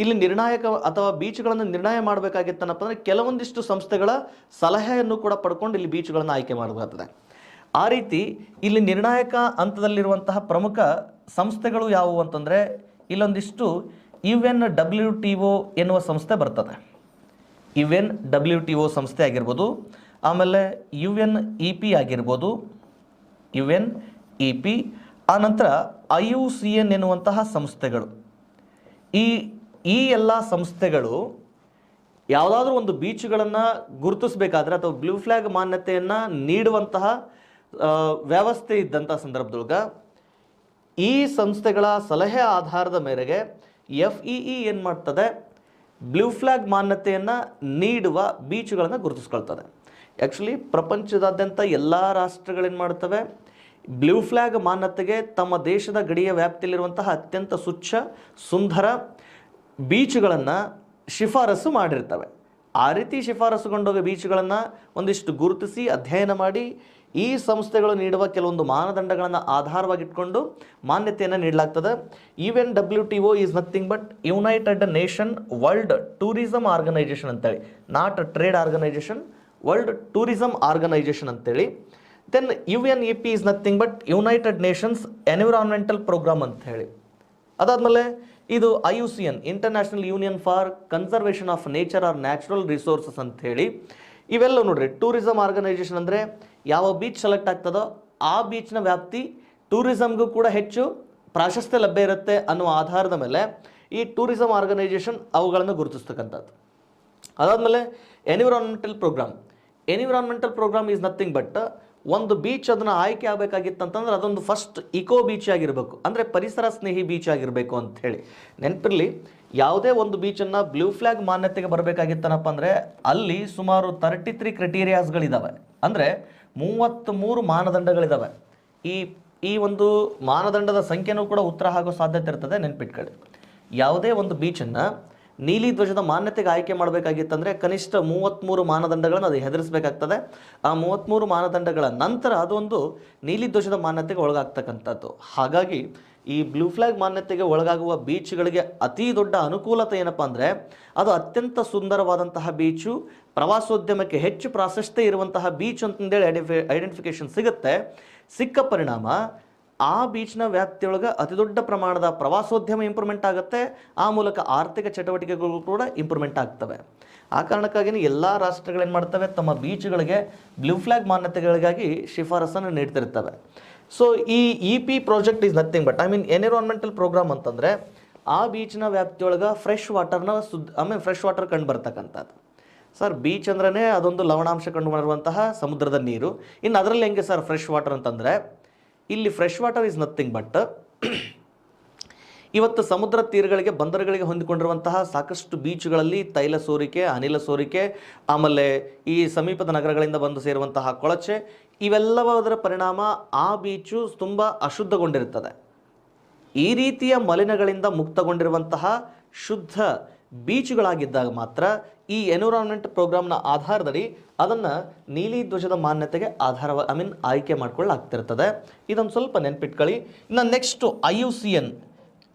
ಇಲ್ಲಿ ನಿರ್ಣಾಯಕ ಅಥವಾ ಬೀಚ್ಗಳನ್ನು ನಿರ್ಣಯ ಮಾಡಬೇಕಾಗಿತ್ತನಪ್ಪ ಅಂದರೆ ಕೆಲವೊಂದಿಷ್ಟು ಸಂಸ್ಥೆಗಳ ಸಲಹೆಯನ್ನು ಕೂಡ ಪಡ್ಕೊಂಡು ಇಲ್ಲಿ ಬೀಚ್ಗಳನ್ನು ಆಯ್ಕೆ ಮಾಡಬೇಕಾಗ್ತದೆ. ಆ ರೀತಿ ಇಲ್ಲಿ ನಿರ್ಣಾಯಕ ಹಂತದಲ್ಲಿರುವಂತಹ ಪ್ರಮುಖ ಸಂಸ್ಥೆಗಳು ಯಾವುವು ಅಂತಂದರೆ ಇಲ್ಲೊಂದಿಷ್ಟು UNWTO ಎನ್ನುವ ಸಂಸ್ಥೆ ಬರ್ತದೆ. UNWTO ಸಂಸ್ಥೆ ಆಗಿರ್ಬೋದು, ಆಮೇಲೆ UNEP ಆಗಿರ್ಬೋದು, UNEP, ಆನಂತರ IUCN ಎನ್ನುವಂತಹ ಸಂಸ್ಥೆಗಳು. ಈ ಎಲ್ಲ ಸಂಸ್ಥೆಗಳು ಯಾವುದಾದ್ರೂ ಒಂದು ಬೀಚ್ಗಳನ್ನು ಗುರುತಿಸಬೇಕಾದ್ರೆ ಅಥವಾ ಬ್ಲೂ ಫ್ಲ್ಯಾಗ್ ಮಾನ್ಯತೆಯನ್ನು ನೀಡುವಂತಹ ವ್ಯವಸ್ಥೆ ಇದ್ದಂಥ ಸಂದರ್ಭದೊಳಗೆ ಈ ಸಂಸ್ಥೆಗಳ ಸಲಹೆ ಆಧಾರದ ಮೇರೆಗೆ FEE ಏನು ಮಾಡ್ತದೆ, ಬ್ಲೂ ಫ್ಲ್ಯಾಗ್ ಮಾನ್ಯತೆಯನ್ನು ನೀಡುವ ಬೀಚ್ಗಳನ್ನು ಗುರುತಿಸ್ಕೊಳ್ತದೆ. ಆ್ಯಕ್ಚುಲಿ ಪ್ರಪಂಚದಾದ್ಯಂತ ಎಲ್ಲ ರಾಷ್ಟ್ರಗಳೇನು ಮಾಡ್ತವೆ, ಬ್ಲೂ ಫ್ಲ್ಯಾಗ್ ಮಾನ್ಯತೆಗೆ ತಮ್ಮ ದೇಶದ ಗಡಿಯ ವ್ಯಾಪ್ತಿಯಲ್ಲಿರುವಂತಹ ಅತ್ಯಂತ ಸ್ವಚ್ಛ ಸುಂದರ ಬೀಚ್ಗಳನ್ನು ಶಿಫಾರಸು ಮಾಡಿರ್ತವೆ. ಆ ರೀತಿ ಶಿಫಾರಸುಗೊಂಡೋಗ ಬೀಚ್ಗಳನ್ನು ಒಂದಿಷ್ಟು ಗುರುತಿಸಿ ಅಧ್ಯಯನ ಮಾಡಿ ಈ ಸಂಸ್ಥೆಗಳು ನೀಡುವ ಕೆಲವೊಂದು ಮಾನದಂಡಗಳನ್ನು ಆಧಾರವಾಗಿಟ್ಕೊಂಡು ಮಾನ್ಯತೆಯನ್ನು ನೀಡಲಾಗ್ತದೆ. UNWTO is nothing but United Nation World tourism organisation ಅಂತೇಳಿ, not trade organisation, world tourism organisation ಅಂತೇಳಿ. Then UNEP is nothing but United Nations environmental programme ಅಂತ ಹೇಳಿ. ಅದಾದಮೇಲೆ ಇದು IUCN international union for conservation of nature or natural resources ಅಂತ ಹೇಳಿ. ಇವೆಲ್ಲ ನೋಡ್ರಿ, ಟೂರಿಸಮ್ ಆರ್ಗನೈಜೇಷನ್ ಅಂದರೆ ಯಾವ ಬೀಚ್ ಸೆಲೆಕ್ಟ್ ಆಗ್ತದೋ ಆ ಬೀಚ್ನ ವ್ಯಾಪ್ತಿ ಟೂರಿಸಮ್ಗೂ ಕೂಡ ಹೆಚ್ಚು ಪ್ರಾಶಸ್ತ್ಯ ಲಭ್ಯ ಇರುತ್ತೆ ಅನ್ನುವ ಆಧಾರದ ಮೇಲೆ ಈ ಟೂರಿಸಮ್ ಆರ್ಗನೈಜೇಷನ್ ಅವುಗಳನ್ನು ಗುರುತಿಸ್ತಕ್ಕಂಥದ್ದು. ಅದಾದಮೇಲೆ environmental programme is nothing but ಒಂದು ಬೀಚ್ ಅದನ್ನು ಆಯ್ಕೆ ಆಗಬೇಕಾಗಿತ್ತಂತಂದ್ರೆ ಅದೊಂದು ಫಸ್ಟ್ ಇಕೋ ಬೀಚ್ ಆಗಿರಬೇಕು, ಅಂದರೆ ಪರಿಸರ ಸ್ನೇಹಿ ಬೀಚ್ ಆಗಿರಬೇಕು ಅಂತ ಹೇಳಿ. ನೆನಪಿರಲಿ, ಯಾವುದೇ ಒಂದು ಬೀಚನ್ನು ಬ್ಲೂ ಫ್ಲ್ಯಾಗ್ ಮಾನ್ಯತೆಗೆ ಬರಬೇಕಾಗಿತ್ತನಪ್ಪ ಅಂದರೆ ಅಲ್ಲಿ ಸುಮಾರು 33 ಕ್ರೈಟೀರಿಯಾಸ್ಗಳಿದ್ದಾವೆ, ಅಂದರೆ 33 ಮಾನದಂಡಗಳಿದ್ದಾವೆ. ಈ ಒಂದು ಮಾನದಂಡದ ಸಂಖ್ಯೆನೂ ಕೂಡ ಉತ್ತರ ಆಗೋ ಸಾಧ್ಯತೆ ಇರ್ತದೆ, ನೆನ್ಪಿಟ್ಕೊಳ್ಳಿ. ಯಾವುದೇ ಒಂದು ಬೀಚನ್ನು ನೀಲಿ ಧ್ವಜದ ಮಾನ್ಯತೆಗೆ ಆಯ್ಕೆ ಮಾಡಬೇಕಾಗಿತ್ತಂದರೆ ಕನಿಷ್ಠ 33 ಮಾನದಂಡಗಳನ್ನು ಅದು ಹೆದರಿಸಬೇಕಾಗ್ತದೆ. ಆ 33 ಮಾನದಂಡಗಳ ನಂತರ ಅದೊಂದು ನೀಲಿ ಧ್ವಜದ ಮಾನ್ಯತೆಗೆ ಒಳಗಾಗ್ತಕ್ಕಂಥದ್ದು. ಹಾಗಾಗಿ ಈ ಬ್ಲೂ ಫ್ಲ್ಯಾಗ್ ಮಾನ್ಯತೆಗೆ ಒಳಗಾಗುವ ಬೀಚ್ಗಳಿಗೆ ಅತಿ ದೊಡ್ಡ ಅನುಕೂಲತೆ ಏನಪ್ಪ ಅಂದರೆ ಅದು ಅತ್ಯಂತ ಸುಂದರವಾದಂತಹ ಬೀಚು, ಪ್ರವಾಸೋದ್ಯಮಕ್ಕೆ ಹೆಚ್ಚು ಪ್ರಾಶಸ್ತ್ಯ ಇರುವಂತಹ ಬೀಚ್ ಅಂತಂದೇಳಿ ಐಡೆಂಟಿಫಿಕೇಶನ್ ಸಿಗುತ್ತೆ. ಸಿಕ್ಕ ಪರಿಣಾಮ ಆ ಬೀಚ್ನ ವ್ಯಾಪ್ತಿಯೊಳಗೆ ಅತಿ ದೊಡ್ಡ ಪ್ರಮಾಣದ ಪ್ರವಾಸೋದ್ಯಮ ಇಂಪ್ರೂವ್ಮೆಂಟ್ ಆಗುತ್ತೆ, ಆ ಮೂಲಕ ಆರ್ಥಿಕ ಚಟುವಟಿಕೆಗಳು ಕೂಡ ಇಂಪ್ರೂವ್ಮೆಂಟ್ ಆಗ್ತವೆ. ಆ ಕಾರಣಕ್ಕಾಗಿ ಎಲ್ಲ ರಾಷ್ಟ್ರಗಳೇನು ಮಾಡ್ತವೆ, ತಮ್ಮ ಬೀಚ್ಗಳಿಗೆ ಬ್ಲೂ ಫ್ಲ್ಯಾಗ್ ಮಾನ್ಯತೆಗಳಿಗಾಗಿ ಶಿಫಾರಸನ್ನು ನೀಡ್ತಿರ್ತವೆ. ಸೊ ಈ EP project is nothing but environmental programme ಅಂತಂದರೆ ಆ ಬೀಚ್ನ ವ್ಯಾಪ್ತಿಯೊಳಗೆ ಫ್ರೆಶ್ ವಾಟರ್ ಕಂಡು ಬರ್ತಕ್ಕಂಥದ್ದು. ಸರ್, ಬೀಚ್ ಅಂದ್ರೇ ಅದೊಂದು ಲವಣಾಂಶ ಕಂಡು ಬರುವಂತಹ ಸಮುದ್ರದ ನೀರು. ಇನ್ನು ಅದರಲ್ಲಿ ಹೆಂಗೆ ಸರ್ ಫ್ರೆಶ್ ವಾಟರ್ ಅಂತಂದರೆ, ಇಲ್ಲಿ fresh water is nothing but ಇವತ್ತು ಸಮುದ್ರ ತೀರಗಳಿಗೆ ಬಂದರುಗಳಿಗೆ ಹೊಂದಿಕೊಂಡಿರುವಂತಹ ಸಾಕಷ್ಟು ಬೀಚ್ಗಳಲ್ಲಿ ತೈಲ ಸೋರಿಕೆ, ಅನಿಲ ಸೋರಿಕೆ, ಆಮೇಲೆ ಈ ಸಮೀಪದ ನಗರಗಳಿಂದ ಬಂದು ಸೇರುವಂತಹ ಕೊಳಚೆ, ಇವೆಲ್ಲದರ ಪರಿಣಾಮ ಆ ಬೀಚು ತುಂಬ ಅಶುದ್ಧಗೊಂಡಿರುತ್ತದೆ. ಈ ರೀತಿಯ ಮಲಿನಗಳಿಂದ ಮುಕ್ತಗೊಂಡಿರುವಂತಹ ಶುದ್ಧ ಬೀಚ್ಗಳಾಗಿದ್ದಾಗ ಮಾತ್ರ ಈ ಎನ್ವಿರಾನ್ಮೆಂಟ್ ಪ್ರೋಗ್ರಾಮ್ನ ಆಧಾರದಡಿ ಅದನ್ನು ನೀಲಿ ಧ್ವಜದ ಮಾನ್ಯತೆಗೆ ಆಯ್ಕೆ ಮಾಡ್ಕೊಳ್ಳಾಗ್ತಿರ್ತದೆ. ಇದೊಂದು ಸ್ವಲ್ಪ ನೆನ್ಪಿಟ್ಕೊಳ್ಳಿ. ಇನ್ನು next IUCN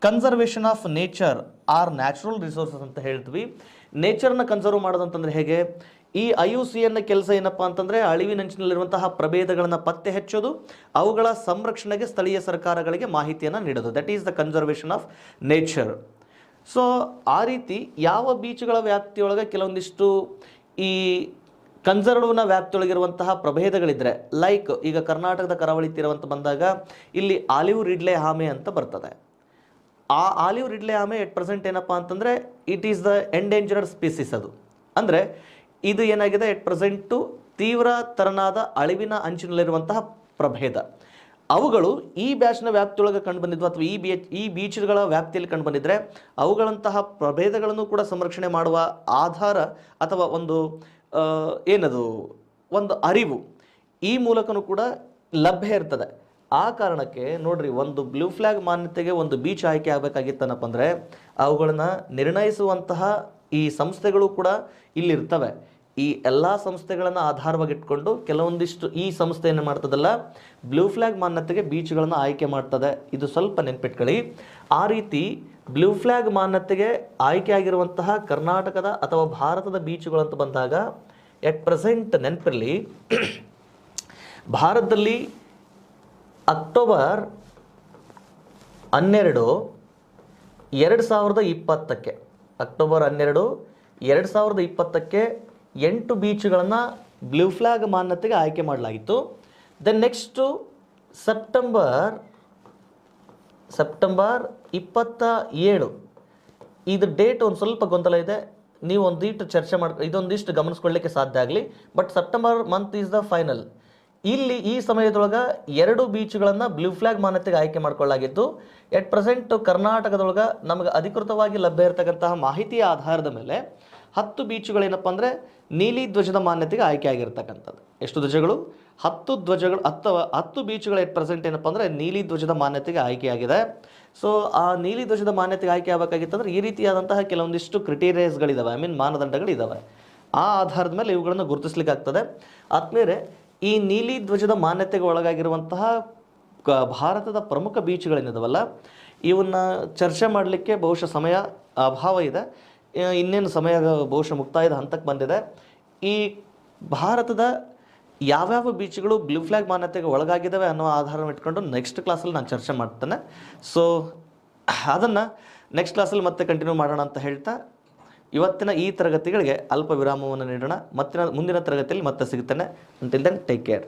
conservation of nature or natural resources ಅಂತ ಹೇಳ್ತೀವಿ. ನೇಚರ್ನ ಕನ್ಸರ್ವ್ ಮಾಡೋದಂತಂದರೆ ಹೇಗೆ? ಈ IUCN ಕೆಲಸ ಏನಪ್ಪ ಅಂತಂದರೆ ಅಳಿವಿನಂಚಿನಲ್ಲಿರುವಂತಹ ಪ್ರಭೇದಗಳನ್ನು ಪತ್ತೆ ಹಚ್ಚೋದು, ಅವುಗಳ ಸಂರಕ್ಷಣೆಗೆ ಸ್ಥಳೀಯ ಸರ್ಕಾರಗಳಿಗೆ ಮಾಹಿತಿಯನ್ನು ನೀಡೋದು. That is the conservation of nature. So ಆ ರೀತಿ ಯಾವ ಬೀಚ್ಗಳ ವ್ಯಾಪ್ತಿಯೊಳಗೆ ಕೆಲವೊಂದಿಷ್ಟು ಈ ಕನ್ಸರ್ವ್ನ ವ್ಯಾಪ್ತಿಯೊಳಗಿರುವಂತಹ ಪ್ರಭೇದಗಳಿದ್ದರೆ, ಲೈಕ್ ಈಗ ಕರ್ನಾಟಕದ ಕರಾವಳಿ ತೀರವಂತ ಬಂದಾಗ ಇಲ್ಲಿ ಆಲಿವ್ ರಿಡ್ಲೆ ಆಮೆ ಅಂತ ಬರ್ತದೆ. ಆ ಆಲಿವ್ ರಿಡ್ಲೆ ಆಮೆ ಎಟ್ ಪ್ರೆಸೆಂಟ್ ಏನಪ್ಪ ಅಂತಂದರೆ it is the endangered species. ಅದು ಅಂದರೆ ಇದು ಏನಾಗಿದೆ, ಎಟ್ ಪ್ರೆಸೆಂಟು ತೀವ್ರ ತರನಾದ ಅಳಿವಿನ ಅಂಚಿನಲ್ಲಿರುವಂತಹ ಪ್ರಭೇದ. ಅವುಗಳು ಈ ಬ್ಯಾಚ್ನ ವ್ಯಾಪ್ತಿಯೊಳಗೆ ಕಂಡು ಬಂದಿದ್ವು ಅಥವಾ ಈ ಬೀಚ್ಗಳ ವ್ಯಾಪ್ತಿಯಲ್ಲಿ ಕಂಡು ಬಂದಿದ್ದರೆ ಅವುಗಳಂತಹ ಪ್ರಭೇದಗಳನ್ನು ಕೂಡ ಸಂರಕ್ಷಣೆ ಮಾಡುವ ಆಧಾರ ಅಥವಾ ಒಂದು ಅರಿವು ಈ ಮೂಲಕನೂ ಕೂಡ ಲಭ್ಯ ಇರ್ತದೆ. ಆ ಕಾರಣಕ್ಕೆ ನೋಡ್ರಿ, ಒಂದು ಬ್ಲೂ ಫ್ಲ್ಯಾಗ್ ಮಾನ್ಯತೆಗೆ ಒಂದು ಬೀಚ್ ಆಯ್ಕೆ ಆಗಬೇಕಾಗಿತ್ತನಪ್ಪ ಅಂದರೆ ಅವುಗಳನ್ನು ನಿರ್ಣಯಿಸುವಂತಹ ಈ ಸಂಸ್ಥೆಗಳು ಕೂಡ ಇಲ್ಲಿರ್ತವೆ. ಈ ಎಲ್ಲ ಸಂಸ್ಥೆಗಳನ್ನು ಆಧಾರವಾಗಿಟ್ಕೊಂಡು ಕೆಲವೊಂದಿಷ್ಟು ಈ ಸಂಸ್ಥೆ ಏನು ಮಾಡ್ತದಲ್ಲ, ಬ್ಲೂ ಫ್ಲ್ಯಾಗ್ ಮಾನ್ಯತೆಗೆ ಬೀಚ್ಗಳನ್ನು ಆಯ್ಕೆ ಮಾಡ್ತದೆ. ಇದು ಸ್ವಲ್ಪ ನೆನ್ಪಿಟ್ಕೊಳ್ಳಿ. ಆ ರೀತಿ ಬ್ಲೂ ಫ್ಲ್ಯಾಗ್ ಮಾನ್ಯತೆಗೆ ಆಯ್ಕೆ ಆಗಿರುವಂತಹ ಕರ್ನಾಟಕದ ಅಥವಾ ಭಾರತದ ಬೀಚ್ಗಳು ಅಂತ ಬಂದಾಗ ಎಟ್ ಪ್ರೆಸೆಂಟ್ ನೆನಪಿರಲಿ, ಭಾರತದಲ್ಲಿ ಅಕ್ಟೋಬರ್ 12, 2020 ಅಕ್ಟೋಬರ್ 12, 2020 8 ಬೀಚ್ಗಳನ್ನು ಬ್ಲೂ ಫ್ಲ್ಯಾಗ್ ಮಾನ್ಯತೆಗೆ ಆಯ್ಕೆ ಮಾಡಲಾಗಿತ್ತು. ದೆನ್ ನೆಕ್ಸ್ಟು ಸೆಪ್ಟೆಂಬರ್ 27, ಇದು ಡೇಟ್ ಒಂದು ಸ್ವಲ್ಪ ಗೊಂದಲ ಇದೆ. ನೀವು ಒಂದಿಷ್ಟು ಚರ್ಚೆ ಇದೊಂದಿಷ್ಟು ಗಮನಿಸ್ಕೊಳ್ಳಿಕ್ಕೆ ಸಾಧ್ಯ ಆಗಲಿ. But September month is the final. ಇಲ್ಲಿ ಈ ಸಮಯದೊಳಗೆ 2 ಬೀಚ್ಗಳನ್ನು ಬ್ಲೂ ಫ್ಲಾಗ್ ಮಾನ್ಯತೆಗೆ ಆಯ್ಕೆ ಮಾಡಿಕೊಳ್ಳಲಾಗಿದ್ದು, ಎಟ್ ಪ್ರೆಸೆಂಟ್ ಕರ್ನಾಟಕದೊಳಗೆ ನಮಗೆ ಅಧಿಕೃತವಾಗಿ ಲಭ್ಯ ಇರತಕ್ಕಂತಹ ಮಾಹಿತಿಯ ಆಧಾರದ ಮೇಲೆ 10 ಬೀಚುಗಳೇನಪ್ಪ ಅಂದರೆ ನೀಲಿ ಧ್ವಜದ ಮಾನ್ಯತೆಗೆ ಆಯ್ಕೆ ಆಗಿರ್ತಕ್ಕಂಥದ್ದು. ಎಷ್ಟು ಧ್ವಜಗಳು? 10 ಧ್ವಜಗಳು. 10 ಬೀಚುಗಳು ಎಟ್ ಪ್ರೆಸೆಂಟ್ ಏನಪ್ಪ ಅಂದರೆ ನೀಲಿ ಧ್ವಜದ ಮಾನ್ಯತೆಗೆ ಆಯ್ಕೆಯಾಗಿದೆ. ಸೊ ಆ ನೀಲಿ ಧ್ವಜದ ಮಾನ್ಯತೆಗೆ ಆಯ್ಕೆ ಆಗಬೇಕಾಗಿತ್ತಂದ್ರೆ ಈ ರೀತಿಯಾದಂತಹ ಕೆಲವೊಂದಿಷ್ಟು ಕ್ರಿಟೀರಿಯಸ್ಗಳಿದ್ದಾವೆ, ಐ ಮೀನ್ ಮಾನದಂಡಗಳಿದ್ದಾವೆ. ಆ ಆಧಾರದ ಮೇಲೆ ಇವುಗಳನ್ನು ಗುರುತಿಸ್ಲಿಕ್ಕೆ ಆಗ್ತದೆ. ಆದ್ಮೇಲೆ ಈ ನೀಲಿ ಧ್ವಜದ ಮಾನ್ಯತೆಗೆ ಒಳಗಾಗಿರುವಂತಹ ಭಾರತದ ಪ್ರಮುಖ ಬೀಚ್ಗಳೇನಿದಾವಲ್ಲ, ಇವನ್ನ ಚರ್ಚೆ ಮಾಡಲಿಕ್ಕೆ ಬಹುಶಃ ಸಮಯ ಅಭಾವ ಇದೆ. ಇನ್ನೇನು ಸಮಯ ಬಹುಶಃ ಮುಕ್ತಾಯದ ಹಂತಕ್ಕೆ ಬಂದಿದೆ. ಈ ಭಾರತದ ಯಾವ್ಯಾವ ಬೀಚ್ಗಳು ಬ್ಲೂ ಫ್ಲಾಗ್ ಮಾನ್ಯತೆಗೆ ಒಳಗಾಗಿದ್ದಾವೆ ಅನ್ನೋ ಆಧಾರ ಇಟ್ಕೊಂಡು ನೆಕ್ಸ್ಟ್ ಕ್ಲಾಸಲ್ಲಿ ನಾನು ಚರ್ಚೆ ಮಾಡ್ತೇನೆ. ಸೊ ಅದನ್ನು ನೆಕ್ಸ್ಟ್ ಕ್ಲಾಸಲ್ಲಿ ಮತ್ತೆ ಕಂಟಿನ್ಯೂ ಮಾಡೋಣ ಅಂತ ಹೇಳ್ತಾ ಇವತ್ತಿನ ಈ ತರಗತಿಗಳಿಗೆ ಅಲ್ಪ ವಿರಾಮವನ್ನು ನೀಡೋಣ. ಮುಂದಿನ ತರಗತಿಯಲ್ಲಿ ಮತ್ತೆ ಸಿಗ್ತೇನೆ. Until then take care.